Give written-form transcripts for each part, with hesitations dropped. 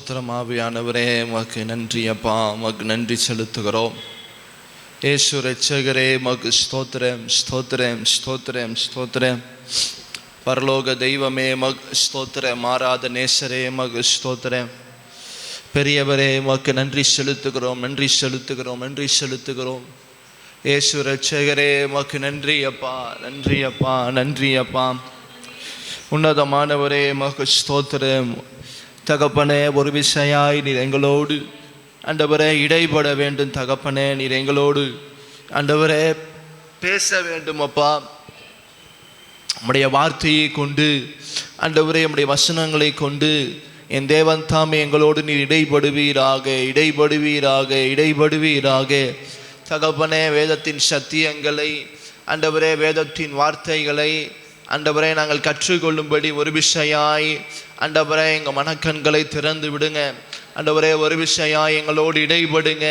ஸ்தோத்திரம் ஆவியானவரே, உமக்கு நன்றி அப்பா, உமக்கு நன்றி செலுத்துகிறோம். இயேசு இரட்சகரே, உமக்கு ஸ்தோத்திரம் ஸ்தோத்திரம் ஸ்தோத்திரம் ஸ்தோத்திரம். பரலோக தெய்வமே, உமக்கு ஸ்தோத்திரம். மாறாத நேசரே, உமக்கு ஸ்தோத்திரம். பெரியவரே, உமக்கு நன்றி செலுத்துகிறோம் நன்றி செலுத்துகிறோம் நன்றி செலுத்துகிறோம். இயேசு இரட்சகரே, உமக்கு நன்றி அப்பா, நன்றி அப்பா, நன்றி அப்பா. உன்னதமானவரே, உமக்கு ஸ்தோத்திரம். தகப்பனே, ஒரு விஷயாய் நீர் எங்களோடு ஆண்டவரே இடைபட வேண்டும். தகப்பனே, நீர் எங்களோடு ஆண்டவரே பேச வேண்டும் அப்பா. நம்முடைய வார்த்தையை கொண்டு ஆண்டவரே, நம்முடைய வசனங்களை கொண்டு என் தேவன் தாமே எங்களோடு நீர் இடைபடுவீராக இடைபடுவீராக இடைபடுவீராக. தகப்பனே, வேதத்தின் சத்தியங்களை ஆண்டவரே, வேதத்தின் வார்த்தைகளை ஆண்டவரே நாங்கள் கற்றுக்கொள்ளும்படி ஒரு விஷயாய் ஆண்டவரே எங்கள் மனக்கண்களை திறந்து விடுங்க. ஆண்டவரே, ஒரு விஷயாய் எங்களோடு இடைபடுங்க.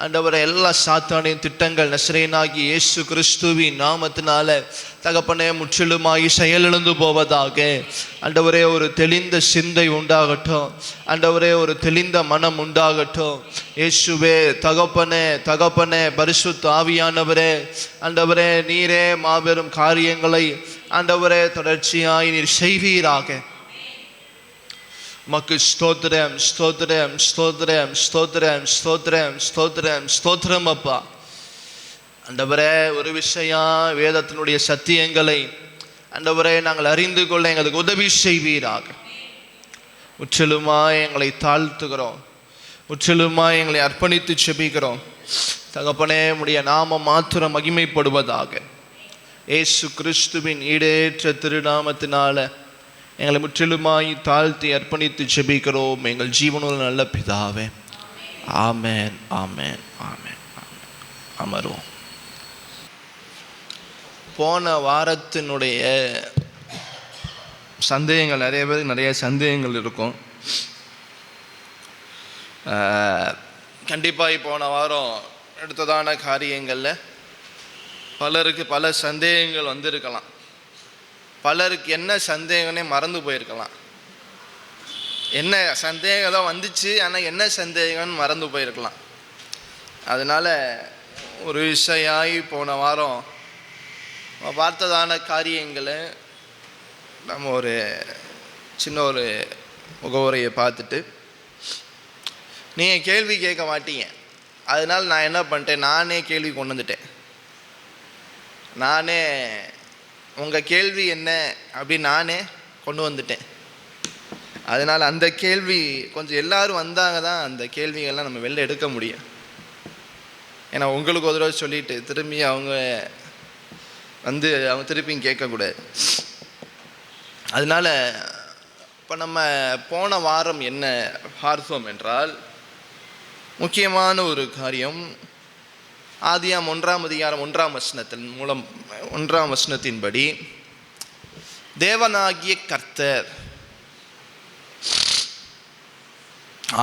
ஆண்டவரே, எல்லா சாத்தானின் திட்டங்கள் நசரேயனாகிய இயேசு கிறிஸ்துவின் நாமத்தினால தகப்பனே முற்றிலுமாய் செயலிழந்து போவதாக. ஆண்டவரே, ஒரு தெளிந்த சிந்தை உண்டாகட்டும். ஆண்டவரே, ஒரு தெளிந்த மனம் உண்டாகட்டும். இயேசுவே, தகப்பனே தகப்பனே, பரிசுத்த ஆவியானவரே, ஆண்டவரே நீரே மாபெரும் காரியங்களை ஆண்டவரே தொடர்ச்சியாய் நீர் செய்வீராக. உமக்கு ஸ்தோத்திரம் ஸ்தோத்திரம் ஸ்தோத்திரம் ஸ்தோத்திரம் ஸ்தோத்திரம் ஸ்தோத்திரம் ஸ்தோத்திரம் அப்பா. ஆண்டவரே, ஒரு விஷயம் வேதத்தினுடைய சத்தியங்களை ஆண்டவரே நாங்கள் அறிந்து கொள்ள எங்களுக்கு உதவி செய்வீராக. முற்றிலுமாய் எங்களை தாழ்த்துகிறோம், முற்றிலுமாய் எங்களை அர்ப்பணித்து செபிக்கிறோம். தகப்பனே, உம்முடைய நாமம் மாத்திரம் மகிமைப்படுவதாக. இயேசு கிறிஸ்துவின் ஈடேற்ற திருநாமத்தினால எங்களை முற்றிலுமாய் தாழ்த்தி அர்ப்பணித்து செபிக்கிறோம் எங்கள் ஜீவனுள்ள நல்ல பிதாவே. ஆமென் ஆமென் ஆமென் ஆமென். அமர்வோம். போன வாரத்தினுடைய சந்தேகங்கள், நிறைய பேருக்கு நிறைய சந்தேகங்கள் இருக்கும். கண்டிப்பாக போன வாரம் எடுத்ததான காரியங்களில் பலருக்கு பல சந்தேகங்கள் வந்திருக்கலாம். பலருக்கு என்ன சந்தேகம்னே மறந்து போயிருக்கலாம். என்ன சந்தேகம் தான் வந்துச்சு, ஆனால் என்ன சந்தேகம்னு மறந்து போயிருக்கலாம். அதனால் ஒரு விஷயாய் போன வாரம் பார்த்ததான காரியங்களை நம்ம ஒரு சின்ன ஒரு முகவுரையை பார்த்துட்டு, நீங்கள் கேள்வி கேட்க மாட்டீங்க, அதனால் நான் என்ன பண்ணிட்டேன், நானே கேள்வி கொண்டு வந்துட்டேன். நானே உங்கள் கேள்வி என்ன அப்படின்னு நானே கொண்டு வந்துட்டேன். அதனால் அந்த கேள்வி கொஞ்சம் எல்லோரும் வந்தாங்க தான் அந்த கேள்விகள்லாம் நம்ம வெளில எடுக்க முடியும். ஏன்னா உங்களுக்கு ஒரு தடவை சொல்லிவிட்டு திரும்பி அவங்க திருப்பியும் கேட்கக்கூடாது. அதனால் இப்போ நம்ம போன வாரம் என்ன பார்த்தோம் என்றால், முக்கியமான ஒரு காரியம் ஆதியாம் 1ஆம் அதிகாரம் 1ஆம் வசனத்தின் மூலம் 1ஆம் வசனத்தின்படி தேவனாகிய கர்த்தர்,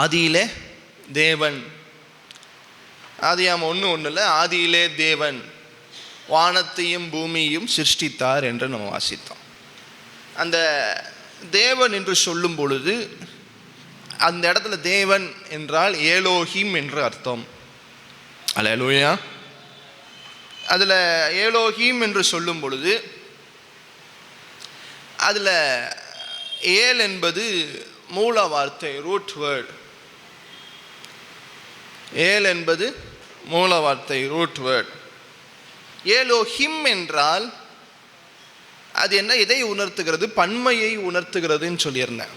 ஆதியிலே தேவன், ஆதியாம் 1:1 ஆதியிலே தேவன் வானத்தையும் பூமியையும் சிருஷ்டித்தார் என்று நம்ம வாசித்தோம். அந்த தேவன் என்று சொல்லும் பொழுது அந்த இடத்துல தேவன் என்றால் ஏலோஹிம் என்று அர்த்தம். அல்லேலூயா. அதில் ஏலோஹிம் என்று சொல்லும் பொழுது அதில் ஏல் என்பது மூல வார்த்தை, ரூட் வேர்ட். ஏல் என்பது மூல வார்த்தை, ரூட் வேர்ட். ஏலோஹிம் என்றால் அது என்ன, இதை உணர்த்துகிறது, பன்மையை உணர்த்துகிறதுன்னு சொல்லியிருந்தேன்.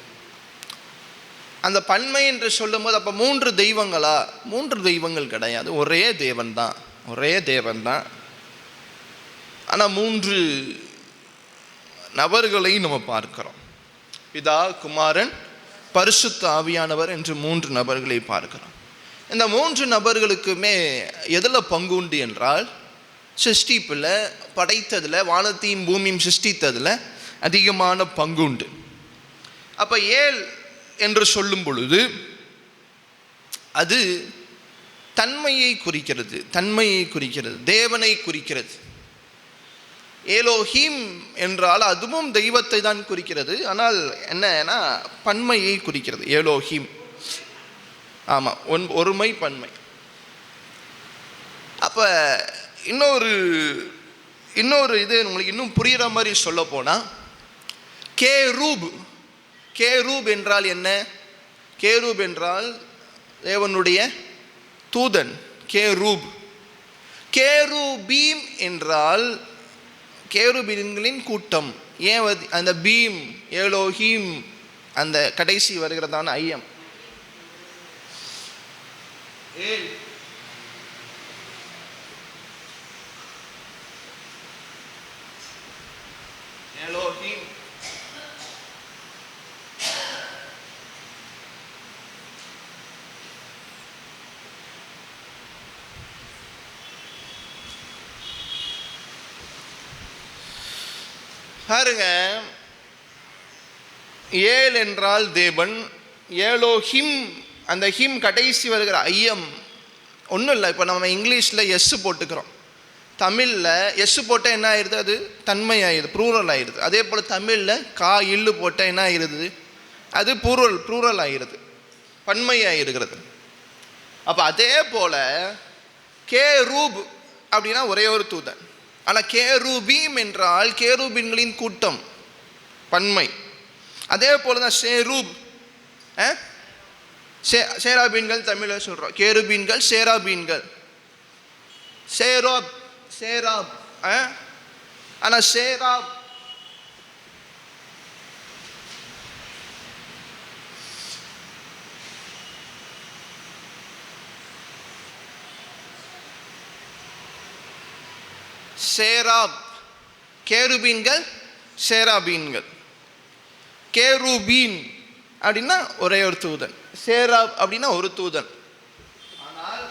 அந்த பன்மை என்று சொல்லும் போது அப்போ 3 தெய்வங்களா? 3 தெய்வங்கள் கிடையாது, ஒரே தேவன் தான், ஒரே தேவன் தான். ஆனால் 3 நபர்களையும் நம்ம பார்க்கிறோம். பிதா, குமாரன், பரிசுத்த ஆவியானவர் என்று 3 நபர்களை பார்க்கிறோம். இந்த 3 நபர்களுக்குமே எதில் பங்குண்டு என்றால், சிருஷ்டிப்பில், படைத்ததில், வானத்தையும் பூமியும் சிருஷ்டித்ததில் அதிகமான பங்குண்டு. அப்போ ஏல் என்று சொல்லும் பொழுது அது தன்மையை குறிக்கிறது, தன்மையை குறிக்கிறது, தேவனை குறிக்கிறது. ஏலோஹிம் என்றால் அதுவும் தெய்வத்தை தான் குறிக்கிறது. ஆனால் என்னன்னா பன்மையை குறிக்கிறது ஏலோஹிம். ஆமாம், ஒருமை பன்மை. அப்போ இன்னொரு இது உங்களுக்கு இன்னும் புரிகிற மாதிரி சொல்ல போனால், கேரூப் என்றால் என்ன? கேரூப் என்றால் தேவனுடைய தூதன். கேருபீம் என்றால் கேருபீன்களின் கூட்டம். ஏன் அந்த பீம், எலோஹீம், அந்த கடைசி வருகிறதான ஐயம். எலோஹீம் பாருங்க, ஏல் என்றால் தேவன், ஏலோஹிம், அந்த ஹிம் கடைசி வருகிற ஐயம் ஒன்றும் இல்லை. இப்போ நம்ம இங்கிலீஷில் எஸ் போட்டுக்கிறோம், தமிழில் எஸ் போட்டால் என்ன ஆயிடுது? அது தன்மை ஆயிடுது, ப்ளூரல் ஆயிடுது. அதே போல் தமிழில் இல்லு போட்டால் என்ன ஆயிடுது? அது ப்ளூரல் ஆயிடுது, பன்மை ஆயிடுகிறது. அப்போ அதே போல் கேரூப் அப்படின்னா ஒரே ஒரு தூதன். ஆனால் கேருபீம் என்றால் கேருபீன்களின் கூட்டம், பன்மை. அதே போல தான் சேராபீன்கள் தமிழில் சொல்கிறோம். கேருபீன்கள், சேராபீன்கள், சேராப். ஆனால் சேராப் கேருபீன்கள், சேராபீன்கள். கேருபீன் அப்படின்னா ஒரே ஒரு தூதன், சேராப் அப்படின்னா ஒரு தூதன். ஆனால்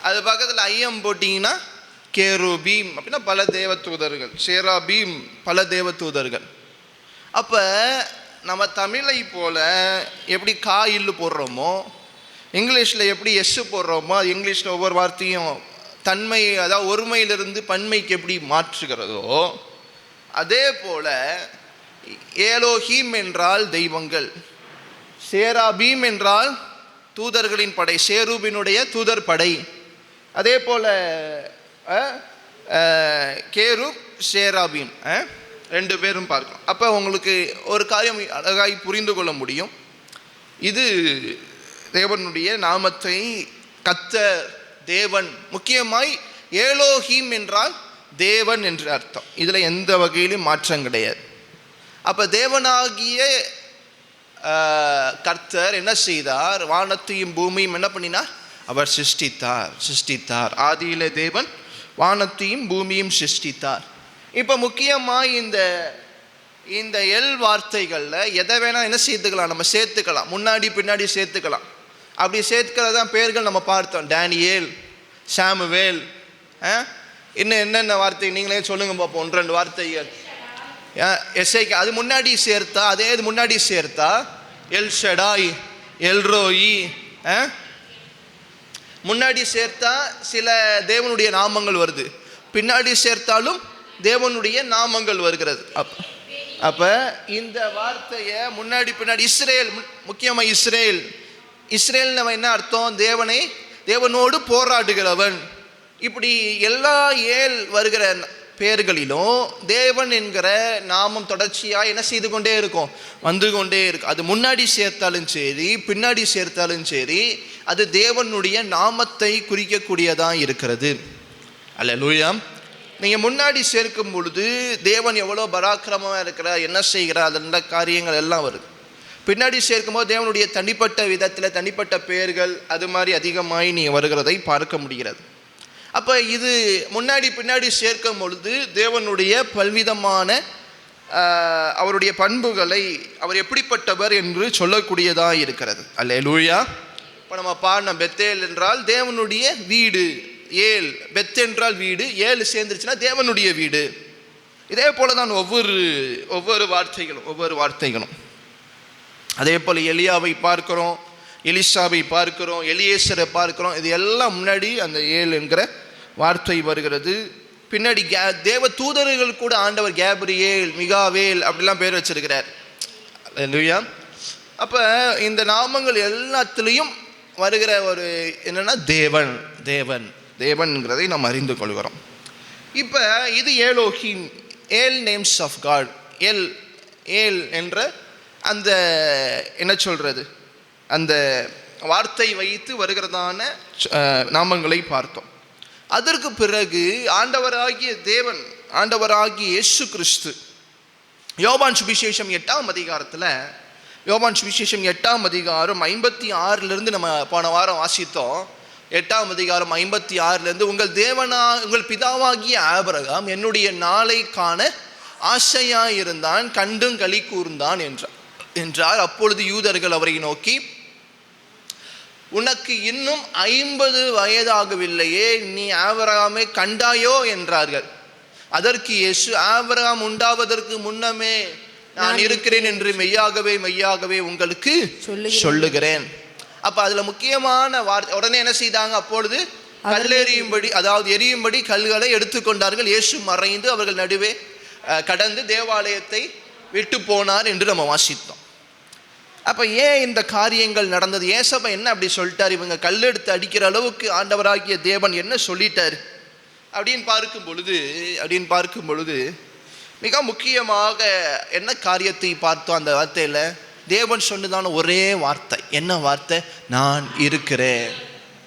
அது பக்கத்தில் ஐயம் போட்டிங்கன்னா கேருபீம் அப்படின்னா பல தேவ தூதர்கள், சேராபீம் பல தேவ தூதர்கள். அப்போ நம்ம தமிழை போல எப்படி இல்லு போடுறோமோ, இங்கிலீஷில் எப்படி எஸ் போடுறோமோ, அது இங்கிலீஷில் ஒவ்வொரு வார்த்தையும் தன்மை, அதாவது ஒருமையிலிருந்து பன்மைக்கு எப்படி மாற்றுகிறதோ, அதே போல் ஏலோஹீம் என்றால் தெய்வங்கள், சேராபீம் என்றால் தூதர்களின் படை, சேரூபினுடைய தூதர் படை. அதே போல் கேரூப், சேராபீம் ரெண்டு பேரும் பார்க்கலாம். அப்போ உங்களுக்கு ஒரு காரியம் அழகாய் புரிந்து கொள்ள முடியும். இது தேவனுடைய நாமத்தை, கர்த்தர், தேவன். முக்கியமாய் ஏலோஹீம் என்றால் தேவன் என்று அர்த்தம். இதில் எந்த வகையிலும் மாற்றம் கிடையாது. அப்போ தேவனாகிய கர்த்தர் என்ன செய்தார்? வானத்தையும் பூமியும் என்ன பண்ணினார்? அவர் சிருஷ்டித்தார். ஆதியிலே தேவன் வானத்தையும் பூமியும் சிருஷ்டித்தார். இப்போ முக்கியமாக இந்த எல் வார்த்தைகளில் எதை வேணால் என்ன செய்துக்கலாம்? நம்ம சேர்த்துக்கலாம், முன்னாடி பின்னாடி சேர்த்துக்கலாம். அப்படி சேர்த்துக்கிறது தான் பேர்கள் நம்ம பார்த்தோம். டேனியேல், சாமுவேல், இன்னும் என்னென்ன வார்த்தை நீங்களே சொல்லுங்க பார்ப்போம். 1-2 வார்த்தைகள். எஸ்ஐக்கு அது முன்னாடி சேர்த்தா, அதே இது முன்னாடி சேர்த்தா எல் ஷடாய், எல்ரோயி. முன்னாடி சேர்த்தா சில தேவனுடைய நாமங்கள் வருது, பின்னாடி சேர்த்தாலும் தேவனுடைய நாமங்கள் வருகிறது. அப்போ இந்த வார்த்தையை முன்னாடி பின்னாடி இஸ்ரேல், முக்கியமாக இஸ்ரேல் நம்ம என்ன அர்த்தம்? தேவனோடு போராடுகிறவன். இப்படி எல்லா ஏல் வருகிற பேர்களிலும் தேவன் என்கிற நாமம் தொடர்ச்சியாக என்ன செய்து கொண்டே இருக்கும்? வந்து கொண்டே இருக்கும். அது முன்னாடி சேர்த்தாலும் சரி, பின்னாடி சேர்த்தாலும் சரி, அது தேவனுடைய நாமத்தை குறிக்கக்கூடியதாக இருக்கிறது. அல்லேலூயா. நீங்கள் முன்னாடி சேர்க்கும் பொழுது தேவன் எவ்வளோ பராக்கிரமமாக இருக்கிறார், என்ன செய்கிறார், அந்த காரியங்கள் எல்லாம் வருது. பின்னாடி சேர்க்கும்போது தேவனுடைய தனிப்பட்ட விதத்தில் தனிப்பட்ட பெயர்கள் அது மாதிரி அதிகமாகி நீ வருகிறதை பார்க்க முடிகிறது. அப்போ இது முன்னாடி பின்னாடி சேர்க்கும் பொழுது தேவனுடைய பல்விதமான அவருடைய பண்புகளை, அவர் எப்படிப்பட்டவர் என்று சொல்லக்கூடியதாக இருக்கிறது. அல்லேலூயா. இப்போ நம்ம பாடின பெத்தேல் என்றால் தேவனுடைய வீடு, ஏல் பெத் என்றால் வீடு, ஏழு சேர்ந்துருச்சுன்னா தேவனுடைய வீடு. இதே போல தான் ஒவ்வொரு வார்த்தைகளும். அதே போல் எலியாவை பார்க்கிறோம், எலிசாவை பார்க்கிறோம், எலியேசரை பார்க்கிறோம். இது எல்லாம் முன்னாடி அந்த ஏல் என்கிற வார்த்தை வருகிறது. பின்னாடி தேவ தூதர்கள் கூட ஆண்டவர் கேப்ரியேல், மிகாவேல் அப்படிலாம் பேர் வச்சிருக்கிறார். அல்லேலூயா. அப்போ இந்த நாமங்கள் எல்லாத்துலேயும் வருகிற ஒரு என்னென்னா தேவன் தேவன் தேவன்கிறதை நாம் அறிந்து கொள்கிறோம். இப்போ இது ஏலோஹிம், ஏல் நேம்ஸ் ஆஃப் காட். ஏல் ஏல் என்ற அந்த என்ன சொல்கிறது அந்த வார்த்தை வைத்து வருகிறதான நாமங்களை பார்த்தோம். அதற்கு பிறகு ஆண்டவராகிய தேவன், ஆண்டவராகிய இயேசு கிறிஸ்து யோவான் சுவிசேஷம் 8ஆம் அதிகாரத்தில், யோவான் சுவிசேஷம் 8ஆம் அதிகாரம் 56 நம்ம போன வாரம் வாசித்தோம். 8ஆம் அதிகாரம் 56 உங்கள் பிதாவாகிய ஆபிரகாம் என்னுடைய நாளை காண ஆசையாயிருந்தான், கண்டும் களி கூர்ந்தான் என்றார். அப்பொழுது யூதர்கள் அவரை நோக்கி, உனக்கு இன்னும் 50 வயதாகவில்லையே, நீ ஆபிரகாமை கண்டாயோ என்றார்கள். அதற்கு இயேசு, ஆபிரகாம் உண்டாவதற்கு முன்னமே நான் இருக்கிறேன் என்று மெய்யாகவே மெய்யாகவே உங்களுக்கு சொல்லுகிறேன். அப்ப அதுல முக்கியமான வார்த்தை, உடனே என்ன செய்தாங்க? அப்பொழுது கல்லெறியும்படி, அதாவது எரியும்படி கல்களை எடுத்துக்கொண்டார்கள். இயேசு மறைந்து அவர்கள் நடுவே கடந்து தேவாலயத்தை விட்டு போனார் என்று நம்ம வாசித்தோம். அப்ப ஏன் இந்த காரியங்கள் நடந்தது? ஏசப்பா என்ன அப்படி சொல்லிட்டார்? இவங்க கல்லெடுத்து அடிக்கிற அளவுக்கு ஆண்டவராகிய தேவன் என்ன சொல்லிட்டார் அப்படின்னு பார்க்கும் பொழுது மிக முக்கியமாக என்ன காரியத்தை பார்த்தோம்? அந்த வார்த்தையில் தேவன் சொன்னதான ஒரே வார்த்தை என்ன வார்த்தை? நான் இருக்கிறேன்,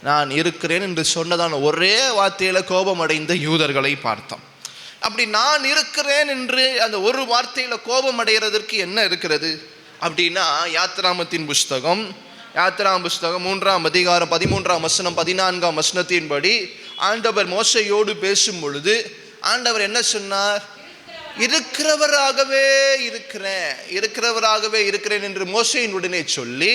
நான் இருக்கிறேன் என்று சொன்னதான ஒரே வார்த்தையில் கோபம் அடைந்த யூதர்களை பார்த்தோம். அப்படி நான் இருக்கிறேன் என்று அந்த ஒரு வார்த்தையில் கோபம் அடைகிறதற்கு என்ன இருக்கிறது அப்படின்னா, யாத்திராமத்தின் புஸ்தகம் 3ஆம் அதிகாரம் 13ஆம் வசனம் 14ஆம் வசனத்தின்படி ஆண்டவர் மோசையோடு பேசும் பொழுது ஆண்டவர் என்ன சொன்னார்? இருக்கிறவராகவே இருக்கிறேன் என்று மோசையின் உடனே சொல்லி,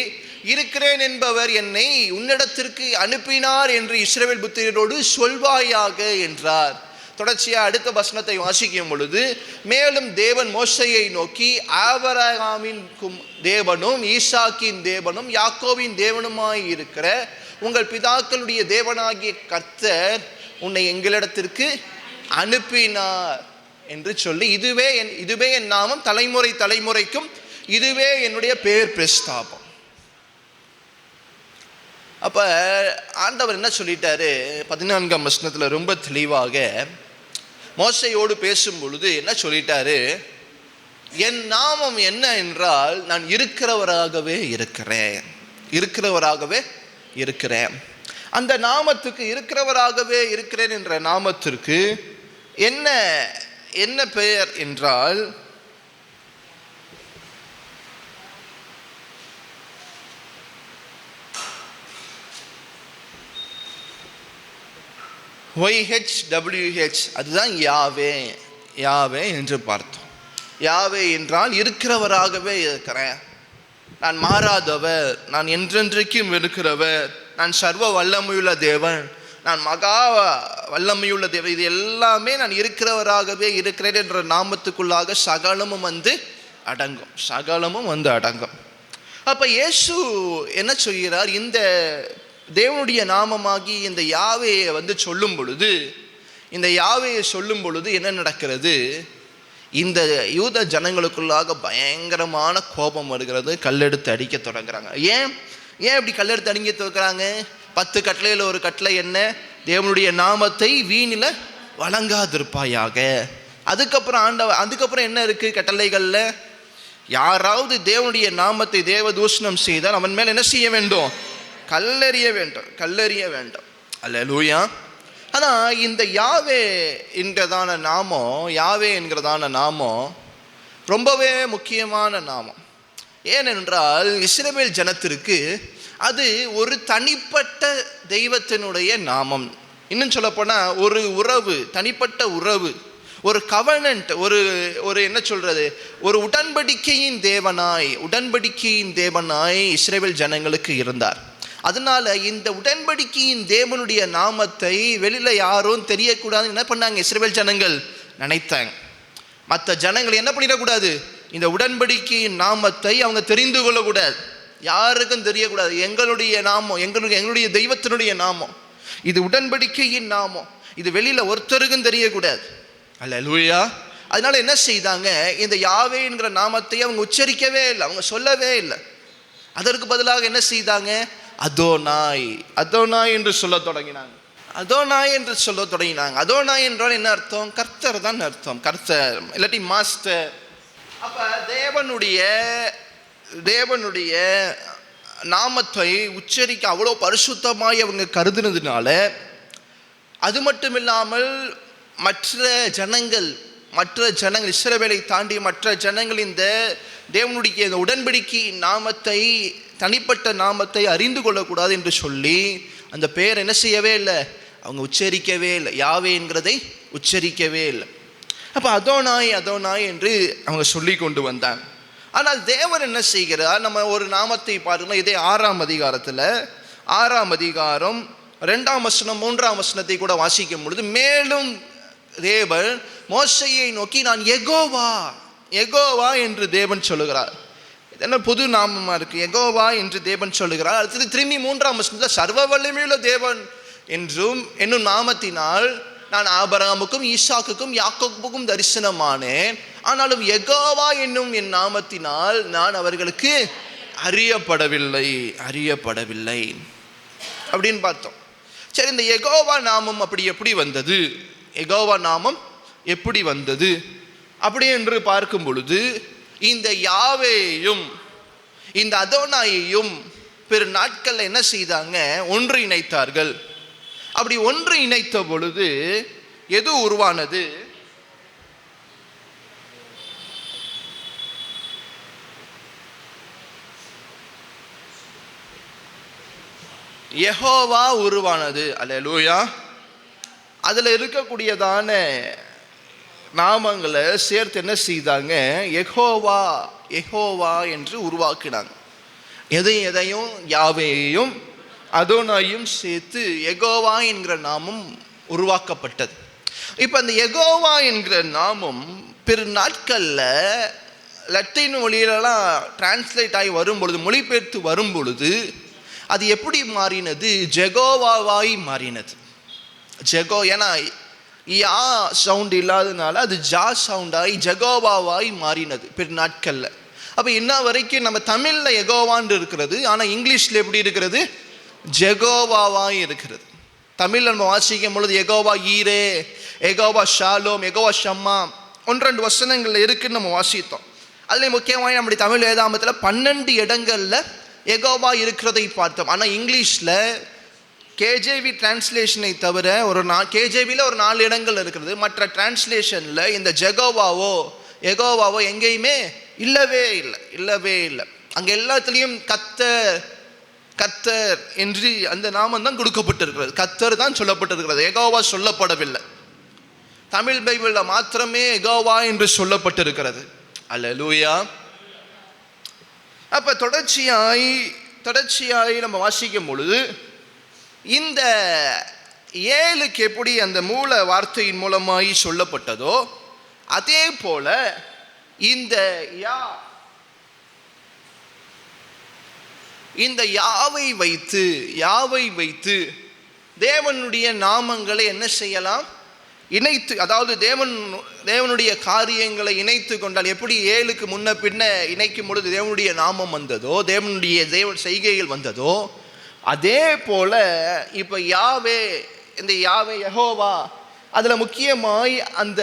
இருக்கிறேன் என்பவர் என்னை உன்னிடத்திற்கு அனுப்பினார் என்று இஸ்ரவேல் புத்திரரோடு சொல்வாயாக என்றார். தொடர்ச்சியா அடுத்த வசனத்தை வாசிக்கும் பொழுது, மேலும் தேவன் மோசையை நோக்கி, ஆபிரகாமின் தேவனும் ஈசாக்கின் தேவனும் யாக்கோபின் தேவனுமாய் இருக்கிற உங்கள் பிதாக்களுடைய தேவனாகிய கர்த்தர் உன்னை எங்களிடத்திற்கு அனுப்பினார் என்று சொல்லி, இதுவே என் நாமம், தலைமுறை தலைமுறைக்கும் இதுவே என்னுடைய பேர் பிரஸ்தாபம். அப்ப ஆண்டவர் என்ன சொல்லிட்டாரு? 14ஆம் வசனத்துல ரொம்ப தெளிவாக மோசையோடு பேசும் பொழுது என்ன சொல்லிட்டாரு? என் நாமம் என்ன என்றால், நான் இருக்கிறவராகவே இருக்கிறேன். அந்த நாமத்துக்கு, இருக்கிறவராகவே இருக்கிறேன் என்ற நாமத்திற்கு என்ன பெயர் என்றால், YHWH, அதுதான் யாவே என்று பார்த்தோம். யாவே என்றால் இருக்கிறவராகவே இருக்கிறேன், நான் மாறாதவர், நான் என்றென்றைக்கும் இருக்கிறவர், நான் சர்வ வல்லமையுள்ள தேவன், நான் மகா வல்லமையுள்ள தேவன். இது எல்லாமே நான் இருக்கிறவராகவே இருக்கிறேன் என்ற நாமத்துக்குள்ளாக சகலமும் வந்து அடங்கும். அப்ப இயேசு என்ன சொல்கிறார்? இந்த தேவனுடைய நாமமாகி இந்த யாவையை சொல்லும் பொழுது என்ன நடக்கிறது? இந்த யூத ஜனங்களுக்குள்ளாக பயங்கரமான கோபம் வருகிறது. கல்லெடுத்து அடிக்க தொடங்குறாங்க. ஏன் இப்படி கல்லெடுத்து அடிக்க தொடங்குறாங்க? 10 கட்டளையில் ஒரு கட்டளை என்ன? தேவனுடைய நாமத்தை வீணில் வழங்காதிருப்பாயாக. அதுக்கப்புறம் என்ன இருக்கு கட்டளைகள்ல? யாராவது தேவனுடைய நாமத்தை தேவதூஷணம் செய்தால் அவன் மேல் என்ன செய்ய வேண்டும்? கல்லெறிய வேண்டும். அல்லேலூயா. ஆனால் இந்த யாவே என்கிறதான நாமம் ரொம்பவே முக்கியமான நாமம். ஏனென்றால் இஸ்ரவேல் ஜனத்திற்கு அது ஒரு தனிப்பட்ட தெய்வத்தினுடைய நாமம். இன்னும் சொல்லப்போனால் ஒரு உறவு, தனிப்பட்ட உறவு, ஒரு கவர்னன்ட், ஒரு என்ன சொல்றது, ஒரு உடன்படிக்கையின் தேவனாய் இஸ்ரவேல் ஜனங்களுக்கு இருந்தார். அதனால இந்த உடன்படிக்கையின் தேவனுடைய நாமத்தை வெளியில யாரும் தெரியக்கூடாதுன்னு என்ன பண்ணாங்க? இஸ்ரவேல் ஜனங்கள் நினைத்தாங்க. மற்ற ஜனங்கள் என்ன பண்ணிடக்கூடாது? இந்த உடன்படிக்கையின் நாமத்தை அவங்க தெரிந்து கொள்ளக்கூடாது, யாருக்கும் தெரியக்கூடாது. எங்களுடைய நாமம், எங்களுடைய தெய்வத்தினுடைய நாமம், இது உடன்படிக்கையின் நாமம், இது வெளியில ஒருத்தருக்கும் தெரியக்கூடாது. அல்லேலூயா. அதனால என்ன செய்தாங்க, இந்த யாவே என்கிற நாமத்தை அவங்க உச்சரிக்கவே இல்லை, அவங்க சொல்லவே இல்லை. அதற்கு பதிலாக என்ன செய்தாங்க, அதோனாய் அதோனாய் என்று சொல்ல தொடங்கினாங்க. அதோனாய் என்று சொல்ல தொடங்கினாங்க. அதோனாய் என்றால் என்ன அர்த்தம்? கர்த்தர் தான் அர்த்தம். கர்த்தர் இல்லாட்டி மாஸ்டர். அப்ப தேவனுடைய நாமத்தை உச்சரிக்க அவ்வளோ பரிசுத்தமாய் அவங்க கருதுனதுனால, அது மட்டும் இல்லாமல் மற்ற ஜனங்கள் இஸ்ரவேலை தாண்டி மற்ற ஜனங்கள் இந்த தேவனுடைய இந்த உடன்படிக்கை நாமத்தை, தனிப்பட்ட நாமத்தை அறிந்து கொள்ளக்கூடாது என்று சொல்லி அந்த பெயர் என்ன செய்யவே இல்லை, அவங்க உச்சரிக்கவே இல்லை, யாவே என்கிறதை உச்சரிக்கவே இல்லை. அப்போ அதோனாய் என்று அவங்க சொல்லி கொண்டு வந்தாங்க. ஆனால் தேவன் என்ன செய்கிறார், நம்ம ஒரு நாமத்தை பார்க்கணும். இதே 6ஆம் அதிகாரத்தில் 6ஆம் அதிகாரம் 2ஆம் வசனம் 3ஆம் வசனத்தை கூட வாசிக்கும் பொழுது, மேலும் தேவன் மோசையை நோக்கி, நான் யெகோவா என்று தேவன் சொல்லுகிறார். என்ன புது நாமமா இருக்கு, யெகோவா என்று தேவன் சொல்லுகிறார். அடுத்தது திரும்பி 3ஆம் வசனத்தில் சர்வ வல்லமையுள்ள தேவன் என்றும் என்னும் நாமத்தினால் நான் ஆபிரகாமுக்கும் ஈசாக்குக்கும் யாக்கோபுக்கும் தரிசனமானேன், ஆனாலும் யெகோவா என்னும் என் நாமத்தினால் நான் அவர்களுக்கு அறியப்படவில்லை அப்படின்னு பார்த்தோம். சரி, இந்த யெகோவா நாமம் எப்படி வந்தது, யெகோவா நாமம் எப்படி வந்தது அப்படி என்று பார்க்கும் பொழுது, இந்த யாவேயும் இந்த அதோனாயையும் பிற நாட்களில் என்ன செய்தாங்க, ஒன்று இணைத்தார்கள். அப்படி ஒன்று இணைத்த பொழுது எது உருவானது, யெகோவா உருவானது. அல்லேலூயா. அதில் இருக்கக்கூடியதான நாமங்களை சேர்த்து என்ன செய்தாங்க, யெகோவா என்று உருவாக்கினாங்க. எதையும் யாவேயையும் அதோனாயும் சேர்த்து யெகோவா என்கிற நாமம் உருவாக்கப்பட்டது. இப்போ அந்த யெகோவா என்கிற நாமம் பிற நாட்களில் லத்தீன் மொழியிலலாம் டிரான்ஸ்லேட் ஆகி வரும் பொழுது, மொழிபெயர்த்து வரும் பொழுது அது எப்படி மாறினது, ஜெகோவாவாய் மாறினது. ஏன்னா யா சவுண்ட் இல்லாததுனால அது ஜா சவுண்டாகி ஜெகோவாவாய் மாறினது பிற நாட்களில். அப்போ இன்ன வரைக்கும் நம்ம தமிழில் யெகோவான்னு இருக்கிறது, ஆனால் இங்கிலீஷில் எப்படி இருக்கிறது, ஜெகோவாவாய் இருக்கிறது. தமிழில் நம்ம வாசிக்கும் பொழுது யெகோவா ஈரே, யெகோவா ஷாலோம், யெகோவா ஷம்மா 1-2 வசனங்கள் இருக்குன்னு நம்ம வாசித்தோம். அதில் முக்கியமாக நம்முடைய தமிழ் வேதாமத்தில் 12 இடங்களில் யெகோவா இருக்கிறதை பார்த்தோம். ஆனால் இங்கிலீஷில் கேஜேவி டிரான்ஸ்லேஷனை தவிர கேஜேவியில் ஒரு 4 இடங்கள் இருக்கிறது. மற்ற டிரான்ஸ்லேஷனில் இந்த யெகோவாவோ எங்கேயுமே இல்லவே இல்லை. அங்கே எல்லாத்துலேயும் கர்த்தர் என்று அந்த நாமம் தான் கொடுக்கப்பட்டிருக்கிறது. கர்த்தர் தான் சொல்லப்பட்டிருக்கிறது, யெகோவா சொல்லப்படவில்லை. தமிழ் பைபிளில் மாத்திரமே யெகோவா என்று சொல்லப்பட்டிருக்கிறது. அல்லேலூயா. அப்போ தொடர்ச்சியாய் நம்ம வாசிக்கும் பொழுது, இந்த 7க்கு எப்படி அந்த மூல வார்த்தையின் மூலமாய் சொல்லப்பட்டதோ, அதே போல இந்த யாவை வைத்து தேவனுடைய நாமங்களை என்ன செய்யலாம், இணைத்து, அதாவது தேவனுடைய காரியங்களை இணைத்து கொண்டால் எப்படி 7க்கு முன்ன பின்ன இணைக்கும் பொழுது தேவனுடைய நாமம் வந்ததோ, தேவனுடைய செய்கைகள் வந்ததோ, அதே போல இப்போ இந்த யாவே யெகோவா, அதில் முக்கியமாய் அந்த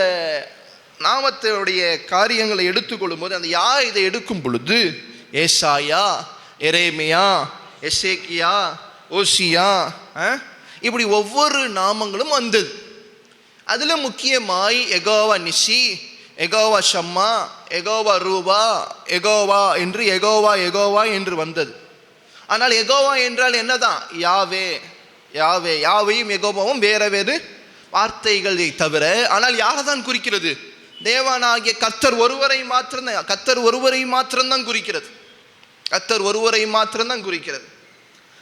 நாமத்தினுடைய காரியங்களை எடுத்துக்கொள்ளும் போது, அந்த இதை எடுக்கும் பொழுது ஏசாயா, எரேமியா, எசேக்கியா, ஓசியா, இப்படி ஒவ்வொரு நாமங்களும் வந்தது. அதில் முக்கியமாய் யெகோவா நிசி, யெகோவா ஷம்மா, யெகோவா ரூபா, யெகோவா என்று வந்தது. ஆனால் யெகோவா என்றால் என்னதான், யாவையும் யெகோவாவும் வேறு வார்த்தைகளை தவிர, ஆனால் யாரை தான் குறிக்கிறது, தேவனாகிய கர்த்தர் ஒருவரை மாத்திரம்தான் குறிக்கிறது.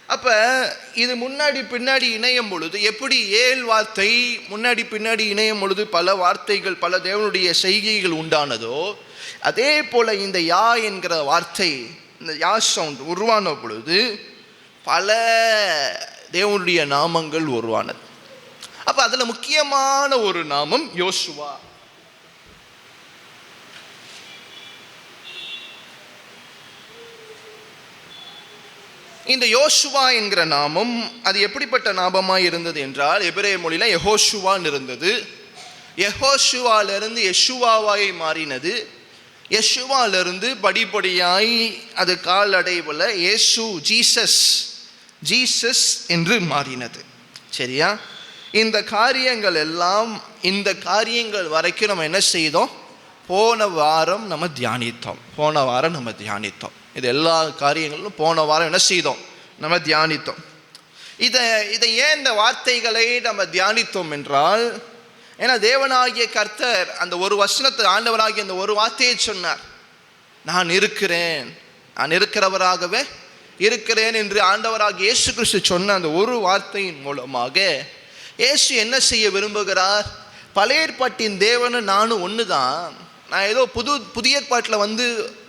அப்ப இது முன்னாடி பின்னாடி இணையும் பொழுது, எப்படி 7 வார்த்தை முன்னாடி பின்னாடி இணையும் பொழுது பல வார்த்தைகள், பல தேவனுடைய செய்கைகள் உண்டானதோ, அதே போல இந்த யா என்கிற வார்த்தை, இந்த யா சவுண்ட் உருவான பொழுது பல தேவனுடைய நாமங்கள் உருவானது. அப்ப அதுல முக்கியமான ஒரு நாமம் யோசுவா. இந்த யோசுவா என்கிற நாமம் அது எப்படிப்பட்ட நாமமாக இருந்தது என்றால், எபிரேய மொழியில் யெகோஷுவான்னு இருந்தது. யெகோஷுவாலிருந்து யெஷுவாவாய் மாறினது. யெஷுவாலிருந்து படிப்படியாய் அது காலடைவில் இயேசு ஜீசஸ் என்று மாறினது. சரியா? இந்த காரியங்கள் எல்லாம், இந்த காரியங்கள் வரைக்கும் நம்ம என்ன செய்தோம்? போன வாரம் நம்ம தியானித்தோம். இது எல்லா காரியங்களும் போன வாரம் என்ன செய்தோம்? நம்ம தியானித்தோம். இதை ஏன் இந்த வார்த்தைகளை நம்ம தியானித்தோம் என்றால், ஏன்னா தேவனாகிய கர்த்தர் அந்த ஒரு வசனத்தை, ஆண்டவராகிய அந்த ஒரு வார்த்தையை சொன்னார். நான் இருக்கிறவராகவே இருக்கிறேன் என்று ஆண்டவராகிய இயேசு கிறிஸ்து சொன்ன அந்த ஒரு வார்த்தையின் மூலமாக இயேசு என்ன செய்ய விரும்புகிறார்? பழைய ஏற்பாட்டின் தேவனு நானும் ஒன்று தான். நான் ஏதோ புதிய ஏற்பாட்டில்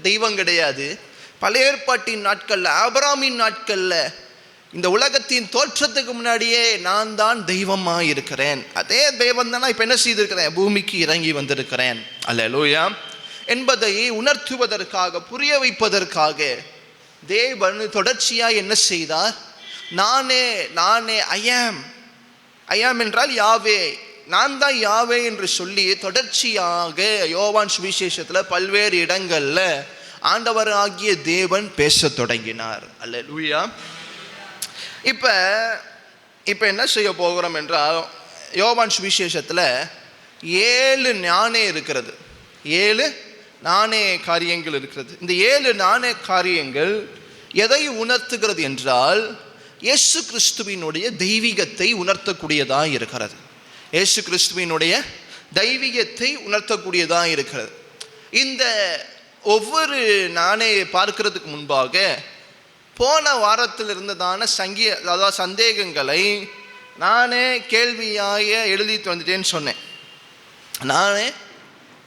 தெய்வம் கிடையாது. பழைய ஏற்பாட்டின் நாட்களில், ஆபிரகாமின் நாட்களில், இந்த உலகத்தின் தோற்றத்துக்கு முன்னாடியே நான் தான் தெய்வமாக இருக்கிறேன். அதே தெய்வம் தான் இப்போ என்ன செய்திருக்கிறேன்? பூமிக்கு இறங்கி வந்திருக்கிறேன். அல்லேலூயா என்பதை உணர்த்துவதற்காக, புரிய வைப்பதற்காக தேவன் தொடர்ச்சியாக என்ன செய்தார்? நானே ஐ ஆம் என்றால் யாவே, நான் தான் யாவே என்று சொல்லி தொடர்ச்சியாக யோவான் சுவிசேஷத்தில் பல்வேறு இடங்களில் ஆண்டவர் ஆகிய தேவன் பேச தொடங்கினார். அல்லேலூயா. இப்போ என்ன செய்ய போகிறோம் என்றால், யோவான் சுவிசேஷத்தில் 7 நானே இருக்கிறது. 7 நானே காரியங்கள் இருக்கிறது. இந்த 7 நானே காரியங்கள் எதை உணர்த்துகிறது என்றால், இயேசு கிறிஸ்துவினுடைய தெய்வீகத்தை உணர்த்தக்கூடியதாக இருக்கிறது. இயேசு கிறிஸ்துவினுடைய தெய்வீகத்தை உணர்த்தக்கூடியதாக இருக்கிறது. இந்த ஒவ்வொரு நானே பார்க்கிறதுக்கு முன்பாக போன வாரத்தில் இருந்ததான அதாவது சந்தேகங்களை நானே கேள்வியாக எழுதிட்டு வந்துட்டேன்னு சொன்னேன். நானே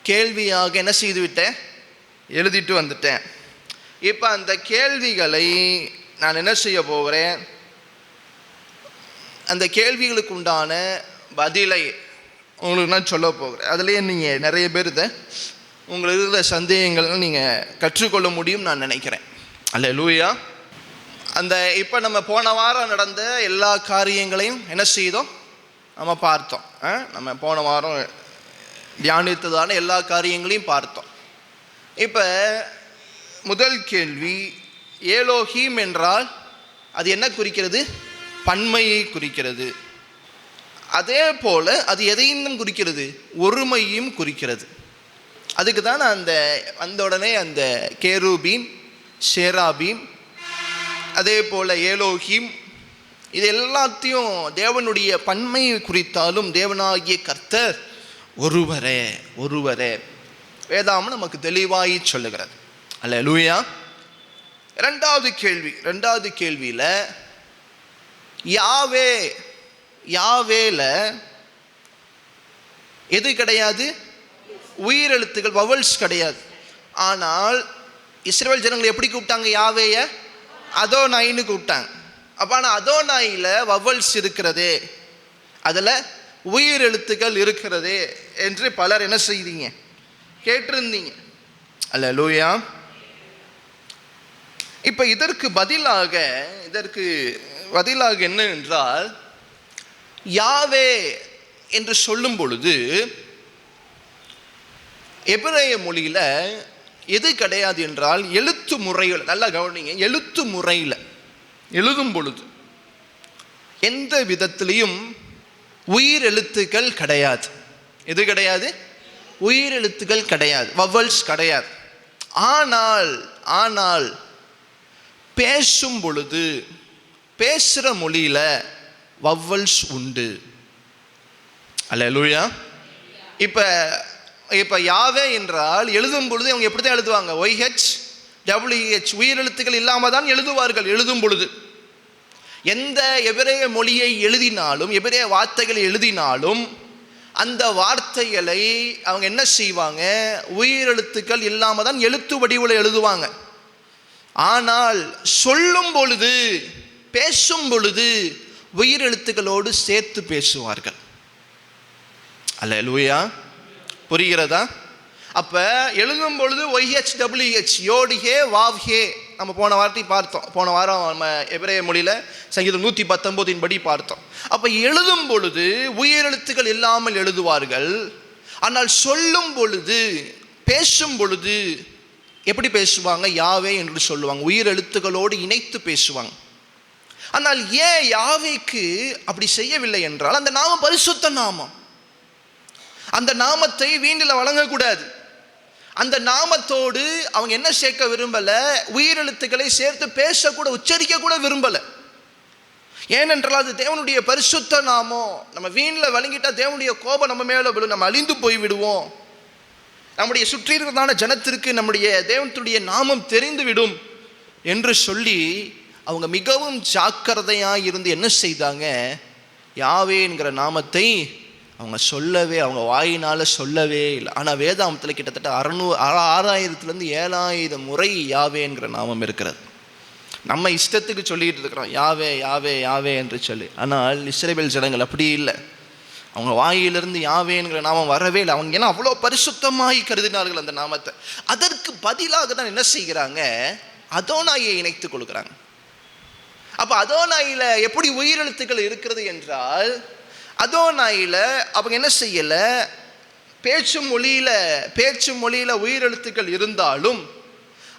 கேள்வியாக என்ன செய்து விட்டேன்? எழுதிட்டு வந்துட்டேன். இப்போ அந்த கேள்விகளை நான் என்ன செய்ய போகிறேன்? அந்த கேள்விகளுக்கு உண்டான பதிலை உங்களுக்கு நான் சொல்ல போகிறேன். அதுலேயே நீங்கள் நிறைய பேர் உங்களுக்கு இருக்கிற சந்தேகங்கள் நீங்கள் கற்றுக்கொள்ள முடியும் நான் நினைக்கிறேன். அல்லேலூயா. இப்போ நம்ம போன வாரம் நடந்த எல்லா காரியங்களையும் என்ன செய்தோம்? நம்ம பார்த்தோம். நம்ம போன வாரம் தியானித்ததான எல்லா காரியங்களையும் பார்த்தோம். இப்போ முதல் கேள்வி, ஏலோஹீம் என்றால் அது என்ன குறிக்கிறது? பன்மையை குறிக்கிறது. அதே போல் அது எதையும் குறிக்கிறது? ஒருமையும் குறிக்கிறது. அதுக்கு தான் அந்த உடனே அந்த கேருபீம், ஷேராபீம், அதே போல் ஏலோஹீம், இது எல்லாத்தையும் தேவனுடைய பன்மையை குறித்தாலும் தேவனாகிய கர்த்தர் ஒருவரே வேதாகம் நமக்கு தெளிவாய் சொல்லுகிறது. அல்லேலூயா. இரண்டாவது கேள்வியில் யாவேல எது கிடையாது? உயிரெழுத்துக்கள், வவல்ஸ் கிடையாது. ஆனால் இஸ்ரவேல் ஜனங்கள் எப்படி கூப்பிட்டாங்க? யாவேய அதோனாயின்னு கூப்பிட்டாங்க. அப்போ ஆனால் அதோனாயில் வவல்ஸ் இருக்கிறதே, அதில் உயிர் எழுத்துக்கள் இருக்கிறதே என்று பலர் என்ன செய்தீங்க? கேட்டிருந்தீங்க. அல்லேலூயா. இப்போ இதற்கு பதிலாக என்ன என்றால், யாவே என்று சொல்லும் பொழுது எபிரேய மொழியில் எது கிடையாது என்றால், எழுத்து முறைகள், நல்லா கவனிங்க, எழுத்து முறையில் எழுதும் பொழுது எந்த விதத்திலையும் உயிர் எழுத்துக்கள் கிடையாது. எது கிடையாது? உயிர் எழுத்துக்கள் கிடையாது, வவல்ஸ் கிடையாது. ஆனால் பேசும் பொழுது, பேசுகிற மொழியில் வவல்ஸ் உண்டு. அல்லேலூயா. இப்போ யாவே என்றால் எழுதும் பொழுது அவங்க எப்படி தான் எழுதுவாங்க? YHWH உயிரெழுத்துக்கள் இல்லாமல் தான் எழுதுவார்கள். எழுதும் பொழுது எந்த எபிரேய மொழியை எழுதினாலும், எபிரேய வார்த்தைகளை எழுதினாலும் அந்த வார்த்தைகளை அவங்க என்ன செய்வாங்க? உயிரெழுத்துக்கள் இல்லாமல் தான் எழுத்து வடிவில் எழுதுவாங்க. ஆனால் சொல்லும் பொழுது, பேசும் பொழுது உயிரெழுத்துக்களோடு சேர்த்து பேசுவார்கள். அல்லேலூயா. புரிகிறதா? அப்போ எழுதும் பொழுது YHWH யோடிஹே வாவ்ஹே நம்ம போன வாரம் நம்ம எபிரேய மொழியில் சங்கீதம் 119 படி பார்த்தோம். அப்போ எழுதும் பொழுது உயிரெழுத்துக்கள் இல்லாமல் எழுதுவார்கள். ஆனால் சொல்லும் பொழுது, பேசும் பொழுது எப்படி பேசுவாங்க? யாவே என்று சொல்லுவாங்க. உயிரெழுத்துக்களோடு இணைத்து பேசுவாங்க. ஆனால் ஏன் யாவேக்கு அப்படி செய்யவில்லை என்றால், அந்த நாமம் பரிசுத்த நாமம். அந்த நாமத்தை வீணில் வழங்கக்கூடாது. அந்த நாமத்தோடு அவங்க என்ன சேர்க்க விரும்பல? உயிரெழுத்துக்களை சேர்த்து பேசக்கூட, உச்சரிக்க கூட விரும்பல. ஏனென்றால் அது தேவனுடைய பரிசுத்த நாமம். நம்ம வீணில் வழங்கிட்டா தேவனுடைய கோபம் நம்ம மேலே விழும், நம்ம அழிந்து போய் விடுவோம். நம்முடைய சுற்றி இருக்கிறதான ஜனத்திற்கு நம்முடைய தேவனுடைய நாமம் தெரிந்து விடும் என்று சொல்லி அவங்க மிகவும் ஜாக்கிரதையாக இருந்து என்ன செய்தாங்க? யாவே என்கிற நாமத்தை அவங்க அவங்க வாயினால் சொல்லவே இல்லை. ஆனால் வேதாமத்தில் கிட்டத்தட்ட 6000 7000 முறை யாவே என்கிற நாமம் இருக்கிறது. நம்ம இஷ்டத்துக்கு சொல்லிட்டு இருக்கிறோம் யாவே யாவே யாவே என்று சொல்லி. ஆனால் இஸ்ரவேல் ஜனங்கள் அப்படி இல்லை. அவங்க வாயிலிருந்து யாவே என்கிற நாமம் வரவே இல்லை. அவங்க ஏன்னா அவ்வளோ பரிசுத்தமாய் கருதினார்கள் அந்த நாமத்தை. அதற்கு பதிலாக தான் என்ன செய்கிறாங்க? அதோனாயை இணைத்து கொள்கிறாங்க. அப்போ அதோனாயில எப்படி உயிரெழுத்துக்கள் இருக்கிறது என்றால், அதோனாயில அவங்க என்ன செய்யலை? பேச்சு மொழியில் உயிரெழுத்துக்கள் இருந்தாலும்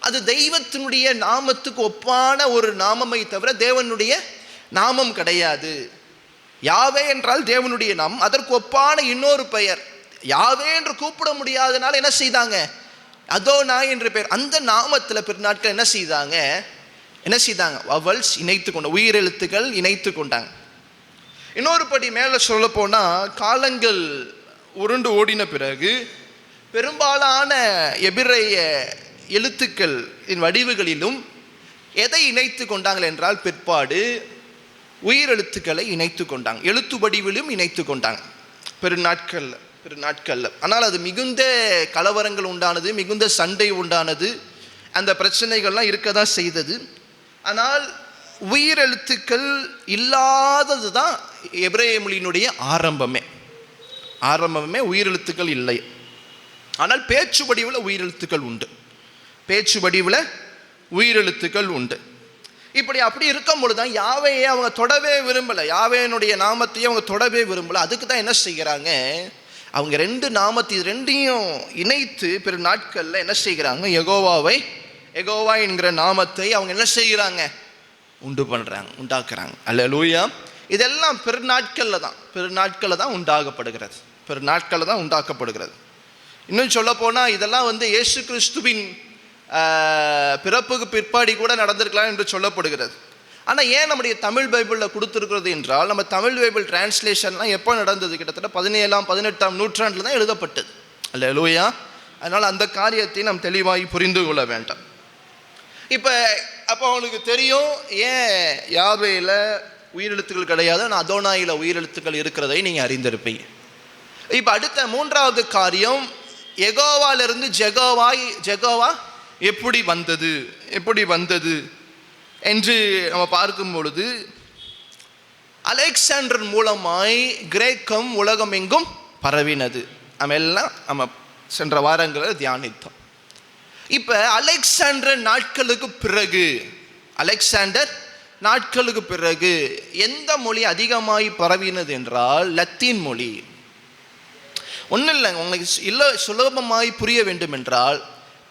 அது தெய்வத்தினுடைய நாமத்துக்கு ஒப்பான ஒரு நாமமை தவிர தேவனுடைய நாமம் கிடையாது. யாவே என்றால் தேவனுடைய நாமம், அதற்கு ஒப்பான இன்னொரு பெயர். யாவே என்று கூப்பிட முடியாதனால என்ன செய்தாங்க? அதோனாய் என்று பெயர். அந்த நாமத்தில் பிற்நாட்கள் என்ன செய்தாங்க? வவல்ஸ் இணைத்து கொண்ட, உயிரெழுத்துக்கள் இணைத்து கொண்டாங்க. இன்னொரு படி மேலே சொல்ல போனால், காலங்கள் உருண்டு ஓடின பிறகு பெரும்பாலான எபிரேய எழுத்துக்கள் வடிவுகளிலும் எதை இணைத்து கொண்டாங்கள் என்றால், பிற்பாடு உயிரெழுத்துக்களை இணைத்து கொண்டாங்க. எழுத்து வடிவிலும் இணைத்து கொண்டாங்க பெருநாட்களில். ஆனால் அது மிகுந்த கலவரங்கள் உண்டானது, மிகுந்த சண்டை உண்டானது, அந்த பிரச்சனைகள்லாம் இருக்க தான் செய்தது. ஆனால் உயிரெழுத்துக்கள் இல்லாதது தான் எபிரேய மொழியினுடைய ஆரம்பமே உயிரெழுத்துக்கள் இல்லை. ஆனால் பேச்சு வடிவில் உயிரெழுத்துக்கள் உண்டு. அப்படி இருக்கும் பொழுது தான் யாவையே அவங்க தொடவே விரும்பலை. யாவையினுடைய நாமத்தையே அவங்க தொடவே விரும்பலை. அதுக்கு தான் என்ன செய்கிறாங்க? அவங்க ரெண்டையும் இணைத்து பிற நாட்களில் என்ன செய்கிறாங்க? யெகோவா என்கிற நாமத்தை அவங்க என்ன செய்கிறாங்க? உண்டாக்குறாங்க. அல்லேலூயா. இதெல்லாம் பெருநாட்களில் தான் உண்டாக்கப்படுகிறது. இன்னும் சொல்ல போனால் இதெல்லாம் இயேசு கிறிஸ்துவின் பிறப்புக்கு பிற்பாடி கூட நடந்திருக்கலாம் என்று சொல்லப்படுகிறது. ஆனால் ஏன் நம்முடைய தமிழ் பைபிளில் கொடுத்துருக்கிறது என்றால், நம்ம தமிழ் பைபிள் டிரான்ஸ்லேஷன்லாம் எப்போ நடந்தது? கிட்டத்தட்ட 17ஆம் 18ஆம் நூற்றாண்டில் தான் எழுதப்பட்டது. அல்லேலூயா. அதனால் அந்த காரியத்தை நாம் தெளிவாகி புரிந்து கொள்ள வேண்டாம். அப்போ அவங்களுக்கு தெரியும் ஏன் யாவேல உயிரெழுத்துக்கள் கிடையாது, ஆனால் அதோனாயில உயிரெழுத்துக்கள் இருக்கிறதை நீங்கள் அறிந்திருப்பீங்க. அடுத்த 3வது காரியம், யெகோவாலிருந்து ஜெகோவா எப்படி வந்தது என்று நம்ம பார்க்கும் பொழுது, அலெக்சாண்டர் மூலமாய் கிரேக்கம் உலகம் எங்கும் பரவினது. நம்ம சென்ற வாரங்களில் தியானித்தோம். அலெக்சாண்டர் நாட்களுக்கு பிறகு எந்த மொழி அதிகமாய் பரவினது என்றால் லத்தீன் மொழி. ஒன்றும் இல்லை, உங்களுக்கு சுலபமாய் புரிய வேண்டும் என்றால்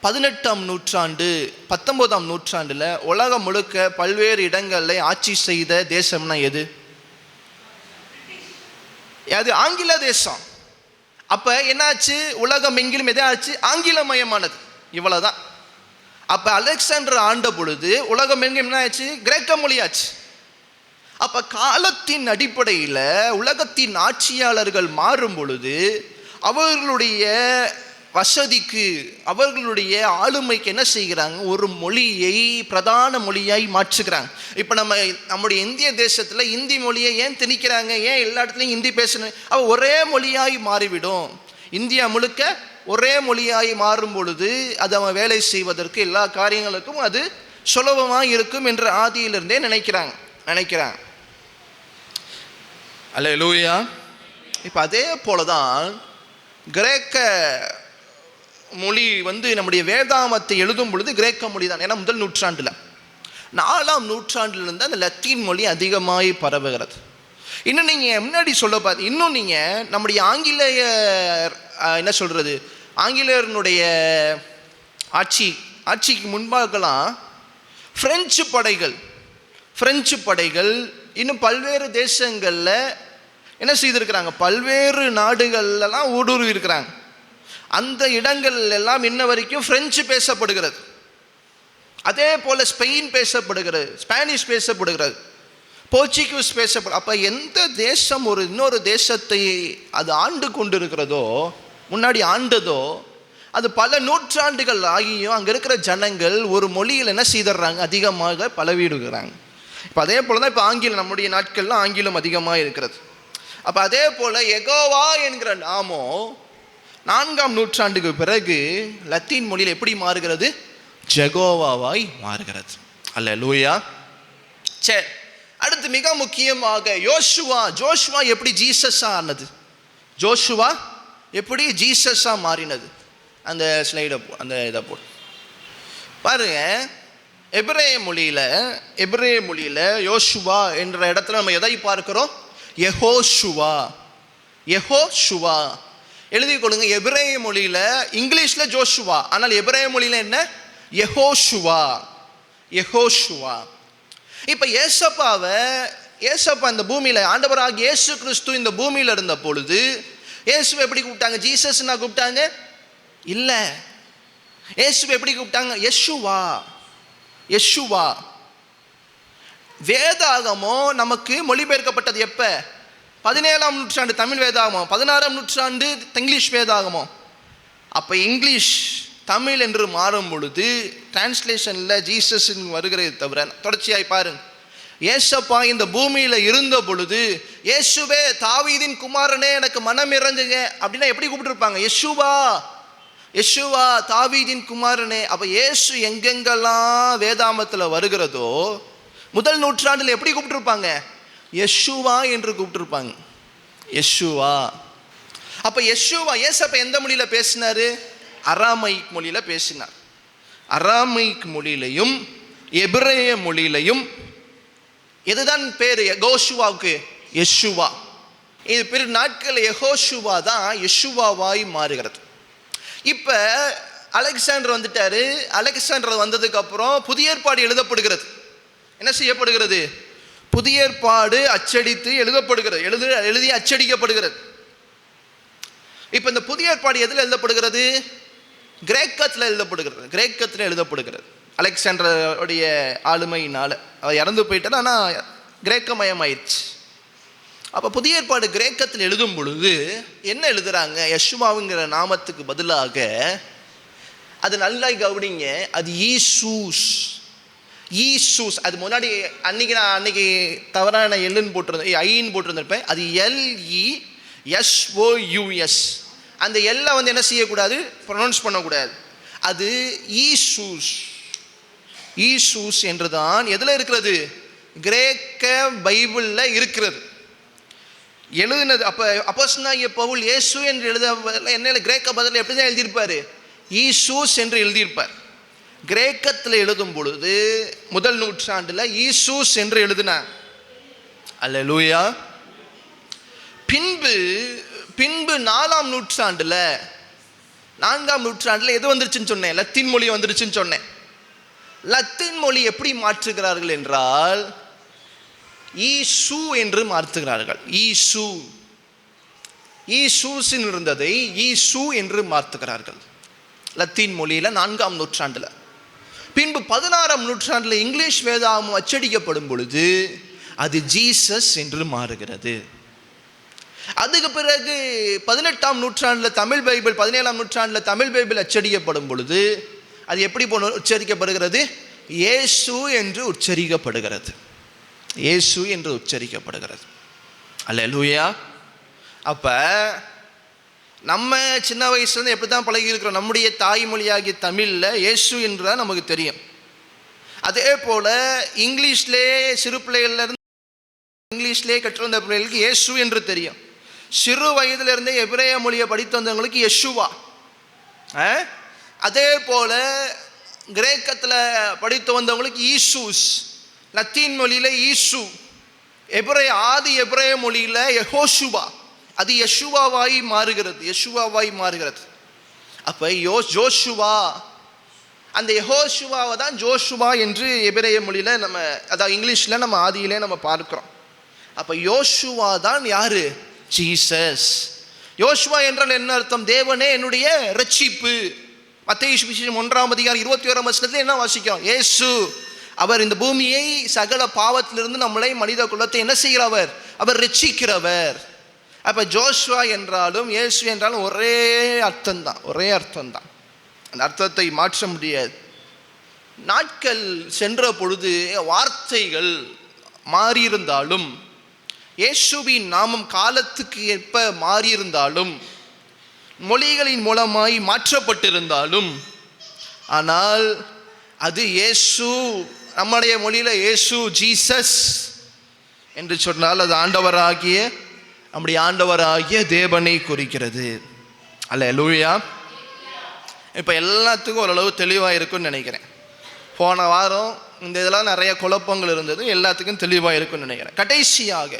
18ஆம் நூற்றாண்டு 19ஆம் நூற்றாண்டில் உலகம் முழுக்க பல்வேறு இடங்களில் ஆட்சி செய்த தேசம்னா எது? ஆங்கில தேசம். அப்போ என்னாச்சு? உலகம் எங்கிலும் எதாச்சு ஆங்கிலமயமானது. இவ்வளவுதான். அப்போ அலெக்சாண்டர் ஆண்ட பொழுது உலகம் எங்கும் என்ன ஆச்சு? கிரேக்க மொழியாச்சு. அப்போ காலத்தின் அடிப்படையில் உலகத்தின் ஆட்சியாளர்கள் மாறும் பொழுது அவர்களுடைய வசதிக்கு, அவர்களுடைய ஆளுமைக்கு என்ன செய்கிறாங்க? ஒரு மொழியை பிரதான மொழியாய் மாற்றுகிறாங்க. இப்போ நம்முடைய இந்திய தேசத்தில் இந்தி மொழியை ஏன் திணிக்கிறாங்க? ஏன் எல்லா இடத்துலையும் ஹிந்தி பேசணும்? ஒரே மொழியாய் மாறிவிடும். இந்தியா முழுக்க ஒரே மொழியாய் மாறும் பொழுது அது அவன் வேலை செய்வதற்கு எல்லா காரியங்களுக்கும் அது சுலபமாக இருக்கும் என்று ஆதியிலிருந்தே நினைக்கிறாங்க. அல்லேலூயா. அதே போலதான் கிரேக்க மொழி நம்முடைய வேதாமத்தை எழுதும் பொழுது கிரேக்க மொழி தான். ஏன்னா முதல் நூற்றாண்டில், 4ஆம் நூற்றாண்டிலிருந்து அந்த லத்தீன் மொழி அதிகமாய் பரவுகிறது. இன்னும் நீங்கள் முன்னாடி சொல்ல இன்னும் நீங்கள் நம்முடைய ஆங்கிலேயர் என்ன சொல்கிறது, ஆங்கிலேயர்களுடைய ஆட்சிக்கு முன்பாகலாம் ஃப்ரெஞ்சு படைகள் இன்னும் பல்வேறு தேசங்களில் என்ன செய்திருக்கிறாங்க, பல்வேறு நாடுகள்லாம் ஊடுருவி இருக்கிறாங்க. அந்த இடங்கள் எல்லாம் இன்ன வரைக்கும் ஃப்ரெஞ்சு பேசப்படுகிறது. அதே போல் ஸ்பெயின் பேசப்படுகிறது, ஸ்பானிஷ் பேசப்படுகிறது, போர்ச்சுகீஸ் அப்போ எந்த தேசம் இன்னொரு தேசத்தை அது ஆண்டு கொண்டு இருக்கிறதோ, முன்னாடி ஆண்டதோ, அது பல நூற்றாண்டுகள் ஆகியும் அங்கே இருக்கிற ஜனங்கள் ஒரு மொழியில் என்ன செய்துடுறாங்க, அதிகமாக பலவிடுகிறாங்க. இப்போ அதே போல் தான் இப்போ ஆங்கிலம், நம்முடைய நாட்கள்லாம் ஆங்கிலம் அதிகமாக இருக்கிறது. அப்போ அதே போல் யெகோவா என்கிற நாமம் 4ஆம் நூற்றாண்டுக்கு பிறகு லத்தீன் மொழியில் எப்படி மாறுகிறது, ஜெகோவாவாய் மாறுகிறது. அல்லேலூயா. சரி, அடுத்து மிக முக்கியமாக ஜோஷுவா எப்படி ஜீசஸா ஆனது, ஜோஷுவா எப்படி ஜீசஸா மாறினது, அந்த ஸ்லைடை அந்த இதை போட்டு பாருங்க. எபிரேய மொழியில் யோசுவா என்ற இடத்துல நம்ம எதை பார்க்கிறோம், யெகோஷுவா எழுதி கொடுங்க. எபிரேய மொழியில், இங்கிலீஷில் ஜோஷுவா, ஆனால் எபிரேய மொழியில் என்ன, யெகோஷுவா. இப்போ ஏசப்பா இந்த பூமியில், ஆண்டவராக இயேசு கிறிஸ்து இந்த பூமியில் இருந்த பொழுது இயேசுவை எப்படி கூப்பிட்டாங்க, ஜீசஸ்னா கூப்பிட்டாங்க இல்லை. இயேசுவை எப்படி கூப்பிட்டாங்க, யெஷுவா. வேதாகமோ நமக்கு மொழிபெயர்க்கப்பட்டது எப்போ, 17ஆம் நூற்றாண்டு தமிழ் வேதாகமோ, 16ஆம் நூற்றாண்டு இங்கிலீஷ் வேதாகமோ. அப்போ இங்கிலீஷ் தமிழ் என்று மாறும் பொழுது டிரான்ஸ்லேஷனில் ஜீசஸ் வருகிறதை தவிர, தொடர்ச்சியாய் பாருங்க, ஏசப்பா இந்த பூமியில் இருந்த பொழுது இயேசுவே தாவீதின் குமாரனே எனக்கு மனம் இறங்குங்க அப்படின்னா எப்படி கூப்பிட்டுருப்பாங்க, யெஷுவா தாவீதின் குமாரனே. அப்போ இயேசு எங்கெங்கெல்லாம் வேதாமத்தில் வருகிறதோ முதல் நூற்றாண்டில் எப்படி கூப்பிட்டுருப்பாங்க, யெஷுவா என்று கூப்பிட்டுருப்பாங்க, யெஷுவா. அப்போ ஏசப்பா எந்த மொழியில் பேசினார், அராமைக் மொழியில் பேசினார். அராமைக் மொழியிலையும் எபிரேய மொழியிலையும் எதுதான் பேர் யெகோஷுவாவுக்கு, யெஷுவா. இது பிற நாட்கள் யெகோஷுவா தான் யெஷுவாவாய் மாறுகிறது. இப்போ அலெக்சாண்டர் வந்துட்டாரு. அலெக்சாண்டர் வந்ததுக்கு அப்புறம் புதிய ஏற்பாடு எழுதப்படுகிறது. என்ன செய்யப்படுகிறது, புதிய ஏற்பாடு அச்சடித்து எழுதப்படுகிறது, எழுதி அச்சடிக்கப்படுகிறது. இப்போ இந்த புதிய ஏற்பாடு எதில் எழுதப்படுகிறது, கிரேக்கத்தில் எழுதப்படுகிறது. அலெக்சாண்டருடைய ஆளுமையினால் அவர் இறந்து போயிட்டார், ஆனால் கிரேக்கமயமாயிடுச்சு. அப்போ புதிய ஏற்பாடு கிரேக்கத்தில் எழுதும் பொழுது என்ன எழுதுகிறாங்க, யெஷுவாவுங்கிற நாமத்துக்கு பதிலாக, அது நல்லா கவனிங்க, அது ஈசூஸ். அது முன்னாடி அன்னைக்கு தவறான எல்லுன்னு போட்டிருந்தேன், ஐன்னு போட்டிருந்திருப்பேன். அது LESOUS. அந்த எல்லை என்ன செய்யக்கூடாது, ப்ரொனவுன்ஸ் பண்ணக்கூடாது. அது ஈசூஸ் என்று தான் எதில் இருக்கிறது, கிரேக்க பைபிளில் இருக்கிறது, எழுதினது. அப்போ அப்போஸ்தலனாகிய பவுல் இயேசு என்று எழுத என்ன கிரேக்க பதில் எப்படி தான் எழுதியிருப்பார், ஈசூஸ் என்று எழுதியிருப்பார். கிரேக்கத்தில் எழுதும் பொழுது முதல் நூற்றாண்டில் ஈசூஸ் என்று எழுதினார். அல்லேலூயா. பின்பு 4ஆம் நூற்றாண்டில் எது வந்துருச்சுன்னு சொன்னேன், லத்தீன் மொழி வந்துருச்சுன்னு சொன்னேன். லத்தீன் மொழி எப்படி மாற்றுகிறார்கள் என்றால் ஈசு என்று மாற்றுகிறார்கள். ஈசூஸின் இருந்ததை ஈசு என்று மாற்றுகிறார்கள் லத்தீன் மொழியில் 4ஆம் நூற்றாண்டில். பின்பு 16ஆம் நூற்றாண்டில் இங்கிலீஷ் வேதாகமம் அச்சடிக்கப்படும் பொழுது அது ஜீசஸ் என்று மாறுகிறது. அதுக்கு பிறகு 18ஆம் நூற்றாண்டில் தமிழ் பைபிள், 17ஆம் நூற்றாண்டில் தமிழ் பைபிள் அச்சடிக்கப்படும் பொழுது அது எப்படி உச்சரிக்கப்படுகிறது, இயேசு என்று உச்சரிக்கப்படுகிறது. அல்லேலூயா. அப்போ நம்ம சின்ன வயசுலேருந்து எப்படி தான் பழகி இருக்கிறோம், நம்முடைய தாய்மொழியாகிய தமிழில் இயேசு என்றால் நமக்கு தெரியும். அதே போல் இங்கிலீஷ்லேயே சிறு பிள்ளைகள்லேருந்து இங்கிலீஷ்லேயே கற்றுவந்த பிள்ளைகளுக்கு இயேசு என்று தெரியும். சிறு வயதிலிருந்தே எபிரேய மொழியை படித்து வந்தவங்களுக்கு யெஷுவா. அதே போல கிரேக்கத்தில் படித்து வந்தவங்களுக்கு ஈசூஸ், லத்தீன் மொழியில் ஈசு, ஆதி எபிரேய மொழியில் யெகோஷுவா, அது யெஷுவாவாய் மாறுகிறது. அப்போ ஜோஷுவா, அந்த யெகோஷுவாவை தான் ஜோஷுவா என்று எபிரேய மொழியில் நம்ம, அதாவது இங்கிலீஷில் நம்ம ஆதியிலே நம்ம பார்க்கிறோம். அப்போ யோசுவா தான் யாரு? ஜீசஸ். யோசுவா என்றால் என்ன அர்த்தம்? தேவனே என்னுடைய ரட்சிப்பு. மத்தேயு சுவிசேஷம் 1:21 என்ன வாசிக்கிறோம்? இயேசு அவர் இந்த பூமியை சகல பாவத்திலிருந்து நம்மளை மனித குலத்தை என்ன செய்கிறவர்? அவர் ரட்சிக்கிறவர். அப்போ ஜோஷுவா என்றாலும் இயேசு என்றாலும் ஒரே அர்த்தம்தான். அந்த அர்த்தத்தை மாற்ற முடியாது. நாட்கள் சென்ற பொழுது வார்த்தைகள் மாறியிருந்தாலும், இயேசுவின் நாமம் காலத்துக்கு ஏற்ப மாறியிருந்தாலும், மொழிகளின் மூலமாய் மாற்றப்பட்டிருந்தாலும், ஆனால் அது இயேசு, நம்முடைய மொழியில் இயேசு, ஜீசஸ் என்று சொன்னால் அது நம்முடைய ஆண்டவராகிய தேவனை குறிக்கிறது. அல்லேலூயா. இப்போ எல்லாத்துக்கும் ஓரளவு தெளிவாக இருக்குன்னு நினைக்கிறேன். போன வாரம் இந்த இதெல்லாம் நிறைய குழப்பங்கள் இருந்தது, எல்லாத்துக்கும் தெளிவாக இருக்குன்னு நினைக்கிறேன். கடைசியாக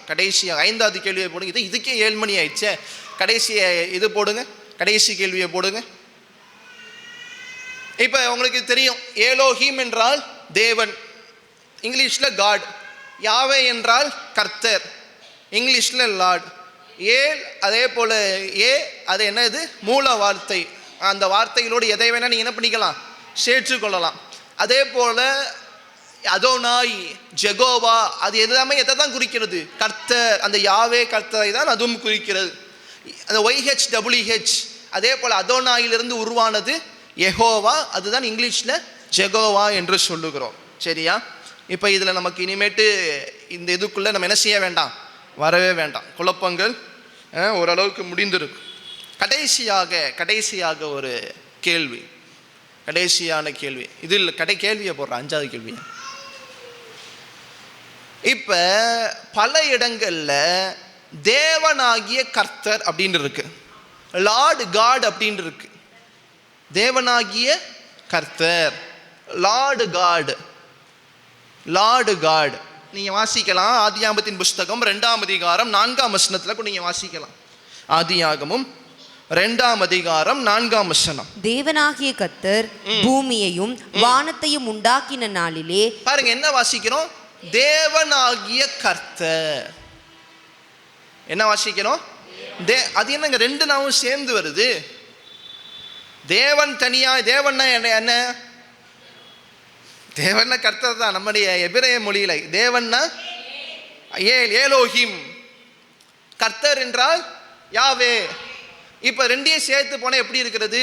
5வது கேள்வியை போடுங்க. இதுக்கே 7 மணி ஆயிடுச்சே. இது போடுங்க, கடைசி கேள்வியை போடுங்க. இப்போ உங்களுக்கு தெரியும், ஏலோஹிம் என்றால் தேவன், இங்கிலீஷில் காட். யாவே என்றால் கர்த்தர், இங்கிலீஷில் லார்ட். அதே போல் அது என்னது? மூல வார்த்தை. அந்த வார்த்தைகளோடு எதை வேணால் நீங்கள் என்ன பண்ணிக்கலாம்? சேர்த்துக்கொள்ளலாம். அதே போல் அதோனாய், ஜெகோவா, அது எல்லாமே எதை தான் குறிக்கிறது? கர்த்தர். அந்த யாவே கர்த்தரை தான் அதுவும் குறிக்கிறது. அந்த YHWH. அதே போல் அதோனாயிலிருந்து உருவானது யெகோவா, அதுதான் இங்கிலீஷில் ஜெகோவா என்று சொல்லுகிறோம். சரியா? இப்போ இதில் நமக்கு இனிமேட்டு இந்த இதுக்குள்ளே நம்ம என்ன செய்ய வேண்டாம்? வரவே வேண்டாம். குழப்பங்கள் ஓரளவுக்கு முடிந்திருக்கு. கடைசியாக ஒரு கேள்வி, கடைசியான கேள்வி. இதில் கேள்வியை போடுறேன், 5வது கேள்வி. இப்போ பல இடங்களில் தேவனாகிய கர்த்தர் அப்படின்னு இருக்கு, லார்ட் காட் அப்படின்னு இருக்கு. தேவனாகிய கர்த்தர், லார்டு காட். நீங்கள் வாசிக்கலாம் ஆதியாகமத்தின் புஸ்தகம் 2ஆம் அதிகாரம் 4ஆம் வசனத்தில் கூட நீங்கள் வாசிக்கலாம். ஆதியாகமம் 2ஆம் அதிகாரம் 4ஆம் வசனம். தேவனாகிய கர்த்தர் பூமியையும் வானத்தையும் உண்டாக்கின நாளிலே. பாருங்க என்ன வாசிக்கிறோம்? தேவனாகிய கர்த்தர். என்ன வாசிக்கிறோம்? அது என்னங்க 2 நாமும் சேர்ந்து வருது? தேவன் தனியா, தேவன்னா என்ன? தேவன்னா கர்த்தர் தான். நம்முடைய எபிரேய மொழியில தேவன்னா ஏலோஹிம், கர்த்தர் என்றால் யாவே. இப்போ 2ஐயும் சேர்த்து போனால் எப்படி இருக்கிறது?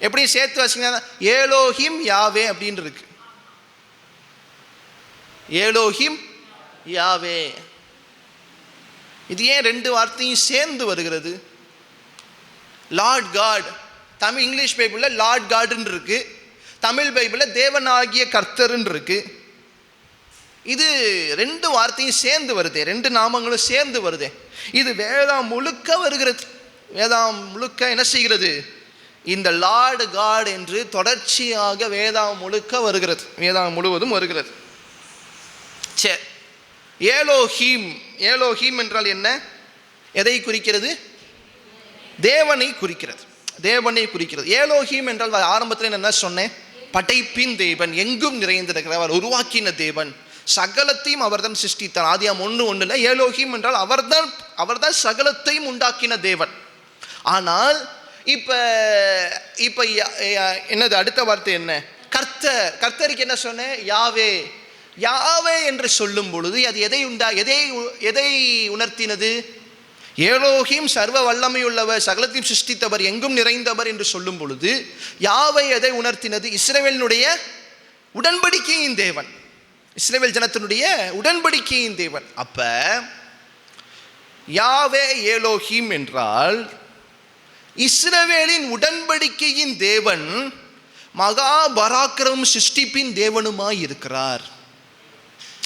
எப்படி சேர்த்து வச்சிங்கன்னா ஏலோஹிம் யாவே அப்படின்னு இருக்கு. Elohim Yahweh. இது ஏன் 2 வார்த்தையும் சேர்ந்து வருகிறது? Lord God. தமிழ் இங்கிலீஷ் பைபிளில் லார்ட் காட்ன்னு இருக்கு, தமிழ் பைபிளில் தேவனாகிய கர்த்தர்ன்னு இருக்கு. இது 2 வார்த்தையும் சேர்ந்து வருதே, 2 நாமங்களும் சேர்ந்து வருதே. இது வேதம் முழுக்க வருகிறது. வேதம் முழுக்க என்ன செய்கிறது? இந்த லார்டு காட் என்று தொடர்ச்சியாக வேதம் முழுக்க வருகிறது, வேதம் முழுவதும் வருகிறது. சரி, ஏலோஹிம் என்றால் என்ன? எதை குறிக்கிறது? தேவனை குறிக்கிறது. ஏலோஹிம் என்றால் ஆரம்பத்தில் என்ன சொன்னேன்? படைப்பின் தேவன், எங்கும் நிறைந்திருக்கிறவர், உருவாக்கின தேவன், சகலத்தையும் அவர்தான் சிருஷ்டித்தார். ஆதியாகமம் 1:1 ஏலோஹிம் என்றால் அவர்தான் சகலத்தையும் உண்டாக்கின தேவன். ஆனால் இப்ப என்னது அடுத்த வார்த்தை என்ன? கர்த்தருக்கு என்ன சொன்னேன்? யாவே என்று சொல்லும் பொழுது அது எதை உணர்த்தினது? ஏலோஹிம் சர்வ வல்லமையுள்ளவர், சகலத்தையும் சிருஷ்டித்தவர், எங்கும் நிறைந்தவர் என்று சொல்லும் பொழுது யாவை எதை உணர்த்தினது? இஸ்ரவேலினுடைய உடன்படிக்கையின் தேவன், இஸ்ரவேல் ஜனத்தினுடைய உடன்படிக்கையின் தேவன். அப்ப யாவே ஏலோஹிம் என்றால் இஸ்ரவேலின் உடன்படிக்கையின் தேவன், மகா பராக்கிரமம் சிருஷ்டிப்பின் தேவனுமாய் இருக்கிறார்.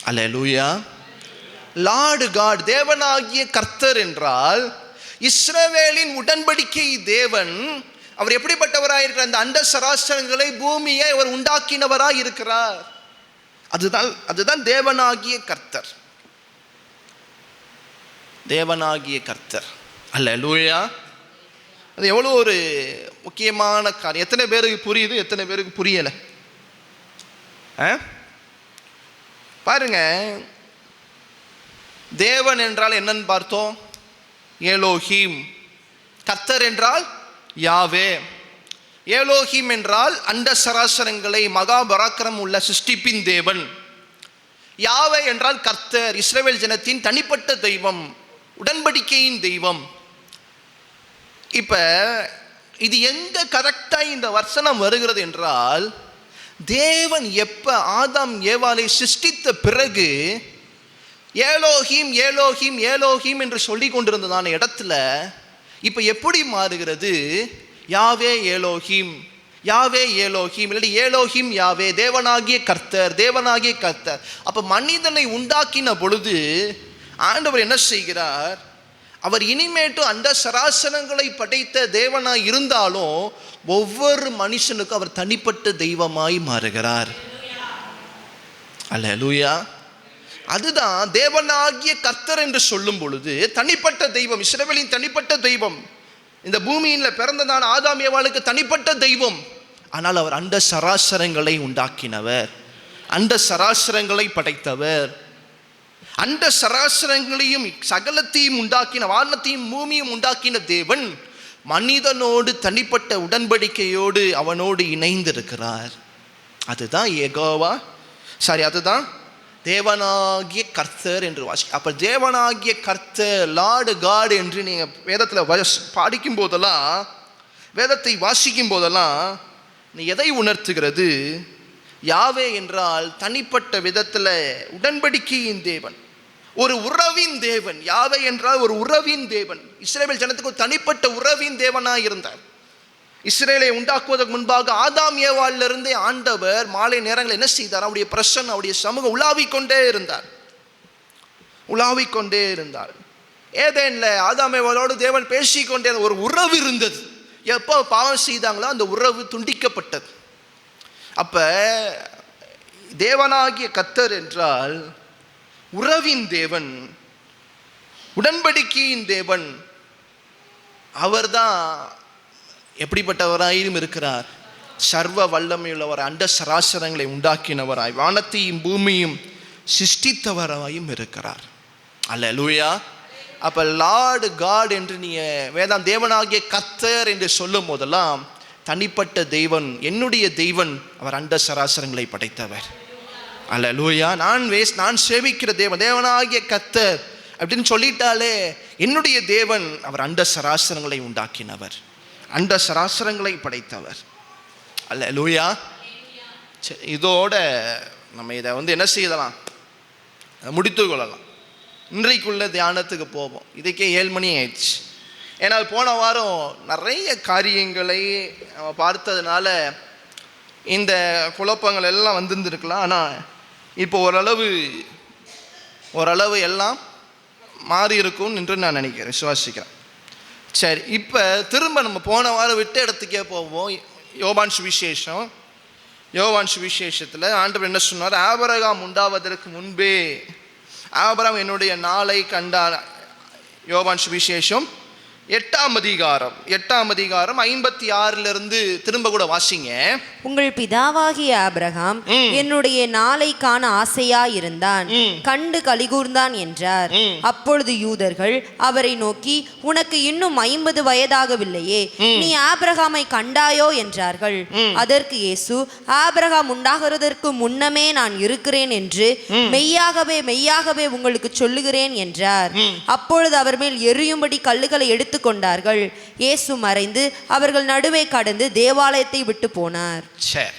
அல்லேலூயா. லார்டு காட், தேவனாகிய கர்த்தர் என்றால் இஸ்ரவேலின் உடன்படிக்கை தேவன், அவர் எப்படிப்பட்டவராக இருக்கிறார்? அந்த அண்ட சராசரங்களை, பூமியை அவர் உண்டாக்கினவராக இருக்கிறார். அதுதான் தேவனாகிய கர்த்தர். தேவனாகிய கர்த்தர். அல்லேலூயா. அது எவ்வளோ ஒரு முக்கியமான காரியம். எத்தனை பேருக்கு புரியுது, எத்தனை பேருக்கு புரியலை? பாருங்க, தேவன் என்றால் என்னன்னு பார்த்தோம், ஏலோஹீம். கர்த்தர் என்றால் யாவே. ஏலோஹீம் என்றால் அண்ட சராசரங்களை மகாபராக்கிரம் உள்ள சிருஷ்டிப்பின் தேவன். யாவே என்றால் கர்த்தர், இஸ்ரவேல் ஜனத்தின் தனிப்பட்ட தெய்வம், உடன்படிக்கையின் தெய்வம். இப்ப இது எங்க கரெக்டா இந்த வசனம் வருகிறது என்றால், தேவன் எப்ப ஆதாம் ஏவாளை சிருஷ்டித்த பிறகு ஏலோஹீம் ஏலோஹீம் ஏலோஹீம் என்று சொல்லி கொண்டிருந்ததான இடத்துல இப்ப எப்படி மாறுகிறது? யாவே ஏலோஹீம், யாவே ஏலோஹீம், இல்லாட்டி ஏலோஹீம் யாவே, தேவனாகிய கர்த்தர், தேவனாகிய கர்த்தர். அப்ப மனிதனை உண்டாக்கின பொழுது ஆண்டவர் என்ன செய்கிறார்? அவர் இனிமேட்டும் அந்த சராசரங்களை படைத்த தேவனாய் இருந்தாலும் ஒவ்வொரு மனுஷனுக்கும் அவர் தனிப்பட்ட தெய்வமாய் மாறுகிறார். அல்லேலூயா. அதுதான் தேவனாகிய கர்த்தர் என்று சொல்லும் பொழுது தனிப்பட்ட தெய்வம், இஸ்ரவேலின் தனிப்பட்ட தெய்வம், இந்த பூமியில் பிறந்ததான ஆதாம் ஏவாளுக்கு தனிப்பட்ட தெய்வம். ஆனால் அவர் அண்ட சராசரங்களை உண்டாக்கினவர், அண்ட சராசரங்களை படைத்தவர், அண்ட சராசரங்களையும் சகலத்தையும் உண்டாக்கின, வானத்தையும் பூமியும் உண்டாக்கின தேவன் மனிதனோடு தனிப்பட்ட உடன்படிக்கையோடு அவனோடு இணைந்திருக்கிறார். அதுதான் யெகோவா, அதுதான் தேவனாகிய கர்த்தர் என்று வாசி. அப்ப தேவனாகிய கர்த்தர், லார்டு காட் என்று நீங்க வேதத்தில் படிக்கும் போதெல்லாம், வேதத்தை வாசிக்கும் போதெல்லாம் நீ எதை உணர்த்துகிறது? யாவே என்றால் தனிப்பட்ட விதத்தில் உடன்படிக்கையின் தேவன், ஒரு உறவின் தேவன். யாவே என்றால் ஒரு உறவின் தேவன். இஸ்ரவேல் ஜனத்துக்கு ஒரு தனிப்பட்ட உறவின் தேவனாக இருந்தார். இஸ்ரேலை உண்டாக்குவதற்கு முன்பாக ஆதாம் ஏவாளிலிருந்தே ஆண்டவர் மாலை நேரங்கள் என்ன செய்தார்? அவருடைய பிரசன்னம், அவருடைய சமூகம் உலாவிக்கொண்டே இருந்தார். ஏதேன்ல ஆதாம் ஏவாளோடு தேவன் பேசிக்கொண்டே ஒரு உறவு இருந்தது. எப்போ பாவம் செய்தாங்களோ அந்த உறவு துண்டிக்கப்பட்டது. அப்ப தேவனாகிய கர்த்தர் என்றால் உறவின் தேவன், உடன்படிக்கையின் தேவன். அவர்தான் எப்படிப்பட்டவராயும் இருக்கிறார்? சர்வ வல்லமையுள்ளவர், அண்ட சராசரங்களை உண்டாக்கினவராய், வானத்தையும் பூமியும் சிருஷ்டித்தவராயும் இருக்கிறார். அல்லேலூயா. அப்ப லார்டு காட் என்று நீ வேதாம் தேவனாகிய கர்த்தர் என்று சொல்லும் போதெல்லாம் தனிப்பட்ட தெய்வன், என்னுடைய தெய்வன், அவர் அண்ட சராசரங்களை படைத்தவர். அல்லேலூயா. நான் சேவிக்கிற தேவன் தேவனாகிய கர்த்தர் அப்படின்னு சொல்லிட்டாலே என்னுடைய தேவன், அவர் அண்ட சராசரங்களை உண்டாக்கினவர், அண்ட சராசரங்களை படைத்தவர். அல்லேலூயா. இதோட நம்ம இதை என்ன செய்யலாம்? முடித்து கொள்ளலாம். இன்றைக்குள்ள தியானத்துக்கு போவோம். இதுக்கே 7 மணி ஆயிடுச்சு. ஏன்னால் போன வாரம் நிறைய காரியங்களை பார்த்ததுனால இந்த குழப்பங்கள் எல்லாம் வந்திருந்துருக்கலாம். ஆனால் இப்போ ஓரளவு எல்லாம் மாறி இருக்கும் என்று நான் நினைக்கிறேன், விசுவாசிக்கிறேன். சரி, இப்போ திரும்ப நம்ம போன வாரம் விட்ட இடத்துக்கே போவோம். யோவான் சுவிசேஷத்தில் ஆண்டவர் என்ன சொன்னார்? ஆபிரகாம் உண்டாவதற்கு முன்பே ஆபிரகாம் என்னுடைய நாளை கண்டார். யோவான் சுவிசேஷம் 8ஆம் அதிகாரம் 56 திரும்ப கூட வாசிங்க. உங்கள் பிதாவாகிய ஆபிரகாம் என்னுடைய நாளை காண ஆசையாயிருந்தான், கண்டு கலிகூர்ந்தான் என்றார். அப்பொழுது யூதர்கள் அவரை நோக்கி, உனக்கு இன்னும் 50 வயதாகவில்லையே, நீ ஆபிரகாமை கண்டாயோ என்றார்கள். அதற்கு இயேசு, ஆபிரகாம் உண்டாகிறதற்கு முன்னமே நான் இருக்கிறேன் என்று மெய்யாகவே மெய்யாகவே உங்களுக்கு சொல்லுகிறேன் என்றார். அப்பொழுது அவர் மேல் எரியும்படி கல்லுகளை எடுத்து கொண்டார்கள். இயேசு மறைந்து அவர்கள் நடுவே கடந்து தேவாலயத்தை விட்டு போனார். சரி,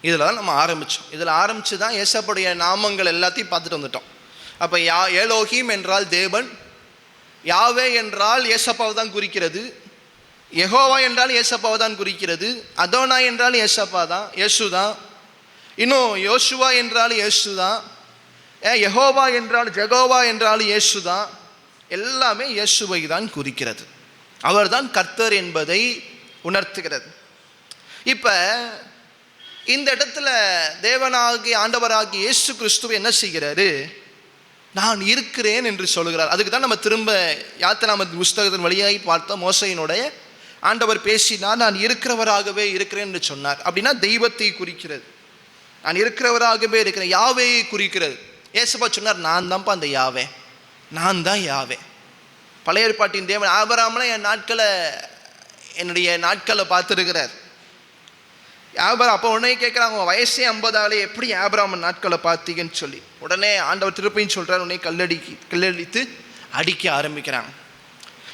இதில் தான் நம்ம ஆரம்பித்தோம். இதில் ஆரம்பித்து தான் ஏசப்பாவுடைய நாமங்கள் எல்லாத்தையும் பார்த்துட்டு வந்துட்டோம். அப்போ ஏலோஹீம் என்றால் தேவன், யாவே என்றால் ஏசப்பாவை தான் குறிக்கிறது, யெகோவா என்றால் ஏசப்பாவை தான் குறிக்கிறது, அதோனா என்றால் ஏசப்பா தான், இயேசு தான், இன்னும் யோசுவா என்றால் இயேசு தான், யெகோவா என்றால் ஜெகோவா என்றால் இயேசு தான். எல்லாமே இயேசுவை தான் குறிக்கிறது. அவர்தான் கர்த்தர் என்பதை உணர்த்துகிறது. இப்போ இந்த இடத்துல தேவனாகி ஆண்டவராகி இயேசு கிறிஸ்துவ என்ன செய்கிறாரு? நான் இருக்கிறேன் என்று சொல்கிறார். அதுக்கு தான் நம்ம திரும்ப யாத்திராம புஸ்தகத்தின் வழியாகி பார்த்தோம். மோசையினுடைய ஆண்டவர் பேசினார், நான் இருக்கிறவராகவே இருக்கிறேன் என்று சொன்னார். அப்படின்னா தெய்வத்தை குறிக்கிறது. நான் இருக்கிறவராகவே இருக்கிறேன், யாவேயை குறிக்கிறது. ஏசப்பா சொன்னார், நான் தான்ப்பா அந்த யாவே, நான் தான் யாவே. பழைய ஏற்பாட்டின் தேவன் ஆபிரகாம்லாம் என்னுடைய நாட்களை பார்த்துருக்கிறார். அப்போ உடனே கேட்குறாங்க, உங்கள் வயசே 50 எப்படி ஆபிரகாம் நாட்களை பார்த்தீங்கன்னு சொல்லி. உடனே ஆண்டவர் திருப்பியும் சொல்கிறார், உடனே கல்லடித்து அடிக்க ஆரம்பிக்கிறாங்க.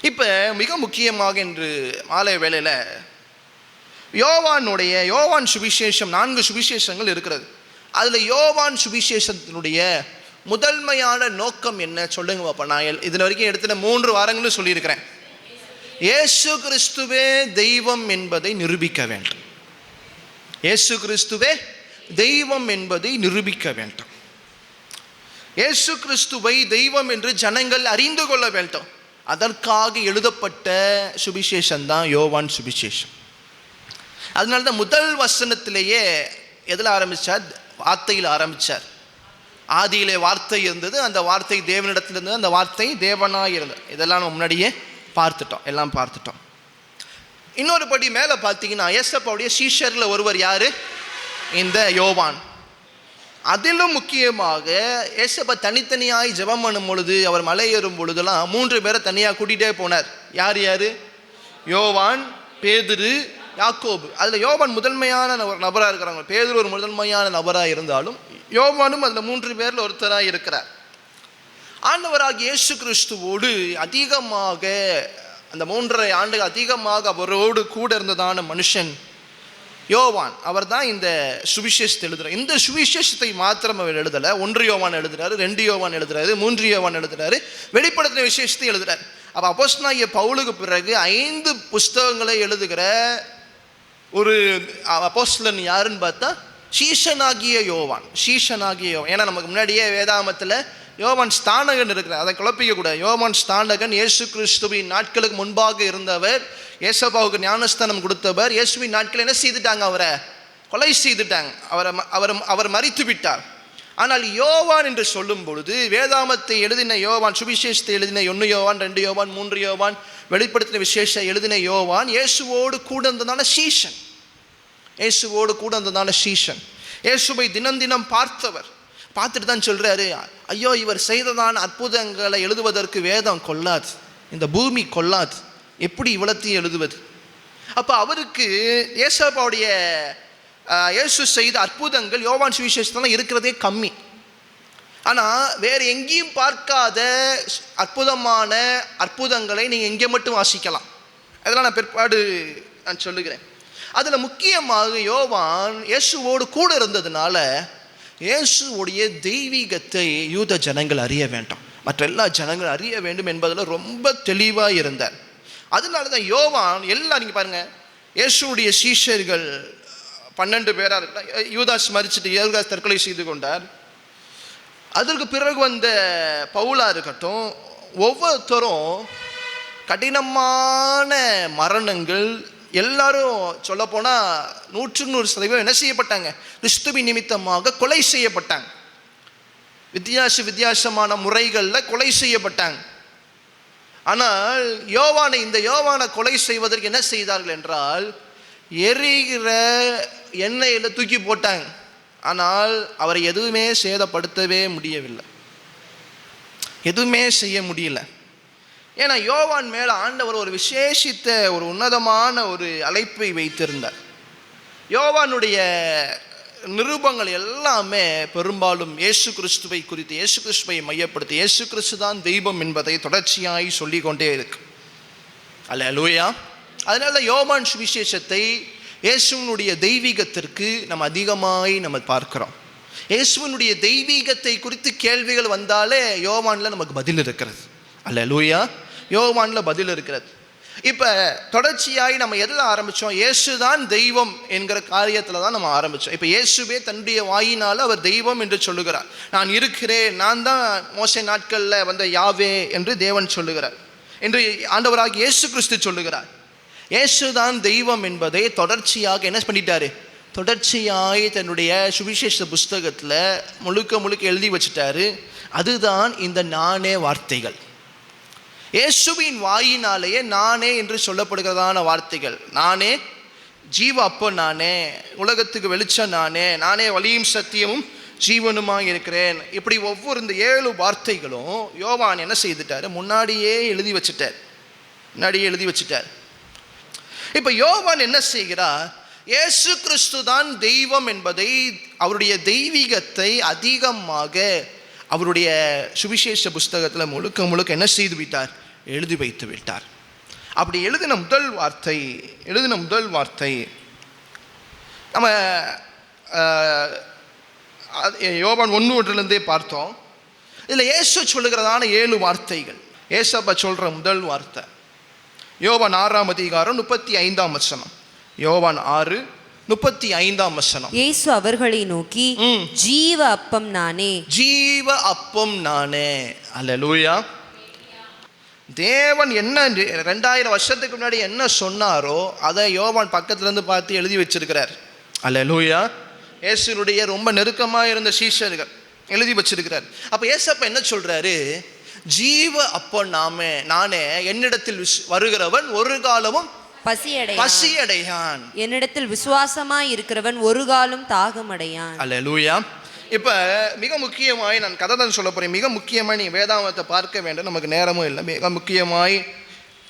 இப்போ மிக முக்கியமாக இன்று மாலை வேளையில் யோவான் சுவிசேஷம் 4 சுவிசேஷங்கள் இருக்கிறது. அதில் யோவான் சுவிசேஷத்தினுடைய முதன்மையான நோக்கம் என்ன சொல்லுங்க பாப்பா. நான் இதில் வரைக்கும் எடுத்துகிட்ட 3 வாரங்களும் சொல்லியிருக்கிறேன். இயேசு கிறிஸ்துவே தெய்வம் என்பதை நிரூபிக்க வேண்டும். இயேசு கிறிஸ்துவே தெய்வம் என்பதை நிரூபிக்க வேண்டும். இயேசு கிறிஸ்துவை தெய்வம் என்று ஜனங்கள் அறிந்து கொள்ள வேண்டும். அதற்காக எழுதப்பட்ட சுவிசேஷம் தான் யோவான் சுவிசேஷம். அதனால தான் முதல் வசனத்திலேயே எதில் ஆரம்பித்தார்? வார்த்தையில் ஆரம்பித்தார். ஆதியிலே வார்த்தை இருந்தது, அந்த வார்த்தை தேவனிடத்தில் இருந்தது, அந்த வார்த்தை தேவனாக இருந்தது. இதெல்லாம் நம்ம முன்னாடியே எல்லாம் பார்த்துட்டோம். இன்னொரு படி மேலே பார்த்தீங்கன்னா ஏசப்பாவுடைய சீஷரில் ஒருவர் யார்? இந்த யோவான். அதிலும் முக்கியமாக ஏசப்பா தனித்தனியாய் ஜெபம் பண்ணும் பொழுது, அவர் மலை ஏறும் பொழுதெல்லாம் 3 பேரை தனியாக கூட்டிகிட்டே போனார். யார்? யோவான், பேதுரு, யாக்கோபு. அதில் யோவான் முதன்மையான ஒரு நபராக இருக்கிறாங்க. பேதுரு ஒரு முதன்மையான நபராக இருந்தாலும் யோவானும் அதில் 3 பேரில் ஒருத்தராக இருக்கிறார். ஆண்டவராகிய இயேசு கிறிஸ்துவோடு அதிகமாக அந்த 3.5 ஆண்டுகள் அதிகமாக அவரோடு கூட இருந்ததான மனுஷன் யோவான். அவர் தான் இந்த சுவிசேஷத்தை எழுதுகிறார். இந்த சுவிசேஷத்தை மாத்திரம் அவர் எழுதலை. 1 யோவான் எழுதுறாரு, 2 யோவான் எழுதுறாரு, 3 யோவான் எழுதுறாரு, வெளிப்படுத்தின விசேஷத்தை எழுதுறாரு. அப்போ அப்போஸ்தலனாகிய பவுலுக்கு பிறகு 5 புஸ்தகங்களை எழுதுகிற ஒரு அப்போஸ்தலன் யாருன்னு பார்த்தா சீஷனாகிய யோவான். ஏன்னா நமக்கு முன்னாடியே வேதாகமத்தில் யோவான் ஸ்தானகன் இருக்கிறார். அதை குழப்பிக்க கூடாது. யோவான் ஸ்தானகன் இயேசு கிறிஸ்துவின் நாட்களுக்கு முன்பாக இருந்தவர். ஏசப்பாவுக்கு ஞானஸ்தானம் கொடுத்தவர். இயேசுவின் நாட்கள் என்ன செய்துட்டாங்க? அவரை கொலை செய்துட்டாங்க. அவர் மரித்து விட்டார். ஆனால் யோவான் என்று சொல்லும் பொழுது வேதாகமத்தை எழுதின யோவான், சுவிசேஷத்தை எழுதின 1 யோவான், 2 யோவான், 3 யோவான், வெளிப்படுத்தின விசேஷம் எழுதின யோவான் இயேசுவோடு கூட இருந்ததான சீஷன். இயேசுவை தினம் பார்த்தவர். பார்த்துட்டு தான் சொல்கிறாரு, ஐயோ இவர் செய்ததான அற்புதங்களை எழுதுவதற்கு வேதம் கொள்ளாது, இந்த பூமி கொள்ளாது, எப்படி இவ்வளத்தையும் எழுதுவது? அப்போ அவருக்கு ஏசப்பாவுடைய இயேசு செய்த அற்புதங்கள் யோவான் சுவிசேஷத்தில் இருக்கிறதே கம்மி. ஆனால் வேறு எங்கேயும் பார்க்காத அற்புதமான அற்புதங்களை நீங்கள் எங்கே மட்டும் வாசிக்கலாம். அதெல்லாம் நான் பிற்பாடு சொல்லுகிறேன். அதில் முக்கியமாக யோவான் இயேசுவோடு கூட இருந்ததுனால இயேசுவோடைய தெய்வீகத்தை யூத ஜனங்கள் அறிய வேண்டும், மற்ற எல்லா ஜனங்களும் அறிய வேண்டும் என்பதில் ரொம்ப தெளிவாக இருந்தார். அதனால தான் யோவான் எல்லாம் நீங்கள் பாருங்கள், இயேசுடைய சீஷர்கள் 12 பேராக இருக்கலாம். யூதாஸ் மரிச்சிட்டு யூதாஸ் தற்கொலை செய்து கொண்டார். அதற்கு பிறகு வந்த பவுலா இருக்கட்டும், ஒவ்வொருத்தரும் கடினமான மரணங்கள். எல்லாரும் சொல்லப்போனால் 100% என்ன செய்யப்பட்டாங்க? கிறிஸ்துவின் நிமித்தமாக கொலை செய்யப்பட்டாங்க. வித்தியாசமான முறைகளில் கொலை செய்யப்பட்டாங்க. ஆனால் இந்த யோவானை கொலை செய்வதற்கு என்ன செய்தார்கள் என்றால், எரிகிற எண்ணெயில் தூக்கி போட்டாங்க. ஆனால் அவரை எதுவுமே சேதப்படுத்தவே முடியவில்லை, எதுவுமே செய்ய முடியல. ஏன்னா யோவான் மேலே ஆண்டவர் ஒரு விசேஷித்த ஒரு உன்னதமான ஒரு அழைப்பை வைத்திருந்தார். யோவானுடைய நிருபங்கள் எல்லாமே பெரும்பாலும் இயேசு கிறிஸ்துவை குறித்து, இயேசு கிறிஸ்துவை மையப்படுத்தி, இயேசு கிறிஸ்து தான் தெய்வம் என்பதை தொடர்ச்சியாய் சொல்லிக்கொண்டே இருக்கு. அல்லேலூயா. அதனால யோவான் சுவிசேஷத்தை இயேசுவினுடைய தெய்வீகத்திற்கு நம்ம அதிகமாய் நம்ம பார்க்கிறோம். இயேசுவினுடைய தெய்வீகத்தை குறித்து கேள்விகள் வந்தாலே யோவானில் நமக்கு பதில் இருக்கிறது. அல்லேலூயா. யோவானில் பதில் இருக்கிறது. இப்போ தொடர்ச்சியாய் நம்ம எதில் ஆரம்பித்தோம்? இயேசு தான் தெய்வம் என்கிற காரியத்தில் தான் நம்ம ஆரம்பித்தோம். இப்போ இயேசுவே தன்னுடைய வாயினால் அவர் தெய்வம் என்று சொல்லுகிறார். நான் இருக்கிறேன், நான் தான் மோசே நாட்களில் வந்த யாவே என்று தேவன் சொல்லுகிறார், என்று ஆண்டவராகிய இயேசு கிறிஸ்து சொல்லுகிறார். இயேசுதான் தெய்வம் என்பதை தொடர்ச்சியாக என்ன பண்ணிட்டாரு, தொடர்ச்சியாய் தன்னுடைய சுவிசேஷ புஸ்தகத்தில் முழுக்க எழுதி வச்சுட்டாரு. அதுதான் இந்த நானே வார்த்தைகள். இயேசுவின் வாயினாலேயே நானே என்று சொல்லப்படுகிறதான வார்த்தைகள். நானே ஜீவ அப்பம், நானே உலகத்துக்கு வெளிச்சம், நானே வழியும் சத்தியமும் ஜீவனுமாக இருக்கிறேன். இப்படி ஒவ்வொரு இந்த 7 வார்த்தைகளும் யோவான் என்ன செய்துட்டார், முன்னாடியே எழுதி வச்சுட்டார். இப்போ யோவான் என்ன செய்கிறார், இயேசு கிறிஸ்து தான் தெய்வம் என்பதை, அவருடைய தெய்வீகத்தை அதிகமாக அவருடைய சுவிசேஷ புஸ்தகத்தில் முழுக்க என்ன செய்து விட்டார், எழுதி வைத்து விட்டார். அப்படி எழுதின முதல் வார்த்தை நம்ம யோவான் 1:1 பார்த்தோம். இதில் இயேசு சொல்லுகிறதான 7 வார்த்தைகள். ஏசப்பா சொல்கிற முதல் வார்த்தை யோவான் 6:35. யோவான் 6:35. இயேசு அவர்களை நோக்கி, ஜீவ அப்பம் நானே, ஜீவ அப்பம் நானே. அல்லேலூயா. தேவன் என்ன 2000 வருஷத்துக்கு முன்னாடி என்ன சொன்னாரோ அதை யோவான் பக்கத்துலேருந்து பார்த்து எழுதி வச்சிருக்கிறார். அல்லேலூயா. இயேசுனுடைய ரொம்ப நெருக்கமாக இருந்த சீஷர்கள் எழுதி வச்சிருக்கிறார். அப்போ ஏசப்பா என்ன சொல்றாரு, ஜீவ அப்பம் நானே, என்னிடத்தில் வருகிறவன் ஒரு காலமும் பசியடையான், என்னிடத்தில் விசுவாசமாய் இருக்கிறவன் ஒரு காலம் தாகமடையான். அல்லேலூயா. இப்போ மிக முக்கியமாய் நான் கதை தான் சொல்ல போகிறேன். மிக முக்கியமாக நீ வேதாகமத்தை பார்க்க வேண்டும், நமக்கு நேரமும் இல்லை. மிக முக்கியமாய்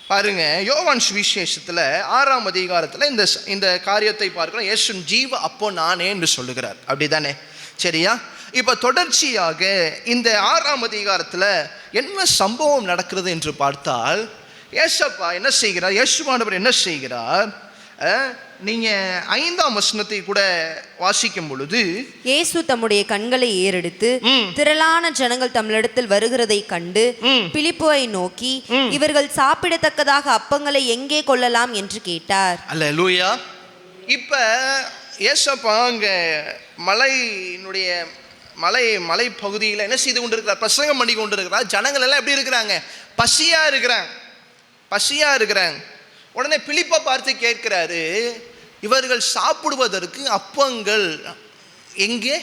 பாருங்க, யோவான் சுவிசேஷத்தில் 6ஆம் அதிகாரத்தில் இந்த காரியத்தை பார்க்கிறோம். இயேசு ஜீவ அப்போ நானே என்று சொல்லுகிறார். அப்படி தானே? சரியா? இப்போ தொடர்ச்சியாக இந்த 6ஆம் அதிகாரத்தில் என்ன சம்பவம் நடக்கிறது என்று பார்த்தால், ஏசப்பா என்ன செய்கிறார், இயேசுவானவர் என்ன செய்கிறார், நீங்கள் 5ஆம் வசனத்தை கூட வாசிக்கும் பொழுது, இயேசு தம்முடைய கண்களை ஏறெடுத்து திரளான ஜனங்கள் தம்மிடத்தில் வருகிறதை கண்டு பிலிப்போவை நோக்கி, இவர்கள் சாப்பிடத்தக்கதாக அப்பங்களை எங்கே கொள்ளலாம் என்று கேட்டார். அல்லேலூயா. இப்ப ஏசப்பா அங்க மலை பகுதியில் என்ன செய்து கொண்டிருக்கிறார், பிரசங்கம் பண்ணி கொண்டிருக்கிறார். ஜனங்கள் எல்லாம் எப்படி இருக்கிறாங்க, பசியா இருக்கிறாங்க. உடனே பிலிப்பை பார்த்து கேட்கிறாரு, இவர்கள் சாப்பிடுவதற்கு அப்பங்கள் எங்கே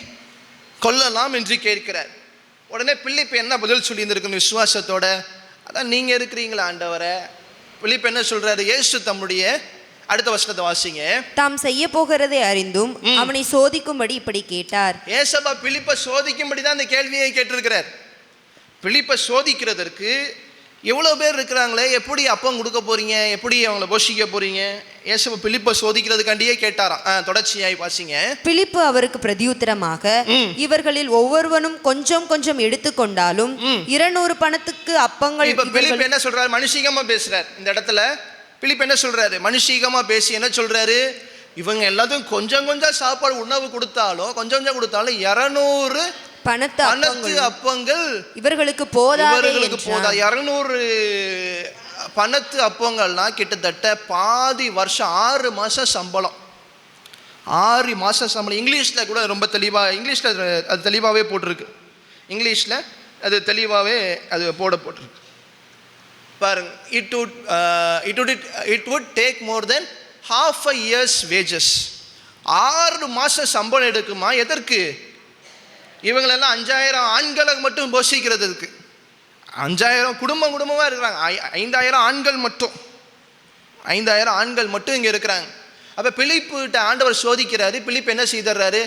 கொள்ளலாம் என்று கேட்கிறார். உடனே பிலிப்பு என்ன பதில் சொல்லி இருந்திருக்கணும் விசுவாசத்தோட, அதான் நீங்க இருக்கிறீங்களா ஆண்டவரே. பிலிப்பு என்ன சொல்றாரு, இயேசு தம்முடைய அடுத்த வசனத்தை வாசிங்க. தாம் செய்ய போகிறதை அறிந்தும் அவனை சோதிக்கும்படி இப்படி கேட்டார். ஏசப்பா பிலிப்பை சோதிக்கும்படி தான் இந்த கேள்வியை கேட்டிருக்கிறார். பிலிப்பை சோதிக்கிறதற்கு எவ்வளோ பேர் இருக்கிறாங்களே, எப்படி அப்பம் கொடுக்க போறீங்க, எப்படி அவங்கள போஷிக்க போறீங்க, ஏசப்பா பிலிப்பை சோதிக்கிறதுக்காண்டியே கேட்டாராம். தொடர்ச்சியாய் வாசிங்க. பிலிப்பு அவருக்கு பிரதியுத்தரமாக, இவர்களில் ஒவ்வொருவனும் கொஞ்சம் கொஞ்சம் எடுத்துக்கொண்டாலும் 200 பணத்துக்கு அப்பங்கள். இப்ப பிலிப்பு என்ன சொல்றாரு, மனுஷீகமா பேசுறாரு. இந்த இடத்துல பிலிப்பு என்ன சொல்றாரு, மனுஷீகமா பேசி என்ன சொல்றாரு, இவங்க எல்லாத்தையும் கொஞ்சம் கொஞ்சம் சாப்பாடு உணவு கொடுத்தாலும் 200 பணத்து அப்பங்கள் இவர்களுக்கு போதாது. 200 பணத்து அப்பங்கள்னா கிட்டத்தட்ட பாதி வருஷம் 6 மாசம் சம்பளம். 6 மாசம் சம்பளம். இங்கிலீஷில் கூட ரொம்ப தெளிவாக, இங்கிலீஷில் அது தெளிவாகவே போட்டிருக்கு. இங்கிலீஷில் அது தெளிவாகவே அது போட்டிருக்கு பாருங்க. It would take more than half a year's wages. 6 மாசம் சம்பளம் எடுக்குமா. எதற்கு? இவங்களெல்லாம் 5000 ஆண்களை மட்டும் போஷிக்கிறதுக்கு. 5000 குடும்பமாக இருக்கிறாங்க. 5000 ஆண்கள் மட்டும் 5000 ஆண்கள் மட்டும் இங்கே இருக்கிறாங்க. அப்போ பிலிப்புகிட்ட ஆண்டவர் சோதிக்கிறாரு. பிலிப்பு என்ன செய்தர்றாரு,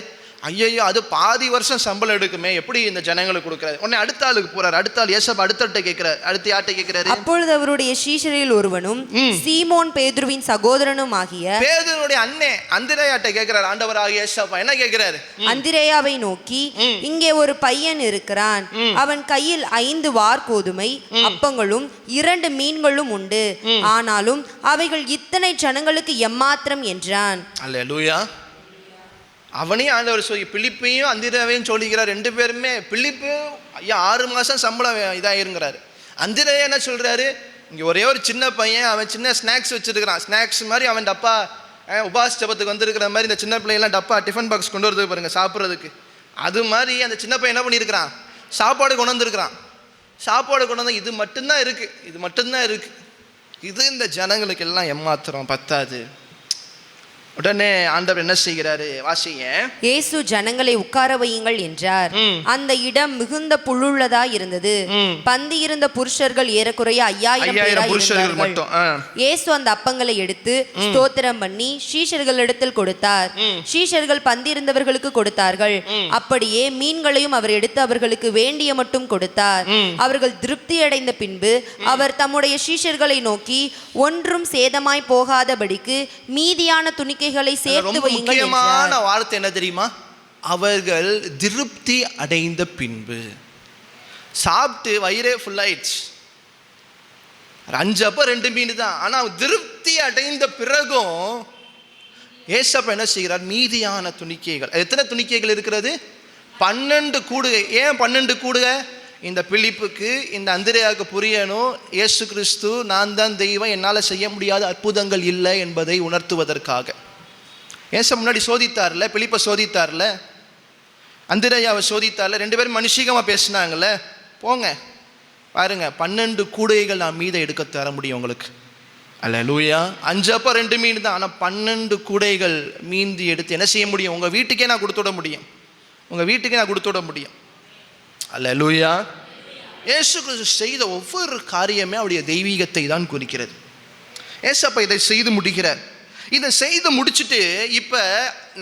ஐயோ அது பாதி வருஷம் சம்பளம் எடுக்குமே, எப்படி இந்த ஜனங்களுக்கு கொடுக்குறாரு. உடனே அடுத்த ஆளுக்கு போறாரு. அடுத்த ஆள் ஏசப்பா அடுத்த கேட்கிறார். அடுத்த யார்கிட்ட கேட்கிறாரு, அப்பொழுது அவருடைய சீஷரில் ஒருவனும் சீமோன் பேதுருவின் சகோதரனும் ஆகிய பேதுருடைய அண்ணே அந்திரேயாட்ட கேட்கிறார். ஆண்டவராகிய ஏசப்பா என்ன கேட்கிறாரு, அந்திரேயாவை நோக்கி, இங்கே ஒரு பையன் இருக்கிறான், அவன் கையில் 5 வார்கோதுமை அப்பங்களும் 2 மீன்களும் உண்டு, ஆனாலும் அவைகள் இத்தனை ஜனங்களுக்கு எம்மாத்திரம் என்றான். அல்லேலூயா. அவனையும் ஆண்டவர் சொல்லி பிலிப்பையும் அந்திரேயாவையும் சொல்லிக்கிறார். 2 பேருமே. பிலிப்பு ஐயா 6 மாதம் சம்பளம் இதாகிருங்கிறாரு. அந்திரேயா என்ன சொல்கிறாரு, இங்கே ஒரே ஒரு சின்ன பையன், அவன் சின்ன ஸ்நாக்ஸ் வச்சுருக்கிறான். ஸ்நாக்ஸ் மாதிரி அவன் டப்பா உபாஸ் ஜபத்துக்கு வந்திருக்கிற மாதிரி இந்த சின்ன பிள்ளைலாம் டப்பா டிஃபன் பாக்ஸ் கொண்டு வரது பாருங்கள் சாப்பிட்றதுக்கு. அது மாதிரி அந்த சின்ன பையன் என்ன பண்ணியிருக்கிறான், சாப்பாடு கொண்டு வந்துருக்கிறான். சாப்பாடு கொண்டு வந்தால் இது மட்டும்தான் இருக்குது. இது இந்த ஜனங்களுக்கு எல்லாம் ஏமாத்திரம் பத்தாது. உடனே ஆண்டவர் என்ன செய்கிறாரு? வாசிங்க. இயேசு ஜனங்களை உட்கார வையுங்கள் என்றார். அந்த இடம் மிகுந்த புல்லுள்ளதா இருந்தது. பந்தி இருந்த புருஷர்கள் ஏறக்குறைய 5000 புருஷர்கள் மட்டும். இயேசு அந்த அப்பங்களை எடுத்து ஸ்தோத்திரம் பண்ணி சீஷர்களிடத்தில் கொடுத்தார். சீஷர்கள் பந்தி இருந்தவர்களுக்கு கொடுத்தார்கள். அப்படியே மீன்களையும் அவர் எடுத்து அவர்களுக்கு வேண்டிய மட்டும் கொடுத்தார். அவர்கள் திருப்தி அடைந்த பின்பு அவர் தம்முடைய சீஷர்களை நோக்கி, ஒன்றும் சேதமாய் போகாதபடிக்கு மீதியான துணிக்கைகளை சேர்த்து வையுங்கள். முக்கியமான வார்த்தை என்ன தெரியுமா? அவர்கள் திருப்தி அடைந்த பின்பு. சாப்பிட்டு வயிறே ஃபுல் ஆயிடுச்சு, 5 அப்பம் 2 மீன் தான். ஆனா திருப்தி அடைந்த பிறகும் ஏசப்பா என்ன செய்கிறார்? மீதியான துணிக்கைகள். எத்தனை துணிக்கைகள் இருக்கிறது? 12 கூடுகை. ஏன் 12 கூடுகை? இந்த பிலிப்புக்கு, இந்த அந்திரேயாவுக்கு புரியணும், இயேசு கிறிஸ்து நான் தான் தெய்வம், என்னால் செய்ய முடியாத அற்புதங்கள் இல்லை என்பதை உணர்த்துவதற்காக. ஏசு முன்னாடி சோதித்தார்ல, பிலிப்பை சோதித்தார்ல, அந்திரேயாவை சோதித்தார்ல, 2 பேரும் மனுஷிகமாக பேசினாங்கல்ல. போங்க பாருங்க, 12 கூடைகள் நான் மீத எடுக்க தர முடியும் உங்களுக்கு. அல்லேலூயா. 5 அப்பம் 2 மீன் தான். ஆனால் 12 கூடைகள் மீந்தி எடுத்து என்ன செய்ய முடியும்? உங்கள் வீட்டுக்கே நான் கொடுத்து விட முடியும். உங்கள் வீட்டுக்கே நான் கொடுத்து விட முடியும். அல்லேலூயா. இயேசு கிறிஸ்து செய்த ஒவ்வொரு காரியமே அவருடைய தெய்வீகத்தை தான் குறிக்கிறது. ஏசப்பா இதை செய்து முடிக்கிறார். இதை செய்து முடிச்சுட்டு இப்போ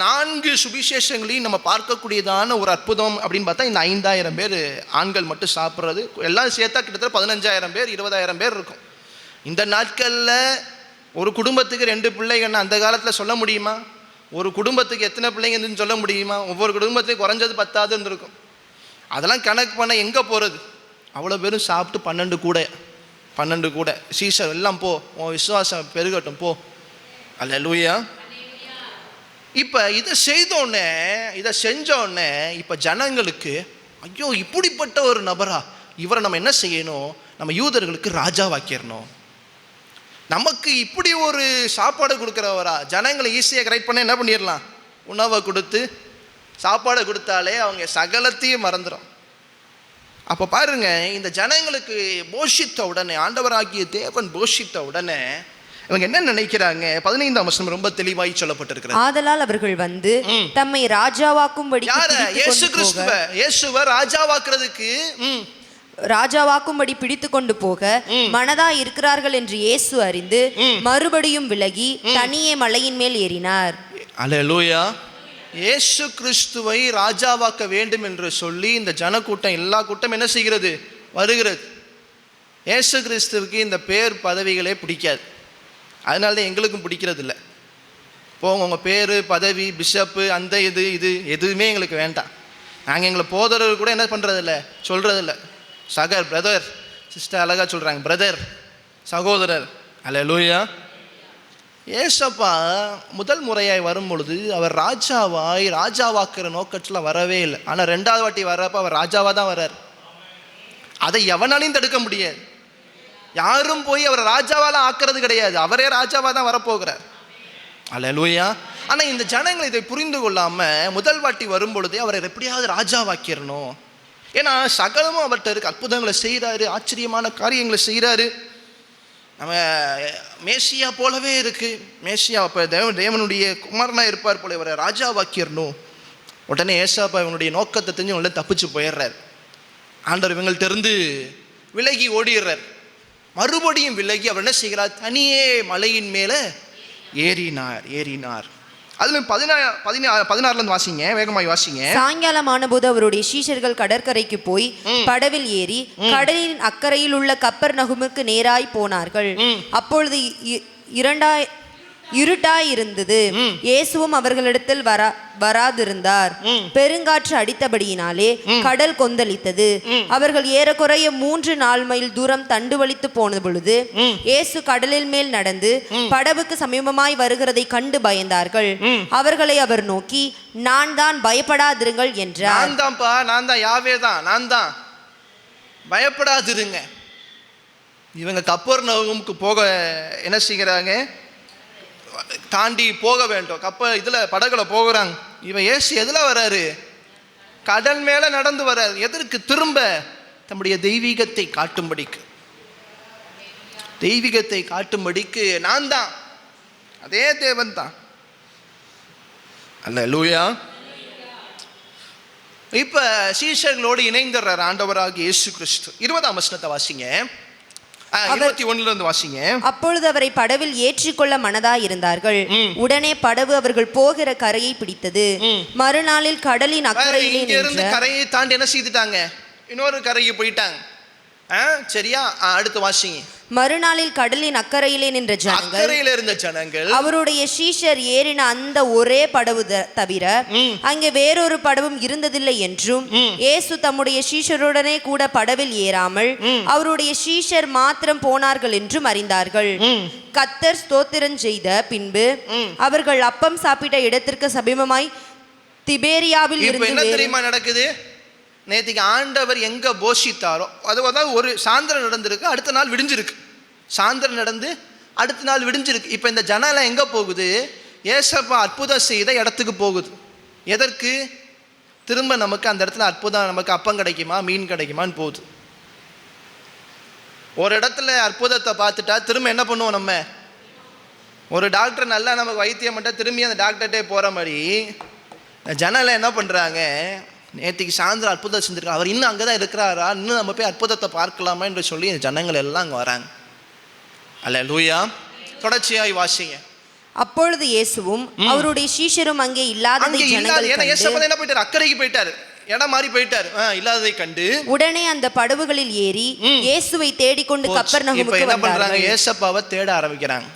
4 சுவிசேஷங்களையும் நம்ம பார்க்கக்கூடியதான ஒரு அற்புதம் அப்படின்னு பார்த்தா, இந்த 5000 பேர் ஆண்கள் மட்டும் சாப்பிட்றது, எல்லாம் சேர்த்தா கிட்டத்தட்ட 15000 பேர் 20000 பேர் இருக்கும். இந்த நாட்களில் ஒரு குடும்பத்துக்கு 2 பிள்ளைகள்னு அந்த காலத்தில் சொல்ல முடியுமா? ஒரு குடும்பத்துக்கு எத்தனை பிள்ளைங்கன்னு சொல்ல முடியுமா? ஒவ்வொரு குடும்பத்துக்கு குறைஞ்சது 10 இருந்திருக்கும். அதெல்லாம் கணக்கு பண்ண எங்கே போகிறது? அவ்வளோ பேரும் சாப்பிட்டு 12 கூடை சீசர் எல்லாம் போ, உன் விசுவாசம் பெருகட்டும் போ. அல்லேலூயா. இப்போ இதை செய்தோடனே, இதை செஞ்சோடனே இப்போ ஜனங்களுக்கு, ஐயோ இப்படிப்பட்ட ஒரு நபரா, இவரை நம்ம என்ன செய்யணும்? நம்ம யூதர்களுக்கு ராஜாவாக்கிடணும். நமக்கு இப்படி ஒரு சாப்பாடு கொடுக்குறவரா? ஜனங்களை ஈஸியாக கரெக்ட் பண்ண என்ன பண்ணிடலாம்? உணவை கொடுத்து சாப்பாடை கொடுத்தாலே அவங்க சகலத்தையும் மறந்துடும். அப்போ பாருங்க, இந்த ஜனங்களுக்கு போஷித்த உடனே, ஆண்டவராகிய தேவன் போஷித்த உடனே இவங்க என்ன நினைக்கிறாங்க? 15ஆம் வசனம் ரொம்ப தெளிவாய் சொல்லப்பட்டிருக்கிறது. ஆதலால் அவர்கள் வந்து தம்மை ராஜாவாக்கும்படி, இயேசு கிறிஸ்துவை, இயேசுவை ராஜாவாக்கும்படி பிடித்து கொண்டு போக மனதா இருக்கிறார்கள் என்று இயேசு அறிந்து மறுபடியும் விலகி தனியே மலையின் மேல் ஏறினார். அல்லேலூயா. இயேசு கிறிஸ்துவை ராஜாவாக்க வேண்டும் என்று சொல்லி இந்த ஜனக்கூட்டம், எல்லா கூட்டம் என்ன செய்கிறது? வருகிறது. இயேசு கிறிஸ்துவுக்கு இந்த பேர் பதவிகளே பிடிக்காது. அதனால தான் எங்களுக்கும் பிடிக்கிறது இல்லை. போங்க, உங்கள் பேர் பதவி பிஷப்பு அந்த இது எதுவுமே எங்களுக்கு வேண்டாம். நாங்கள் எங்களை போதரர் கூட என்ன பண்ணுறதில்ல, சொல்கிறதில்ல. சகர், பிரதர், சிஸ்டர் அழகாக சொல்கிறாங்க, பிரதர், சகோதரர். அல்லேலூயா. ஏசப்பா முதல் முறையாய் வரும் பொழுது அவர் ராஜாவாக்குற நோக்கத்தில் வரவே இல்லை. ஆனால் 2வது வாட்டி வர்றப்ப அவர் ராஜாவாக தான் வர்றார். அதை எவனாலையும் தடுக்க முடியாது. யாரும் போய் அவரை ராஜாவால ஆக்கிறது கிடையாது. அவரே ராஜாவாக தான் வரப்போகிறார். அல்லேலூயா. ஆனால் இந்த ஜனங்கள் இதை புரிந்து கொள்ளாமல் முதல் வாட்டி வரும் பொழுதே அவரை எப்படியாவது ராஜாவாக்கிடணும். ஏன்னா சகலமும் அவர்கிட்ட இருக்கு. அற்புதங்களை செய்கிறாரு, ஆச்சரியமான காரியங்களை செய்கிறாரு. நம்ம மேசியா போலவே இருக்குது. மேசியா இப்போ தேவனுடைய குமாரனாக இருப்பார் போல, இவரை ராஜாவாக்கிடணும். உடனே ஏசாப்பா இவனுடைய நோக்கத்தை தெரிஞ்சு இவங்கள தப்பிச்சு போயிடுறார். ஆண்டவர் இவங்கள்ட்ட இருந்து விலகி ஓடிடுறார். மறுபடியும் விலகி அவர் என்ன செய்கிறார்? தனியே மலையின் மேலே ஏறினார். அதுல 16 வாசிங்க, வேகமாய் வாசிங்க. சாயங்காலமான போது அவருடைய சீஷர்கள் கடற்கரைக்கு போய் படவில் ஏறி கடலின் அக்கறையில் உள்ள கப்பர்நகூமுக்கு நேராய் போனார்கள். அப்பொழுது இருட்டாய் இருந்தது. இயேசுவும் அவர்களிடத்தில் வராதிருந்தார். பெருங்காற்று அடித்தபடியினாலே கடல் கொந்தளித்தது. அவர்கள் ஏறக்குறைய 3-4 மைல் தூரம் தண்டு வலித்து போன பொழுது இயேசு கடலில் மேல் நடந்து படவுக்கு சமீபமாய் வருகிறதை கண்டு பயந்தார்கள். அவர்களை அவர் நோக்கி, நான் தான், பயப்படாதிருங்கள் என்றார். நான் தான் யாவே தான், நான் தான், பயப்படாதிருங்க. இவங்க கப்பர்நகூமுக்கு போக என்ன செய்கிறாங்க? தாண்டி போக வேண்டும். படகுல போகிறாங்க. இவன் இயேசு எதில் வராரு? கடல் மேலே நடந்து வராரு. எதற்கு? திரும்ப தம்முடைய தெய்வீகத்தை காட்டும்படிக்கு. தெய்வீகத்தை காட்டும்படிக்கு நான் தான், அதே தேவன் தான். அல்லேலூயா. இப்ப சீஷர்களோடு இணைந்துறார் ஆண்டவராகிய இயேசு கிறிஸ்து. 20ஆம் வசனத்தை வாசிங்க. 21 வாசிங்க. அப்பொழுது அவரை படவில் ஏற்றிக்கொள்ள மனதாயிருந்தார்கள். உடனே படவு அவர்கள் போகிற கரையை பிடித்தது. மறுநாளில் கடலின் அக்கறையிலே இருந்து கரையை தாண்டி என்ன செய்துட்டாங்க? இன்னொரு கரைக்கு போயிட்டாங்க. சரியா? அடுத்து வாசிங்க. மறுநாளில் கடலின் அக்கறையிலே நின்ற ஜனங்கள் அவருடைய சீஷர் ஏறின அந்த ஒரே படவு தவிர அங்கே வேறொரு படவும் இருந்ததில்லை என்றும், இயேசு தம்முடைய சீஷருடனே கூட படவில் ஏறாமல் அவருடைய சீஷர் மாத்திரம் போனார்கள் என்றும் அறிந்தார்கள். கர்த்தர் ஸ்தோத்திரம் செய்த பின்பு அவர்கள் அப்பம் சாப்பிட்ட இடத்திற்கு சமீபமாய் திபேரியாவில் இருந்து என்ன தெரியுமா நடக்குது? நேற்றுக்கு ஆண்டவர் எங்க போஷித்தாரோ அது ஒரு சாயந்தரம் நடந்திருக்கு, அடுத்த நாள் விடிஞ்சிருக்கு. சாயந்தரம் நடந்து அடுத்த நாள் விடிஞ்சிருக்கு. இப்போ இந்த ஜனலாம் எங்க போகுது? ஏசப்பா அற்புதம் செய்த இடத்துக்கு போகுது. எதற்கு? திரும்ப நமக்கு அந்த இடத்துல அற்புதம், நமக்கு அப்பம் கிடைக்குமா, மீன் கிடைக்குமான்னு போகுது. ஒரு இடத்துல அற்புதத்தை பார்த்துட்டா திரும்ப என்ன பண்ணுவோம்? நம்ம ஒரு டாக்டர் நல்லா நமக்கு வைத்தியம் பண்ணிட்டா திரும்பி அந்த டாக்டர்கிட்டே போகிற மாதிரி ஜனலாம் என்ன பண்ணுறாங்க? நேற்றுக்கு சாயந்தரம் அற்புதம் செஞ்சிருக்காரு, அவர் இன்னும் அங்கே தான் இருக்கிறாரா, இன்னும் நம்ம போய் அற்புதத்தை பார்க்கலாமா என்று சொல்லி இந்த ஜனங்கள் எல்லாம் அங்கே வராங்க. அல்லேலூயா. தொடர்ச்சியாய் வாசிங்க. அப்பொழுது இயேசுவும் அவருடைய சீஷரும் அங்கே இல்லாததை ஜனங்கள் கண்டு, அக்கறைக்கு போயிட்டாரு, இடம் மாறி போயிட்டாரு, இல்லாததை கண்டு உடனே அந்த படவுகளில் ஏறி இயேசுவை தேடிக்கொண்டு கப்பர்நகூமுக்கு என்ன பண்றாங்க? இயேசப்பாவை தேட ஆரம்பிக்கிறாங்க,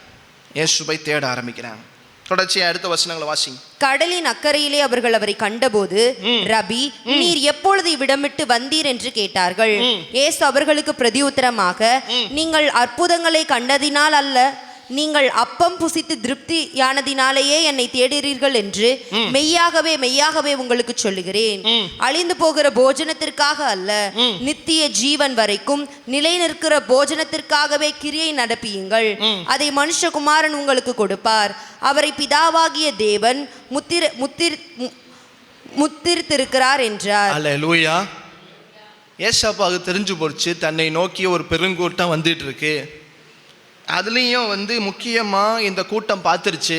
இயேசுவை தேட ஆரம்பிக்கிறாங்க. தொடர்ச்சியா அடுத்த வசனங்களை வாசிங்க. கடலின் அக்கறையிலே அவர்கள் அவரை கண்டபோது, ரபி, நீர் எப்பொழுது இவ்விடமிட்டு வந்தீர் என்று கேட்டார்கள். இயேசு அவர்களுக்கு பிரதியுத்தரமாக, நீங்கள் அற்புதங்களை கண்டதினால் அல்ல, நீங்கள் அப்பம் புசித்து திருப்தியானதினாலேயே என்னை தேடுகிறீர்கள் என்று மெய்யாகவே மெய்யாகவே உங்களுக்கு சொல்லுகிறேன். அழிந்து போகிற போஜனத்திற்காக அல்ல, நித்திய ஜீவன் வரைக்கும் நிலை நிற்கிற போஜனத்திற்காகவே கிரியை நடப்பியுங்கள். அதை மனுஷகுமாரன் உங்களுக்கு கொடுப்பார். அவரை பிதாவாகிய தேவன் முத்திரித்திருக்கிறார் என்றார். அல்லேலூயா. ஏசப்பாவுக்கு தெரிஞ்சு போச்சு தன்னை நோக்கி ஒரு பெருங்கூட்டம் வந்துட்டு இருக்கு. அதுலேயும் முக்கியமாக இந்த கூட்டம் பார்த்துருச்சு.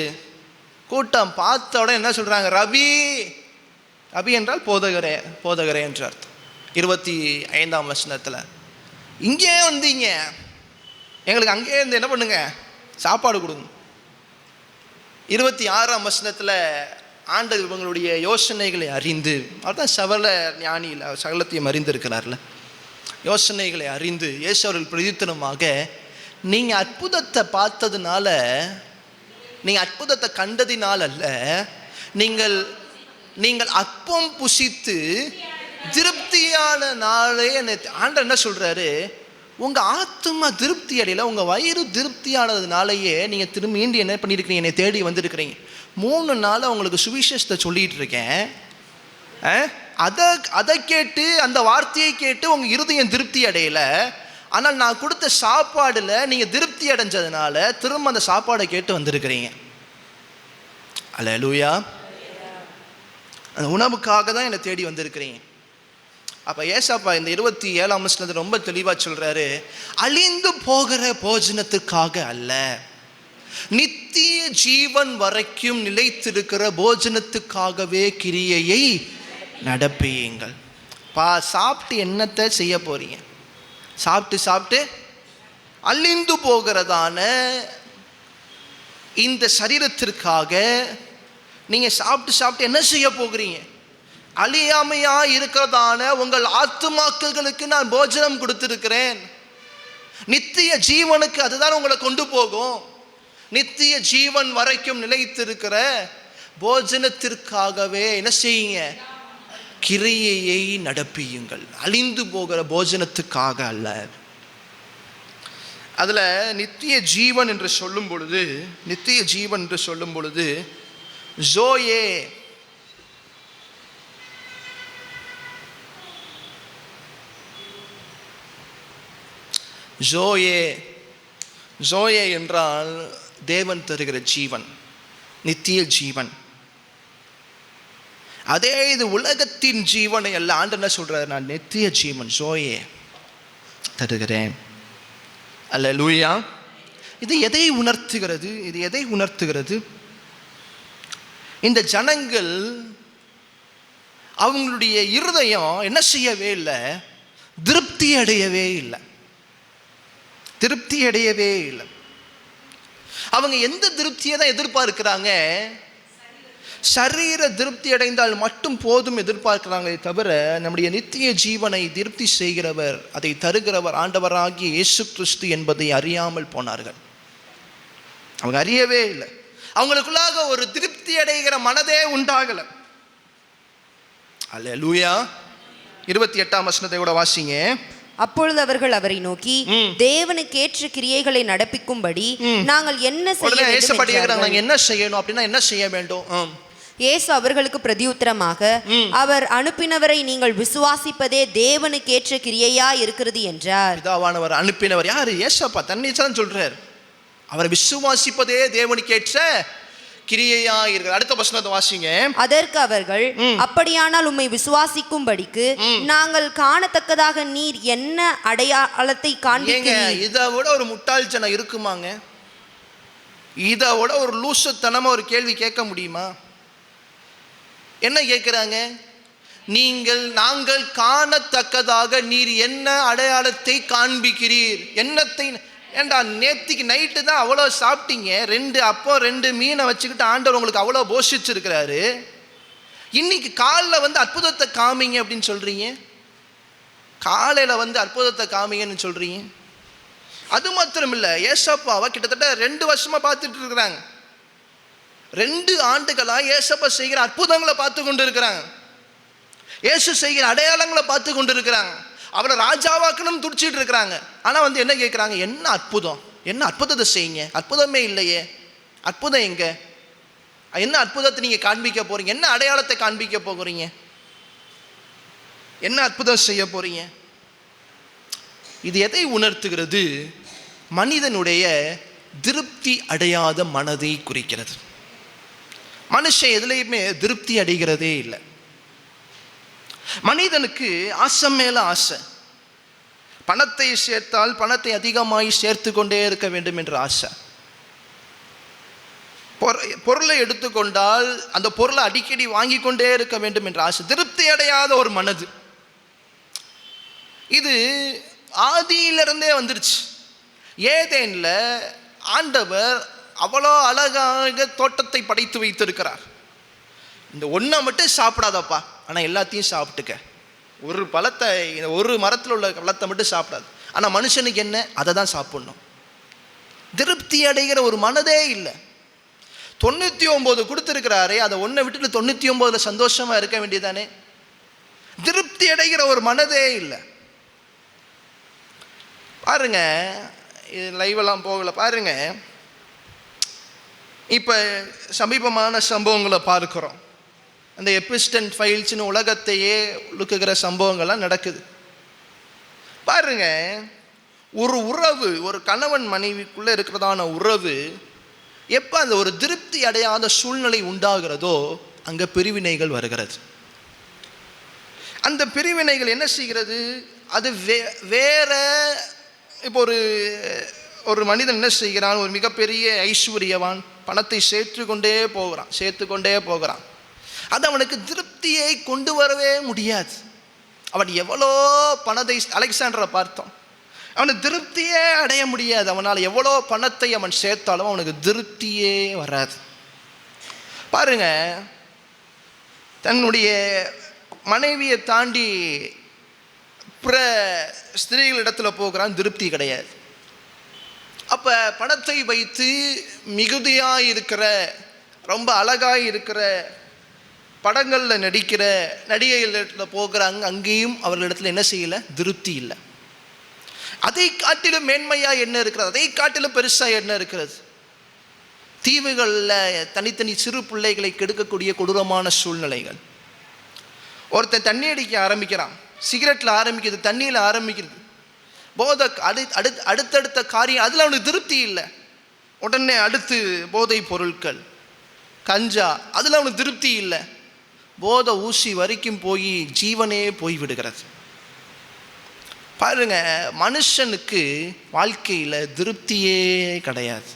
கூட்டம் பார்த்த உடனே என்ன சொல்கிறாங்க? ரபி. ரபி என்றால் போதகரே, போதகரே என்ற அர்த்தம். 25ஆம் வசனத்தில் இங்கே வந்தீங்க, எங்களுக்கு அங்கே இருந்து என்ன பண்ணுங்க? சாப்பாடு கொடுங்க. 26ஆம் வசனத்தில் ஆண்டவர் இவங்களுடைய யோசனைகளை அறிந்து, அதுதான் சகல ஞானியில் சகலத்தையும் அறிந்திருக்கிறார்ல, யோசனைகளை அறிந்து இயேசு அவர்கள் பிரதித்தனமாக, நீங்கள் அற்புதத்தை பார்த்ததுனால, நீங்கள் அற்புதத்தை கண்டதினால் அல்ல, நீங்கள் அப்பம் புசித்து திருப்தியான நாளே. ஆண்டவர் என்ன சொல்கிறாரு? உங்கள் ஆத்மா திருப்தி அடையல, உங்கள் வயிறு திருப்தியானதுனாலேயே நீங்கள் திரும்பி என்ன பண்ணியிருக்கிறீங்க? என்னை தேடி வந்திருக்கிறீங்க. 3 நாள் உங்களுக்கு சுவிசேஷத்தை சொல்லிகிட்டு இருக்கேன். அதை கேட்டு, அந்த வார்த்தையை கேட்டு உங்கள் இருதயம் திருப்தி அடையலை. ஆனால் நான் கொடுத்த சாப்பாடில் நீங்கள் திருப்தி அடைஞ்சதுனால திரும்ப அந்த சாப்பாடை கேட்டு வந்திருக்கிறீங்க. அல்லேலூயா. அந்த உணவுக்காக தான் என்னை தேடி வந்திருக்கிறீங்க. அப்போ ஏசப்பா இந்த 27ஆம் வசனத்தில் ரொம்ப தெளிவாக சொல்கிறாரு, அழிந்து போகிற போஜனத்துக்காக அல்ல, நித்திய ஜீவன் வரைக்கும் நிலைத்திருக்கிற போஜனத்துக்காகவே கிரியையை நடப்பியுங்கள். சாப்பிட்டு என்னத்தை செய்ய போறீங்க? சாப்பிட்டு அழிந்து போகிறதான இந்த சரீரத்திற்காக நீங்கள் சாப்பிட்டு என்ன செய்ய போகிறீங்க? அழியாமையா இருக்கிறதான உங்கள் ஆத்துமாக்களுக்கு நான் போஜனம் கொடுத்திருக்கிறேன். நித்திய ஜீவனுக்கு அதுதான் உங்களை கொண்டு போகும். நித்திய ஜீவன் வரைக்கும் நிலைத்திருக்கிற போஜனத்திற்காகவே என்ன செய்யுங்க? கிரியையை நடப்பியுங்கள். அழிந்து போகிற போஜனத்துக்காக அல்ல. அதில் நித்திய ஜீவன் என்று சொல்லும் பொழுது ஜோயே, ஜோயே என்றால் தேவன் தருகிற ஜீவன், நித்திய ஜீவன். அதே இது உலகத்தின் ஜீவனை அல்ல. ஆண்டு என்ன சொல்றாரு? நான் நித்திய ஜீவன் ஜோயே தருகிறேன். அல்லேலூயா. இது எதை உணர்த்துகிறது? இது எதை உணர்த்துகிறது? இந்த ஜனங்கள் அவங்களுடைய இருதயம் என்ன செய்யவே இல்லை, திருப்தி அடையவே இல்லை. திருப்தி அடையவே இல்லை. அவங்க எந்த திருப்தியை தான் எதிர்பார்க்கிறாங்க? சரீர திருப்தி அடைந்தால் மட்டும் போதும் எதிர்பார்க்கிறாங்களே தவிர, நம்முடைய நித்திய ஜீவனை திருப்தி செய்கிறவர், அதை தருகிறவர் ஆண்டவராகிய இயேசு கிறிஸ்து என்பதை அறியாமல் போனார்கள். அவங்க அறியவே இல்லை. அவங்களுக்குள்ளாக ஒரு திருப்தி அடைகிற மனதே உண்டாகல. அல்லேலூயா. 28ஆம் வசனத்தை கூட வாசிங்க. அப்பொழுது அவர்கள் அவரை நோக்கி, தேவனுக்கேற்ற கிரியைகளை நடப்பிக்கும்படி நாங்கள் என்ன செய்ய வேண்டும்? நாங்கள் என்ன செய்யணும் அப்படின்னா என்ன செய்ய வேண்டும்? இயேசு அவர்களுக்கு பிரதியுத்தரமாக, அவர் அனுப்பினவரை நீங்கள் விசுவாசிப்பதே தேவனுக்கேற்ற கிரியையா இருக்கிறது என்றார். பிதாவானவர் அனுப்பினவர் யாரு? இயேசப்பா தன்னைத்தான் சொல்றார். அவரை விசுவாசிப்பதே தேவனுக்கேற்ற கிரியையா இருக்கிறது. அடுத்த வசனத்தை வாசிங்க. அதற்கு அவர்கள், அப்படியானால் உம்மை விசுவாசிக்கும்படிக்கு நாங்கள் காணத்தக்கதாக நீர் என்ன அடையாளத்தை காண்பிக்கிறீர்? இதை விட ஒரு முட்டாள் ஜனம் இருக்குமாங்க? இதை விட ஒரு லூசுத்தனமா ஒரு கேள்வி கேட்க முடியுமா? என்ன கேட்கிறாங்க? நாங்கள் காணத்தக்கதாக நீர் என்ன அடையாளத்தை காண்பிக்கிறீர்? என்னத்தை? ஏண்டா, நேத்திக்கு நைட்டு தான் அவ்வளோ சாப்பிட்டீங்க, 2 அப்பம் 2 மீனை வச்சுக்கிட்டு ஆண்டவர் உங்களுக்கு அவ்வளோ போஷிச்சிருக்கிறாரு. இன்னைக்கு காலைல அற்புதத்தை காமிங்க அப்படின்னு சொல்றீங்க. காலையில் அற்புதத்தை காமிங்கன்னு சொல்றீங்க. அது மாத்திரம் இல்லை, ஏசப்பாவை கிட்டத்தட்ட 2 வருஷமா பார்த்துட்டு இருக்கிறாங்க. 2 ஆண்டுகளா ஏசப்பா செய்கிற அற்புதங்களை பார்த்து கொண்டு இருக்கிறாங்க. இயேசு செய்கிற அடையாளங்களை பார்த்து கொண்டு இருக்கிறாங்க. அவரை ராஜாவாக்கணும் துடிச்சிட்டு இருக்கிறாங்க. ஆனால் என்ன கேட்குறாங்க? என்ன அற்புதம்? என்ன அற்புதத்தை செய்யுங்க? அற்புதமே இல்லையே. அற்புதம் எங்க? என்ன அற்புதத்தை நீங்கள் காண்பிக்க போறீங்க? என்ன அடையாளத்தை காண்பிக்க போகிறீங்க? என்ன அற்புதம் செய்ய போறீங்க? இது எதை உணர்த்துகிறது? மனிதனுடைய திருப்தி அடையாத மனதை குறிக்கிறது. மனுஷன் எதுலையுமே திருப்தி அடைகிறதே இல்லை. மனிதனுக்கு ஆசை மேல ஆசை. பணத்தை சேர்த்தால் பணத்தை அதிகமாய் சேர்த்து கொண்டே இருக்க வேண்டும் என்ற ஆசை. பொருளை எடுத்துக்கொண்டால் அந்த பொருளை அடிக்கடி வாங்கி கொண்டே இருக்க வேண்டும் என்ற ஆசை. திருப்தி அடையாத ஒரு மனது. இது ஆதியிலிருந்தே வந்துருச்சு. ஏதேன்ல ஆண்டவர் அவ்வளோ அழகாக தோட்டத்தை படைத்து வைத்திருக்கிறார். இந்த ஒன்றை மட்டும் சாப்பிடாதப்பா, ஆனால் எல்லாத்தையும் சாப்பிட்டுக்க. ஒரு பழத்தை, ஒரு மரத்தில் உள்ள பழத்தை மட்டும் சாப்பிடாது. ஆனால் மனுஷனுக்கு என்ன? அதை தான் சாப்பிடணும். திருப்தி அடைகிற ஒரு மனதே இல்லை. 99 கொடுத்துருக்கிறாரே, அதை ஒன்றை விட்டுட்டு 99 சந்தோஷமாக இருக்க வேண்டியதானே? திருப்தி அடைகிற ஒரு மனதே இல்லை. பாருங்க, இது லைவெல்லாம் போகல. பாருங்க, இப்போ சமீபமான சம்பவங்களை பார்க்குறோம். அந்த எபிஸ்டன் ஃபைல்ஸ்னு உலகத்தையே உழுக்குகிற சம்பவங்கள்லாம் நடக்குது. பாருங்க, ஒரு உறவு, ஒரு கணவன் மனைவிக்குள்ளே இருக்கிறதான உறவு எப்போ அந்த ஒரு திருப்தி அடையாத சூழ்நிலை உண்டாகிறதோ அங்கே பிரிவினைகள் வருகிறது. அந்த பிரிவினைகள் என்ன செய்கிறது? அது வேற. இப்போ ஒரு மனிதன் என்ன செய்கிறான்? ஒரு மிகப்பெரிய ஐஸ்வர்யவான், பணத்தை சேர்த்து கொண்டே போகிறான். அது அவனுக்கு திருப்தியை கொண்டு வரவே முடியாது. அவன் எவ்வளோ பணத்தை, அலெக்சாண்டரை பார்த்தோம், அவனுக்கு திருப்தியே அடைய முடியாது. அவனால் எவ்வளோ பணத்தை அவன் சேர்த்தாலும் அவனுக்கு திருப்தியே வராது. பாருங்க, தன்னுடைய மனைவியை தாண்டி பிற ஸ்திரீகளிடத்தில் போகிறான், திருப்தி கிடையாது. அப்போ பணத்தை வைத்து மிகுதியாக இருக்கிற, ரொம்ப அழகாக இருக்கிற படங்களில் நடிக்கிற நடிகைகளிடத்தில் போகிறாங்க. அங்கேயும் அவர்களிடத்தில் என்ன செய்யலை? திருப்தி இல்லை. அதை காட்டிலும் மேன்மையாக என்ன இருக்கிறது? அதை காட்டிலும் பெருசாக என்ன இருக்கிறது? தீவுகளில் தனித்தனி சிறு பிள்ளைகளை கெடுக்கக்கூடிய கொடூரமான சூழ்நிலைகள். ஒருத்தன் தண்ணி அடிக்க ஆரம்பிக்கிறான், சிகரெட்டில் ஆரம்பிக்கிறது, தண்ணியில் ஆரம்பிக்கிறது, போதை, அடுத்தடுத்த காரியம். அதில் அவனுக்கு திருப்தி இல்லை. உடனே அடுத்து போதை பொருட்கள், கஞ்சா, அதில் அவனுக்கு திருப்தி இல்லை. போதை ஊசி வரைக்கும் போய் ஜீவனே போய்விடுகிறது. பாருங்க, மனுஷனுக்கு வாழ்க்கையில் திருப்தியே கிடையாது,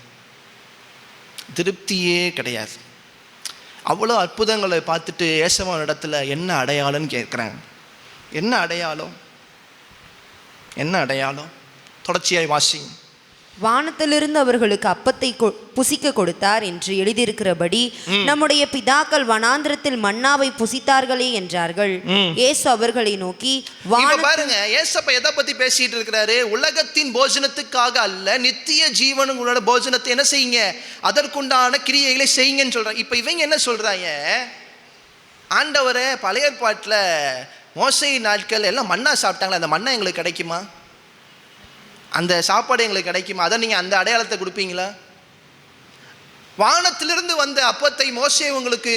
திருப்தியே கிடையாது. அவ்வளோ அற்புதங்களை பார்த்துட்டு ஏசவான் இடத்துல என்ன அடையாளம்னு கேட்குறாங்க. என்ன அடையாளம், என்ன அடையாளம்? தொடர்ச்சியாய் வாசிங்க. வானத்திலிருந்து அவர்களுக்கு அப்பத்தை புசிக்க கொடுத்தார் என்று எழுதியிருக்கிறபடி நம்முடைய பிதாக்கள் வனாந்திரத்தில் மன்னாவை புசித்தார்களே என்றார்கள். இயேசு அவர்களை நோக்கி, பாருங்க, ஏசப்பா எதை பத்தி பேசிட்டு இருக்கிறாரு? உலகத்தின் போஜனத்துக்காக அல்ல, நித்திய ஜீவனுங்களோட போஜனத்தை என்ன செய்யுங்க, அதற்குண்டான கிரியைகளை செய்யுங்கன்னு சொல்றாங்க. இப்ப இவங்க என்ன சொல்றாங்க? ஆண்டவரே, பழைய ஏற்பாட்டில் மோசே நாட்கள் எல்லாம் மன்னா சாப்பிட்டாங்களே, அந்த மன்னா எங்களுக்கு கிடைக்குமா? அந்த சாப்பாடு எங்களுக்கு கிடைக்குமா? அதை நீங்கள் அந்த அடையாளத்தை கொடுப்பீங்களா? வானத்திலிருந்து வந்த அப்பத்தை மோசே உங்களுக்கு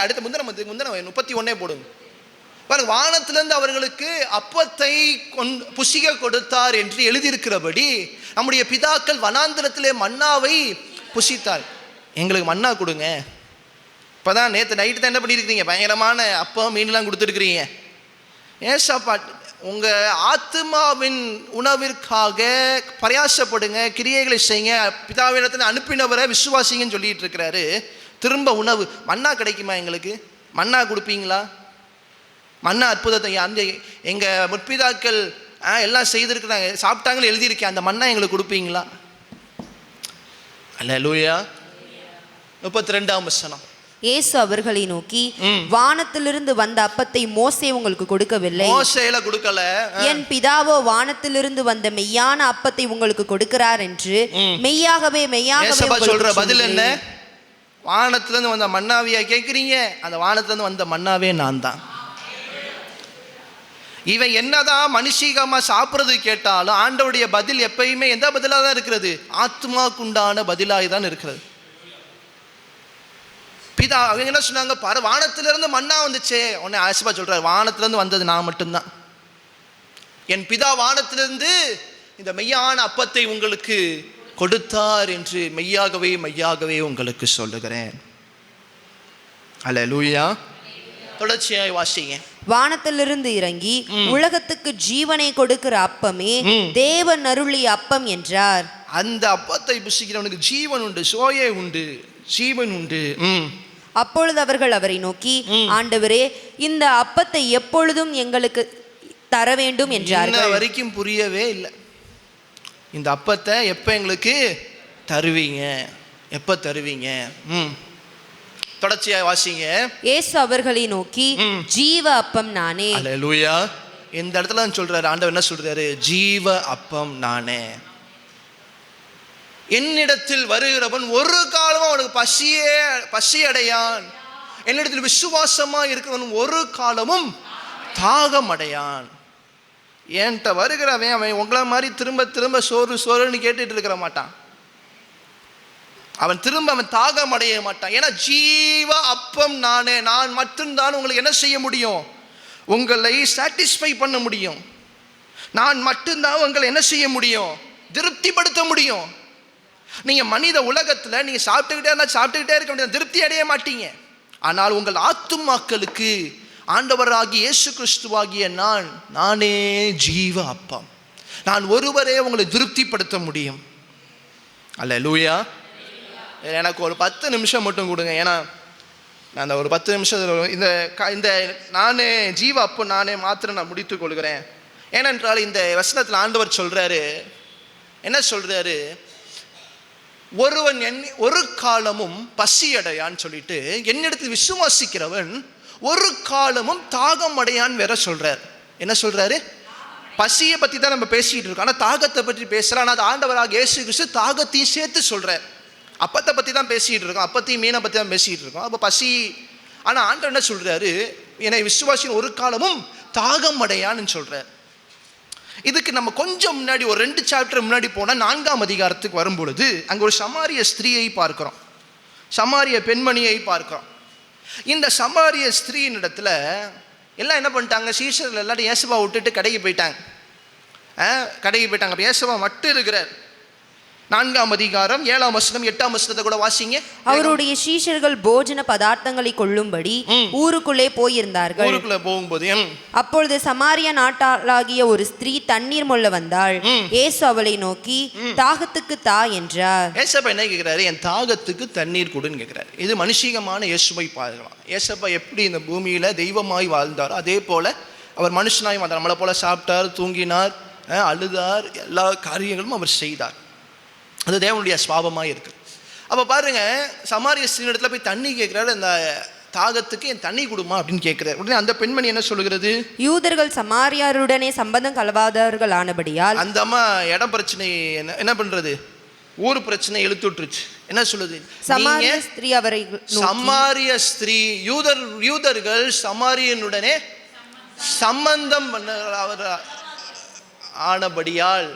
அடுத்த முந்தின 31 போடுங்க பாருங்க. வானத்திலிருந்து அவர்களுக்கு அப்பத்தை புசிக்க கொடுத்தார் என்று எழுதியிருக்கிறபடி நம்முடைய பிதாக்கள் வனாந்திரத்திலே மன்னாவை புசித்தார். எங்களுக்கு மன்னா கொடுங்க. இப்போதான் நேற்று நைட்டு தான் என்ன பண்ணியிருக்கிறீங்க? பயங்கரமான அப்பம் மீன்லாம் கொடுத்துருக்குறீங்க. ஏசப்பா, உங்கள் ஆத்மாவின் உணவிற்காக பிரயாசப்படுங்க, கிரியைகளை செய்யுங்க, பிதாவிடத்தில் அனுப்பினவரை விசுவாசிங்கன்னு சொல்லிட்டு இருக்கிறாரு. திரும்ப உணவு மன்னா கிடைக்குமா? எங்களுக்கு மன்னா கொடுப்பீங்களா? மன்னா அற்புதத்தை அந்த எங்கள் முற்பிதாக்கள் எல்லாம் செய்திருக்கிறாங்க, சாப்பிட்டாங்கன்னு எழுதியிருக்கேன், அந்த மன்னா எங்களுக்கு கொடுப்பீங்களா? அல்லேலூயா. 32ஆம் வசனம். இயேசு அவர்களை நோக்கி, வானத்திலிருந்து வந்த அப்பத்தை மோசே உங்களுக்கு கொடுக்கவில்லை, மோசேல கொடுக்கல, என் பிதாவோ வானத்திலிருந்து வந்த மெய்யான அப்பத்தை உங்களுக்கு கொடுக்கிறார் என்று மெய்யாகவே மெய்யாகவே சொல்ற பதில் என்ன? வானத்திலிருந்து வந்த மன்னாவியா கேட்கிறீங்க? அந்த வானத்திலிருந்து வந்த மன்னாவே நான் தான். இவன் என்னதான் மனுஷீகமா சாப்பிட்றது கேட்டாலும் ஆண்டவருடைய பதில் எப்பயுமே எந்த பதிலாக தான் இருக்கிறது? ஆத்மாக்குண்டான பதிலாக தான் இருக்கிறது. பிதா அவங்க என்ன சொன்னாங்க? வானத்திலிருந்து மன்னா வந்துச்சே. உடனே ஆசிபா சொல்றாரு, வானத்திலிருந்து வந்தது நான் மட்டும்தான். என் பிதா வானத்திலிருந்து இந்த மெய்யான அப்பத்தை உங்களுக்கு கொடுத்தார் என்று மெய்யாகவே மெய்யாகவே உங்களுக்கு சொல்லுகிறேன். அல்லேலூயா. தொடர்ச்சியாய் வாசிங்க. வானத்திலிருந்து இறங்கி உலகத்துக்கு ஜீவனை கொடுக்கிற அப்பமே தேவன் அருளிய அப்பம் என்றார். அந்த அப்பத்தை புசிக்கிறவனுக்கு ஜீவன் உண்டு, சோயே உண்டு, ஜீவன் உண்டு. அப்பொழுது அவர்கள் அவரை நோக்கி, ஆண்டவரே, இந்த அப்பத்தை எப்பொழுதும் எங்களுக்கு தர வேண்டும் என்றார்கள். வரைக்கும் புரியவே இல்லை. இந்த அப்பத்தை எப்ப எங்களுக்கு தருவீங்க, எப்ப தருவீங்க? தொடர்ச்சியா வாசிங்க. இயேசு அவர்களை நோக்கி, ஜீவ அப்பம் நானே. அல்லேலூயா. இந்த இடத்துல சொல்றாரு ஆண்டவர், என்ன சொல்றாரு? ஜீவ அப்பம் நானே. என்னிடத்தில் வருகிறவன் ஒரு காலமும் அவனுக்கு பசி அடையான். என்னிடத்தில் விசுவாசமா இருக்கிறவன் ஒரு காலமும் தாகம் அடையான். என்கிட்ட வருகிறவன் அவன் உங்களை மாதிரி திரும்ப திரும்ப சோறுன்னு கேட்டுட்டு இருக்கிற மாட்டான். அவன் திரும்ப தாகம் அடைய மாட்டான். ஏன்னா ஜீவ அப்பம் நானே. நான் மட்டும்தான் உங்களுக்கு என்ன செய்ய முடியும்? உங்களை சாட்டிஸ்ஃபை பண்ண முடியும். நான் மட்டும்தான் உங்களை என்ன செய்ய முடியும்? திருப்திப்படுத்த முடியும். நீங்க மனித உலகத்துல நீங்க சாப்பிட்டுக்கிட்டே இருக்க முடியாது, திருப்தி அடைய மாட்டீங்க. ஆனால் உங்கள் ஆத்துமாக்களுக்கு ஆண்டவராகிய இயேசு கிறிஸ்துவாகிய நானே ஜீவ அப்பம். நான் ஒருவரே உங்களை திருப்திப்படுத்த முடியும். அல்லேலூயா. எனக்கு ஒரு 10 நிமிஷம் மட்டும் கொடுங்க. ஏன்னா நான் அந்த ஒரு 10 நிமிஷம் இந்த நானே ஜீவ அப்பம் நானே மாத்திரம் நான் முடித்துக் கொள்கிறேன். ஏனென்றால் இந்த வசனத்தில் ஆண்டவர் சொல்றாரு, என்ன சொல்றாரு? ஒருவன் ஒரு காலமும் பசி அடையான்னு சொல்லிட்டு, என்னிடத்தில் விசுவாசிக்கிறவன் ஒரு காலமும் தாகம் அடையான்னு வேற சொல்றார். என்ன சொல்றாரு? பசியை பத்தி தான் நம்ம பேசிட்டு இருக்கோம், ஆனா தாகத்தை பற்றி பேசலாம். ஆனால் அது ஆண்டவராக இயேசு கிறிஸ்து தாகத்தையும் சேர்த்து சொல்றார். அப்பத்தை பத்தி தான் பேசிட்டு இருக்கோம், அப்பத்தையும் மீனை பத்தி தான் பேசிட்டு இருக்கோம். அப்ப பசி. ஆனா ஆண்டவர் என்ன சொல்றாரு? என்னை விசுவாசின் ஒரு காலமும் தாகம் அடையான்னு சொல்றார். இதுக்கு நம்ம கொஞ்சம் முன்னாடி ஒரு 2 சாப்டர் முன்னாடி போனால் 4ஆம் அதிகாரத்துக்கு வரும்பொழுது அங்கே ஒரு சமாரிய ஸ்திரீயை பார்க்கிறோம், சமாரிய பெண்மணியை பார்க்கிறோம். இந்த சமாரிய ஸ்திரீயின் இடத்துல எல்லாம் என்ன பண்ணிட்டாங்க? சீஷர்கள் எல்லாரும் இயேசுவை விட்டுட்டு கடைக்கு போயிட்டாங்க. அப்போ இயேசுவா மட்டும் இருக்கிறார். 4ஆம் அதிகாரம் 7ஆம் வசனம் 8ஆம் வசனத்தை கூட வாசிங்க. அவருடைய சீஷர்கள் போஜன பதார்த்தங்களை கொள்ளும்படி ஊருக்குள்ளே போயிருந்தார்கள். ஊருக்குள்ள போகும்போது அப்பொழுது சமாரியா நாட்டாளாகிய ஒரு ஸ்திரீ தண்ணீர் மொள்ள வந்தாள். இயேசு அவளை நோக்கி தாகத்துக்கு தா என்றார். ஏசப்பா என்ன கேட்கிறாரு? என் தாகத்துக்கு தண்ணீர் கொடுன்னு கேட்கிறாரு. இது மனுஷிகமான இயேசுவை பார்க்கலாம். ஏசப்பா எப்படி இந்த பூமியில தெய்வமாய் வாழ்ந்தாரோ அதே போல அவர் மனுஷனாய் வாழ்ந்தார். நம்மளை போல சாப்பிட்டார், தூங்கினார், அழுதார், எல்லா காரியங்களும் அவர் செய்தார். அது தேவனுடைய சுபாவமாக இருக்குது. அப்போ பாருங்க, சமாரிய ஸ்திரீ இடத்துல போய் தண்ணி கேட்குறாரு. அந்த தாகத்துக்கு என் தண்ணி கொடுமா அப்படின்னு கேட்குறாரு. உடனே அந்த பெண்மணி என்ன சொல்லுகிறது? யூதர்கள் சமாரியாருடனே சம்பந்தம் கலவாதவர்கள் ஆனபடியால் அந்த அம்மா இடம் பிரச்சனை என்ன பண்றது, ஊர் பிரச்சனை இழுத்துட்டுருச்சு. என்ன சொல்லுது? சமாரிய ஸ்திரீ அவரை சமாரிய ஸ்திரீ, யூதர்கள் சமாரியனுடனே சம்பந்தம் ஆனபடியால்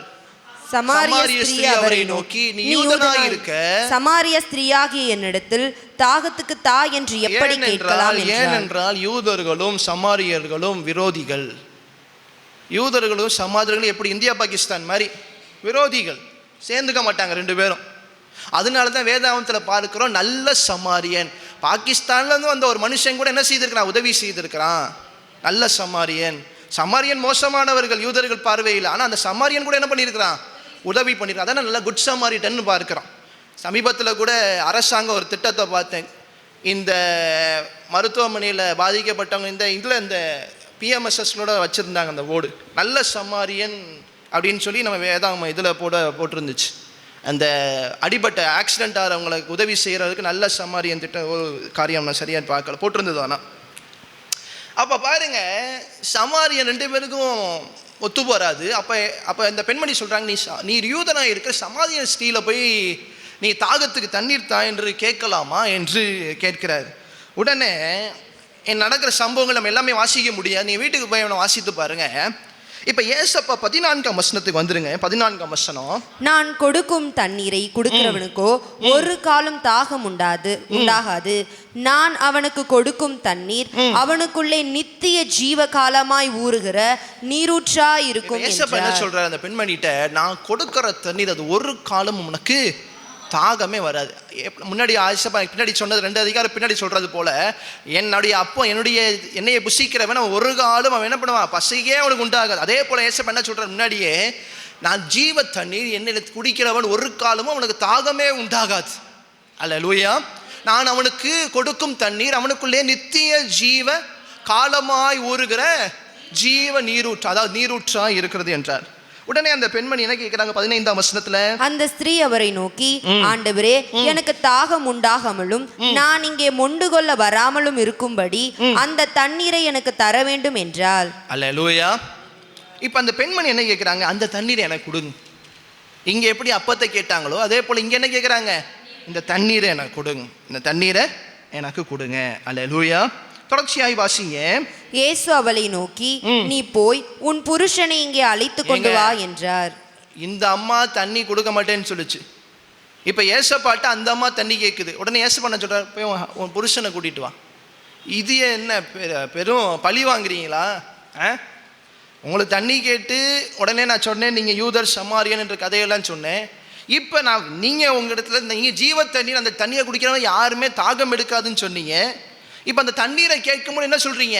சமாரிய ஸ்திரீ அவரை நோக்கி நீ யூதனாய் இருக்க சமாரிய ஸ்திரீயாகிய என்னிடத்தில் தாகத்துக்கு தா என்று எப்படி கேட்கலாம்? ஏனென்றால் யூதர்களும் சமாரியர்களும் விரோதிகள். யூதர்களும் சமாரியர்களும் எப்படி இந்தியா பாகிஸ்தான் மாதிரி விரோதிகள், சேர்ந்துக்க மாட்டாங்க ரெண்டு பேரும். அதனால தான் வேதாகமத்தில் பார்க்கிறோம், நல்ல சமாரியன். பாகிஸ்தான்லேருந்து வந்த ஒரு மனுஷன் கூட என்ன செய்திருக்கிறான்? உதவி செய்திருக்கிறான். நல்ல சமாரியன். சமாரியன் மோசமானவர்கள் யூதர்கள் பார்வையில், ஆனால் அந்த சமாரியன் கூட என்ன பண்ணியிருக்கிறான்? உதவி பண்ணியிருக்கான். அதான் நல்ல குட் சமாரிட்டன்னு பார்க்குறான். சமீபத்தில் கூட அரசாங்கம் ஒரு திட்டத்தை பார்த்தேன். இந்த மருத்துவமனையில் பாதிக்கப்பட்டவங்க இந்த பிஎம்எஸ்எஸ்லோட வச்சுருந்தாங்க அந்த ஓடு, நல்ல சமாரியன் அப்படின்னு சொல்லி நம்ம வேதாகம இதில் போட்டிருந்துச்சு. அந்த அடிபட்ட ஆக்சிடென்ட் ஆகிறவங்களுக்கு உதவி செய்கிறதுக்கு நல்ல சமாரியன் திட்டம் ஒரு காரியம் நான் சரியாக பார்க்கல, போட்டிருந்தது. ஆனால் அப்போ பாருங்க, சமாரியன் ரெண்டு பேருக்கும் ஒத்து போறாது. அப்போ இந்த பெண்மணி சொல்கிறாங்க, நீ யூதனாக இருக்கிற சமாரியன் ஸ்திரீல போய் நீ தாகத்துக்கு தண்ணீர் தா என்று கேட்கலாமா என்று கேட்கிறார். உடனே நடக்கிற சம்பவங்கள் நம்ம எல்லாமே வாசிக்க முடியாது, நீ வீட்டுக்கு போய் அவனை வாசித்து பாருங்க. இப்போ ஏசப்பா 14ஆம் வசனத்துக்கு வந்துருங்க. 14ஆம் வசனம், நான் கொடுக்கும் தண்ணீரை குடிக்கிறவனுக்கோ ஒரு காலம் தாகம் உண்டாகாது. நான் அவனுக்கு கொடுக்கும் தண்ணீர் அவனுக்குள்ளே நித்திய ஜீவ காலமாய் ஊறுகிற நீரூற்றா இருக்கும். ஏசப்பா என்ன சொல்றாரு அந்த பெண்மணிட்ட? நான் கொடுக்கிற தண்ணீர் அது ஒரு காலம் உனக்கு தாகமே வராது. முன்னாடி ஆயிஷப்பா பின்னாடி சொன்னது 2 அதிகாரம் பின்னாடி சொல்றது போல, என்னையை புசிக்கிறவன் அவன் ஒரு காலம் அவன் என்ன பண்ணுவான்? பசிக்கே அவனுக்கு உண்டாகாது. அதே போல ஏசப்பா என்ன சொல்ற முன்னாடியே, நான் ஜீவ தண்ணீர் என்னை குடிக்கிறவன் ஒரு காலமும் அவனுக்கு தாகமே உண்டாகாது. அல்லேலூயா. நான் அவனுக்கு கொடுக்கும் தண்ணீர் அவனுக்குள்ளே நித்திய ஜீவ காலமாய் ஊறுகிற ஜீவ நீரூற்று, அதாவது நீரூற்றா இருக்கிறது என்றார். உடனே அந்த பெண்மணி என்ன கேட்கிறாங்க? 15ஆம் வசனத்துல, அந்த ஸ்திரீ அவரை நோக்கி, ஆண்டவரே, எனக்கு தாகம் உண்டாகாமலும் நான் இங்கே மொண்டு கொள்ள வராமலும் இருக்கும்படி அந்த தண்ணீரை எனக்கு தர வேண்டும் என்றாள். அல்லேலூயா. இப்ப அந்த பெண்மணி என்ன கேட்கிறாங்க? அந்த தண்ணீரை எனக்கு கொடுங்க. இங்க எப்படி அப்பத்தை கேட்டாங்களோ அதே போல இங்க என்ன கேட்கிறாங்க? இந்த தண்ணீரை எனக்கு கொடுங்க, இந்த தண்ணீரை எனக்கு கொடுங்க. அல்லேலூயா. தொடர்ச்சியாய் வாசிங்க. இயேசு அவளை நோக்கி, நீ போய் உன் புருஷனை இங்கே அழைத்து கொண்டு வா என்றார். இந்த அம்மா தண்ணி கொடுக்க மாட்டேன்னு சொல்லுச்சு. இப்ப ஏசப்பாட்ட அந்த அம்மா தண்ணி கேட்குது. உடனே ஏசப்பா என்ன சொல்றாரு? போய் உன் புருஷனை கூட்டிட்டு வா. இது என்ன பெரும் பழி வாங்குறீங்களா? உங்களுக்கு தண்ணி கேட்டு உடனே நான் சொன்னேன் நீங்க யூதர் சமாரியன் என்ற கதையெல்லாம் சொன்னேன். இப்போ நீங்கள் உங்கள் இடத்துல நீங்கள் ஜீவ தண்ணீர், அந்த தண்ணியை குடிக்கிறவங்க யாருமே தாகம் எடுக்காதுன்னு சொன்னீங்க. இப்போ அந்த தண்ணீரை கேட்கும்போது என்ன சொல்கிறீங்க?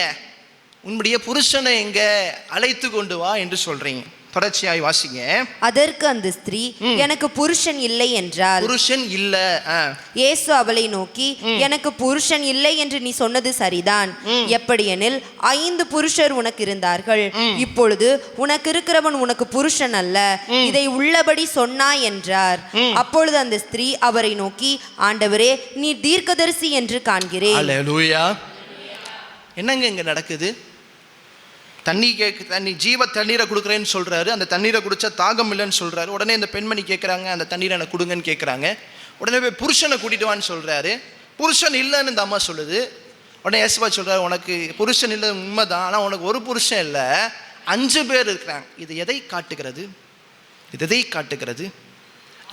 உன்னுடைய புருஷனை எங்கே அழைத்து கொண்டு வா என்று சொல்கிறீங்க. தொடர்ச்சியாய் வாசிங்க. அதற்கு அந்த ஸ்திரீ, எனக்கு புருஷன் இல்லை என்றாள். புருஷன் இல்லை. இயேசு அவளை நோக்கி, எனக்கு புருஷன் இல்லை என்று நீ சொன்னது சரிதான். எப்படியெனில் 5 புருஷர் உனக்கு இருந்தார்கள், இப்பொழுது உனக்கு இருக்கிறவன் உனக்கு புருஷன் அல்ல, இதை உள்ளபடி சொன்னாய் என்றார். அப்பொழுது அந்த ஸ்திரீ அவரை நோக்கி, ஆண்டவரே, நீ தீர்க்கதரிசி என்று காண்கிறேன். அல்லேலூயா. என்னங்க இங்க நடக்குது? தண்ணி ஜீவ தண்ணீரை கொடுக்குறேன்னு சொல்கிறாரு. அந்த தண்ணீரை குடித்தா தாகம் இல்லைன்னு சொல்கிறாரு. உடனே இந்த பெண்மணி கேட்குறாங்க, அந்த தண்ணீரை எனக்கு கொடுங்கன்னு கேட்குறாங்க. உடனே போய் புருஷனை கூட்டிட்டு வான்னு சொல்கிறாரு. புருஷன் இல்லைன்னு இந்த அம்மா சொல்லுது. உடனே ஏசப்பா சொல்கிறாரு, உனக்கு புருஷன் இல்லை உண்மைதான், ஆனால் உனக்கு ஒரு புருஷன் இல்லை, 5 பேர் இருக்கிறாங்க. இது எதை காட்டுகிறது? இது எதை காட்டுகிறது?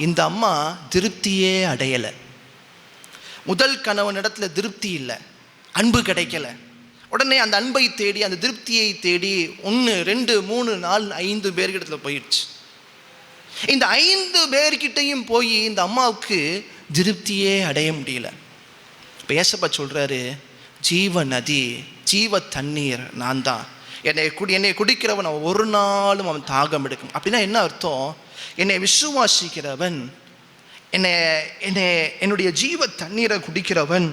இந்த அம்மா திருப்தியே அடையலை. முதல் கணவனிடத்துல திருப்தி இல்லை, அன்பு கிடைக்கல. உடனே அந்த அன்பை தேடி, அந்த திருப்தியை தேடி 1, 2, 3, 4, 5 பேர்கிட்ட போயிடுச்சு. இந்த 5 பேர்கிட்டையும் போய் இந்த அம்மாவுக்கு திருப்தியே அடைய முடியல. இப்போ ஏசப்பா சொல்கிறாரு, ஜீவ நதி, ஜீவ தண்ணீர் நான் தான். என்னை குடிக்கிறவன் அவன் ஒரு நாளும் அவன் தாகம் எடுக்கும். அப்படின்னா என்ன அர்த்தம்? என்னை விசுவாசிக்கிறவன், என்னுடைய ஜீவ தண்ணீரை குடிக்கிறவன்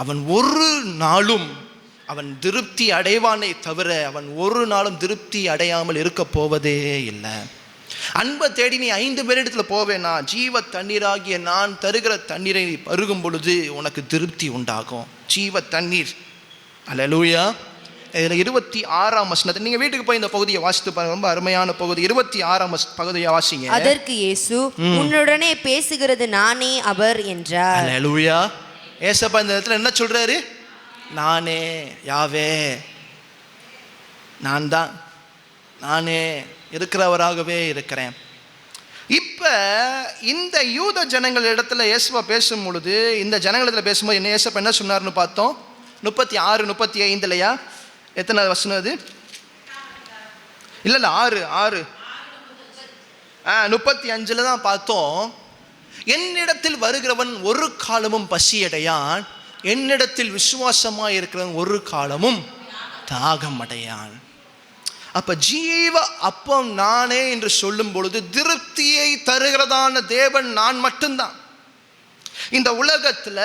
அவன் ஒரு நாளும் அவன் திருப்தி அடைவானே தவிர அவன் ஒரு நாளும் திருப்தி அடையாமல் இருக்க போவதே இல்லை. அன்பை தேடி நீ 5 பேரிடத்துல போவேனா, ஜீவ தண்ணீராகிய நான் தருகிற தண்ணீரை பருகும் பொழுது உனக்கு திருப்தி உண்டாகும். ஜீவ தண்ணீர். அல்லேலூயா. இதில் 26ஆம் வசனத்தை நீங்கள் வீட்டுக்கு போய் இந்த பகுதியை வாசித்து பாருங்க. ரொம்ப அருமையான பகுதி. 26ஆம் பகுதியை வாசிங்க. அதற்கு இயேசு, உன்னுடனே பேசுகிறது நானே அவர் என்றார். அல்லேலூயா. ஏசப்பா இந்த இடத்துல என்ன சொல்றாரு? நானே யாவே, நான் தான், நானே இருக்கிறவராகவே இருக்கிறேன். இப்ப இந்த யூத ஜனங்கள் இடத்துல ஏசப்பா பேசும் பொழுது, இந்த ஜனங்களிடத்துல பேசும்போது என்ன ஏசப்பா என்ன சொன்னார்னு பார்த்தோம். 36, 35 இல்லையா? எத்தனை வசனம் அது? இல்லை 6 35 தான் பார்த்தோம். என்னிடத்தில் வருகிறவன் ஒரு காலமும் பசியடையான், என்னிடத்தில் விசுவாசமாக இருக்கிறவன் ஒரு காலமும் தாகம் அடையான். அப்ப ஜீவ அப்பம் நானே என்று சொல்லும் பொழுது திருப்தியை தருகிறதான தேவன் நான் மட்டும்தான். இந்த உலகத்துல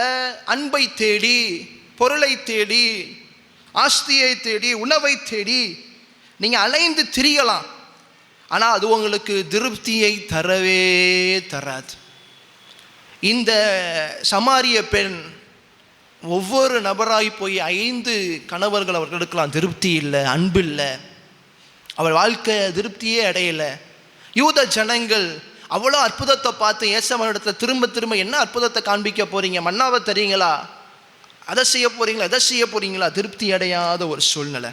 அன்பை தேடி, பொருளை தேடி, ஆஸ்தியை தேடி, உணவை தேடி நீங்க அலைந்து திரியலாம். ஆனா அது உங்களுக்கு திருப்தியை தரவே தராது. இந்த சமாரிய பெண் ஒவ்வொரு நபராய் போய் 5 கணவர்கள் அவர்கள் எடுக்கலாம். திருப்தி இல்லை, அன்பு இல்லை, அவள் வாழ்க்கை திருப்தியே அடையல. யூத ஜனங்கள் அவ்வளோ அற்புதத்தை பார்த்து ஏசவனிடத்துல திரும்ப திரும்ப என்ன அற்புதத்தை காண்பிக்க போறீங்க, மன்னாவை தரீங்களா, அதை செய்ய போறீங்களா, எதை செய்ய போறீங்களா, திருப்தி அடையாத ஒரு சூழ்நிலை.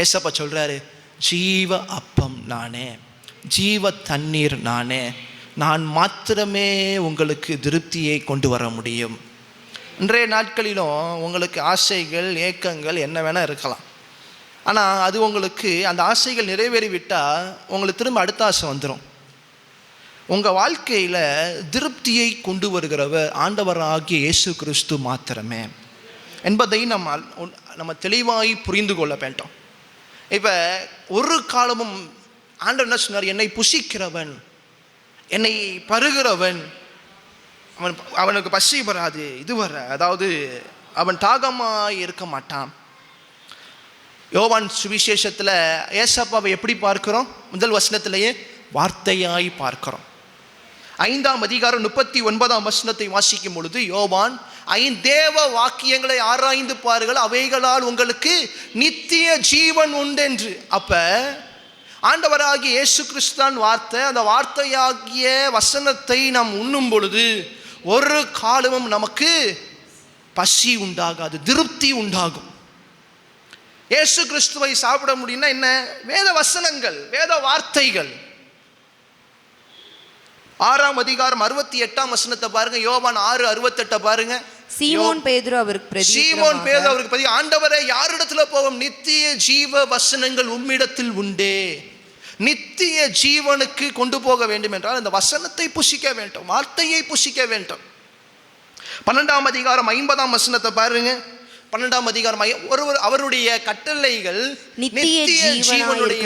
ஏசப்பா சொல்றாரு, ஜீவ அப்பம் நானே, ஜீவ தண்ணீர் நானே, நான் மாத்திரமே உங்களுக்கு திருப்தியை கொண்டு வர முடியும். இன்றைய நாட்களிலும் உங்களுக்கு ஆசைகள், ஏக்கங்கள் என்ன வேணால் இருக்கலாம். ஆனால் அது உங்களுக்கு அந்த ஆசைகள் நிறைவேறிவிட்டால் உங்களுக்கு திரும்ப அடுத்த ஆசை வந்துடும். உங்கள் வாழ்க்கையில் திருப்தியை கொண்டு வருகிறவர் ஆண்டவராகிய இயேசு கிறிஸ்து மாத்திரமே என்பதை நம்ம தெளிவாய் புரிந்து கொள்ள வேண்டும். இப்போ ஒரு காலமும் ஆண்டவர் என்ன சொன்னார்? என்னை புசிக்கிறவன், என்னை பருகிறவன் அவனுக்கு பசி வராது, இது வர, அதாவது அவன் தாகமாய் இருக்க மாட்டான். யோவான் சுவிசேஷத்தில் ஏசப்பாவை எப்படி பார்க்கிறோம்? முதல் வசனத்திலேயே வார்த்தையாய் பார்க்கிறோம். 5ஆம் அதிகாரம் 39ஆம் வசனத்தை வாசிக்கும் பொழுது யோவான், தேவ வாக்கியங்களை ஆராய்ந்து பாருங்கள், அவைகளால் உங்களுக்கு நித்திய ஜீவன் உண்டென்று. அப்ப ஆண்டவராகிய இயேசு கிறிஸ்தான் வார்த்தை. அந்த வார்த்தையாகிய வசனத்தை நாம் உண்ணும் பொழுது ஒரு காலமும் நமக்கு பசி உண்டாகாது, திருப்தி உண்டாகும். இயேசு கிறிஸ்துவை சாப்பிட முடியும்னா என்ன? வேத வசனங்கள், வேத வார்த்தைகள். 6ஆம் அதிகாரம் 68ஆம் வசனத்தை பாருங்க. யோவான் 6:68 பாருங்க. சீமோன் பேதுரு அவருக்கு ஆண்டவரே, யாரிடத்துல போவோம்? நித்திய ஜீவ வசனங்கள் உம்மிடத்தில் உண்டே. நித்திய ஜீவனுக்கு கொண்டு போக வேண்டும் என்றால் அந்த வசனத்தை புசிக்க வேண்டும், வார்த்தையை புசிக்க வேண்டும். 12ஆம் அதிகாரம் 50ஆம் வசனத்தை பாருங்க. 12ஆம் அதிகாரம் அவருடைய கட்டளைகள் நித்திய ஜீவனுடைய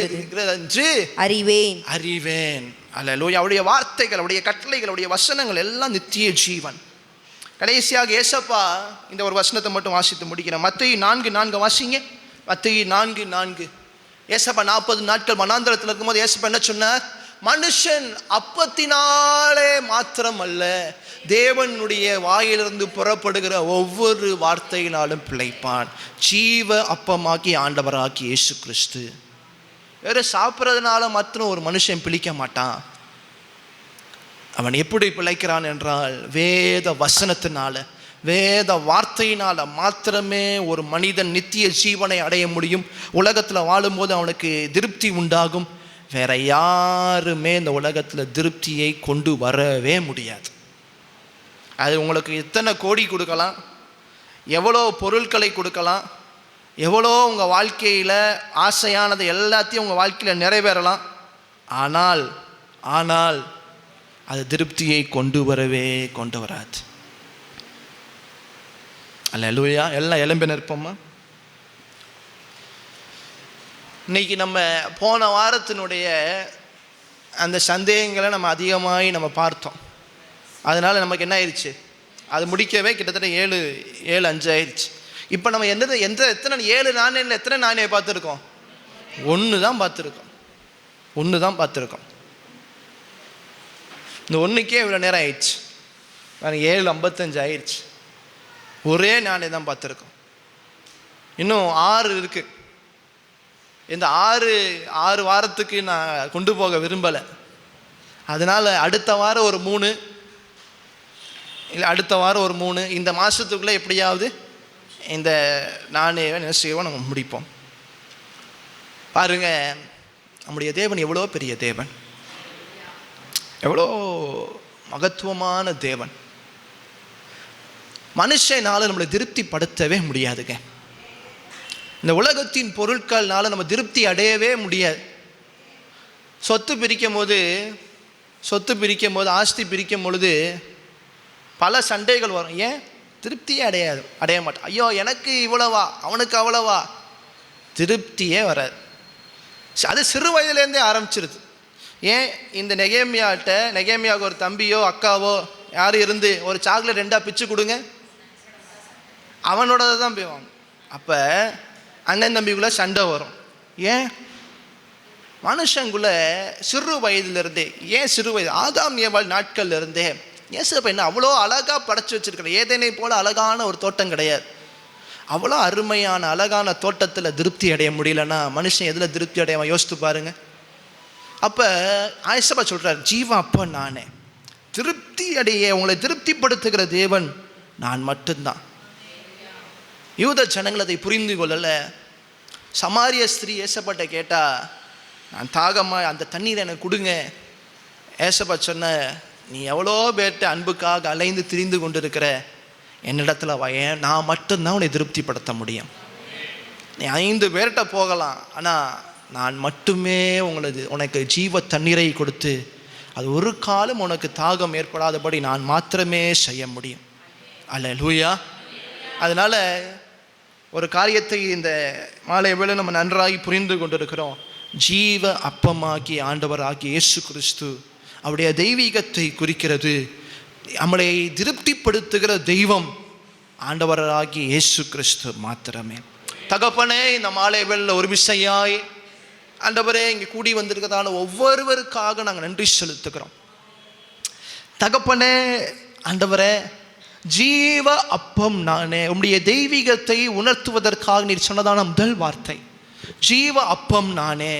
என்று அறிவேன். அல்லேலூயா. அவருடைய வார்த்தைகள், அவருடைய கட்டளைகள், அவருடைய வசனங்கள் எல்லாம் நித்திய ஜீவன். கடைசியாக ஏசப்பா இந்த ஒரு வசனத்தை மட்டும் வாசித்து முடிக்கிறேன். மத்தேயு 4:4 வாசிங்க. மத்தேயு 4:4. ஏசப்பா 40 நாட்கள் வனாந்தரத்தில் இருக்கும்போது ஏசப்பா என்ன சொன்னார்? மனுஷன் அப்பத்தினாலே மாத்திரம் அல்ல, தேவனுடைய வாயிலிருந்து புறப்படுகிற ஒவ்வொரு வார்த்தையினாலும் பிழைப்பான். ஜீவ அப்பமாக்கி ஆண்டவராக்கி இயேசு கிறிஸ்து. வேற சாப்பிட்றதுனால மாத்திரம் ஒரு மனுஷன் பிழைக்க மாட்டான். அவன் எப்படி பிழைக்கிறான் என்றால் வேத வசனத்தினால, வேத வார்த்தையினால மாத்திரமே ஒரு மனிதன் நித்திய ஜீவனை அடைய முடியும். உலகத்தில் வாழும்போது அவனுக்கு திருப்தி உண்டாகும். வேற யாருமே இந்த உலகத்தில் திருப்தியை கொண்டு வரவே முடியாது. அது உங்களுக்கு எத்தனை கோடி கொடுக்கலாம், எவ்வளோ பொருட்களை கொடுக்கலாம், எவ்வளோ உங்கள் வாழ்க்கையில் ஆசையானது எல்லாத்தையும் உங்கள் வாழ்க்கையில் நிறைவேறலாம். ஆனால் ஆனால் அது திருப்தியை கொண்டு வராது. அல்லேலூயா. எல்லாம் எழும்பி நிற்போமா? இன்னைக்கு நம்ம போன வாரத்தினுடைய அந்த சந்தேகங்களை நம்ம அதிகமாக நம்ம பார்த்தோம். அதனால் நமக்கு என்ன ஆயிடுச்சு, அது முடிக்கவே கிட்டத்தட்ட 7-5 ஆயிடுச்சு. இப்போ நம்ம எத்தனை 7 நாணயங்கள் எத்தனை நாணயம் பார்த்துருக்கோம்? 1 தான் பார்த்துருக்கோம். இந்த 1க்கே இவ்வளோ நேரம் ஆயிடுச்சு. 7:55 ஆயிடுச்சு. ஒரே நாணயம் தான் பார்த்துருக்கோம். இன்னும் 6 இருக்குது. இந்த 6 வாரத்துக்கு நான் கொண்டு போக விரும்பலை. அதனால் அடுத்த வாரம் ஒரு 3, இல்லை அடுத்த வாரம் ஒரு 3, இந்த மாதத்துக்குள்ளே எப்படியாவது இந்த நாணயம் என்ன செய்வோம், நம்ம முடிப்போம். பாருங்க, நம்முடைய தேவன் எவ்வளோ பெரிய தேவன், எவ்வளோ மகத்துவமான தேவன். மனுஷனால நம்மளை திருப்திப்படுத்தவே முடியாதுங்க. இந்த உலகத்தின் பொருட்கள்னால நம்ம திருப்தி அடையவே முடியாது. சொத்து பிரிக்கும் போது ஆஸ்தி பிரிக்கும் பொழுது பல சண்டைகள் வரும். ஏன்? திருப்தியே அடைய மாட்டோம். ஐயோ, எனக்கு இவ்வளவா, அவனுக்கு அவ்வளவா, திருப்தியே வராது. அது சிறு வயதுலேருந்தே ஆரம்பிச்சிருது. ஏன்? இந்த நெகேமியாவுக்கு ஒரு தம்பியோ அக்காவோ யாரும் இருந்து ஒரு சாக்லேட் 2 பிச்சு கொடுங்க, அவனோட தான் போய்வாங்க. அப்போ அண்ணன் தம்பிக்குள்ளே சண்டை வரும். ஏன்? மனுஷங்குள்ளே சிறு வயதுலேருந்தே, ஆதாம் ஏவாள் நாட்கள்ல இருந்தே ஏசப்பா என்ன அவ்வளோ அழகாக படைச்சி வச்சிருக்கிற. ஏதேனை போல அழகான ஒரு தோட்டம் கிடையாது. அவ்வளோ அருமையான அழகான தோட்டத்தில் திருப்தி அடைய முடியலன்னா மனுஷன் எதில் திருப்தி அடையாமல் யோசித்து பாருங்க. அப்போ ஏசப்பா சொல்கிறார், ஜீவ அப்பன் நானே, திருப்தி அடைய உங்களை திருப்திப்படுத்துகிற தேவன் நான் மட்டும்தான். யூத ஜனங்கள் அதை புரிந்து கொள்ளலை. சமாரிய ஸ்திரீ ஏசப்பாட்ட கேட்டால், நான் தாகமாக அந்த தண்ணீரை எனக்கு கொடுங்க. ஏசப்பா சொன்ன, நீ எவ்வளோ பேர்ட்ட அன்புக்காக அலைந்து திரிந்து கொண்டிருக்கிற, என்னிடத்துல ஏன் நான் மட்டும்தான் உன்னை திருப்திப்படுத்த முடியும். நீ 5 பேர்கிட்ட போகலாம், ஆனால் நான் மட்டுமே உனக்கு ஜீவ தண்ணீரை கொடுத்து அது ஒரு காலம் உனக்கு தாகம் ஏற்படாதபடி நான் மாத்திரமே செய்ய முடியும். அல்லேலூயா. அதனால் ஒரு காரியத்தை இந்த மாலை வேளை நம்ம நன்றாகி புரிந்து கொண்டிருக்கிறோம். ஜீவ அப்பமாகி ஆண்டவராகிய இயேசு கிறிஸ்து அவருடைய தெய்வீகத்தை குறிக்கிறது. நம்மளை திருப்திப்படுத்துகிற தெய்வம் ஆண்டவராகிய இயேசு கிறிஸ்து மாத்திரமே. தகப்பனே, இந்த மாலை வேளையில் ஒரு விசையாய் ஆண்டவரே இங்கே கூடி வந்திருக்கிறதான ஒவ்வொருவருக்காக நாங்கள் நன்றி செலுத்துகிறோம். தகப்பனே, ஆண்டவரே, ஜீவ அப்பம் நானே, உம்முடைய தெய்வீகத்தை உணர்த்துவதற்காக நீர் சொன்னதான முதல் வார்த்தை ஜீவ அப்பம் நானே.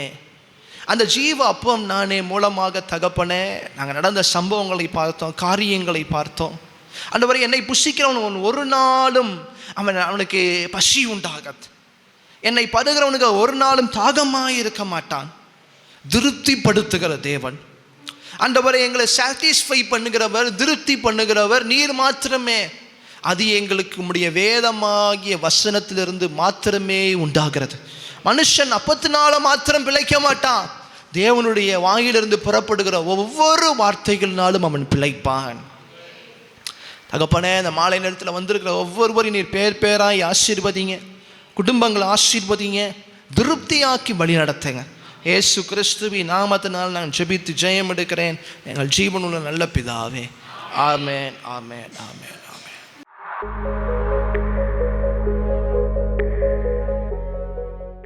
அந்த ஜீவ அப்பம் நானே மூலமாக தகப்பனே நாங்கள் நடந்த சம்பவங்களை பார்த்தோம், காரியங்களை பார்த்தோம். ஆண்டவரே, என்னை புசிக்கிறவன் ஒரு நாளும் அவனுக்கு பசி உண்டாகாது. என்னை பருகிறவனுக்கு ஒரு நாளும் தாகமாக இருக்க மாட்டான். திருப்திப்படுத்துகிற தேவன் ஆண்டவரே, எங்களை சாட்டிஸ்ஃபை பண்ணுகிறவர், திருப்தி பண்ணுகிறவர் நீர் மாத்திரமே. அது எங்களுக்கு உம்முடைய வேதமாகிய வசனத்திலிருந்து மாத்திரமே உண்டாகிறது. மனுஷன் அப்பத்தினால மாத்திரம் பிழைக்க மாட்டான், தேவனுடைய வாயிலிருந்து புறப்படுகிற ஒவ்வொரு வார்த்தைகளினாலும் அவன் பிழைப்பான். தகப்பனே, இந்த மாலை நேரத்தில் வந்திருக்கிற ஒவ்வொருவரையும் நீர் பேராய் ஆசீர்வதிங்க, குடும்பங்களை ஆசீர்வதிங்க, திருப்தியாக்கி வழி நடத்துங்க. இயேசு கிறிஸ்துவின் நாமத்தினால் நான் ஜெபித்து ஜெயம் எடுக்கிறேன், எங்கள் ஜீவனுள்ள நல்ல பிதாவே. ஆமென், ஆமென், ஆமென்.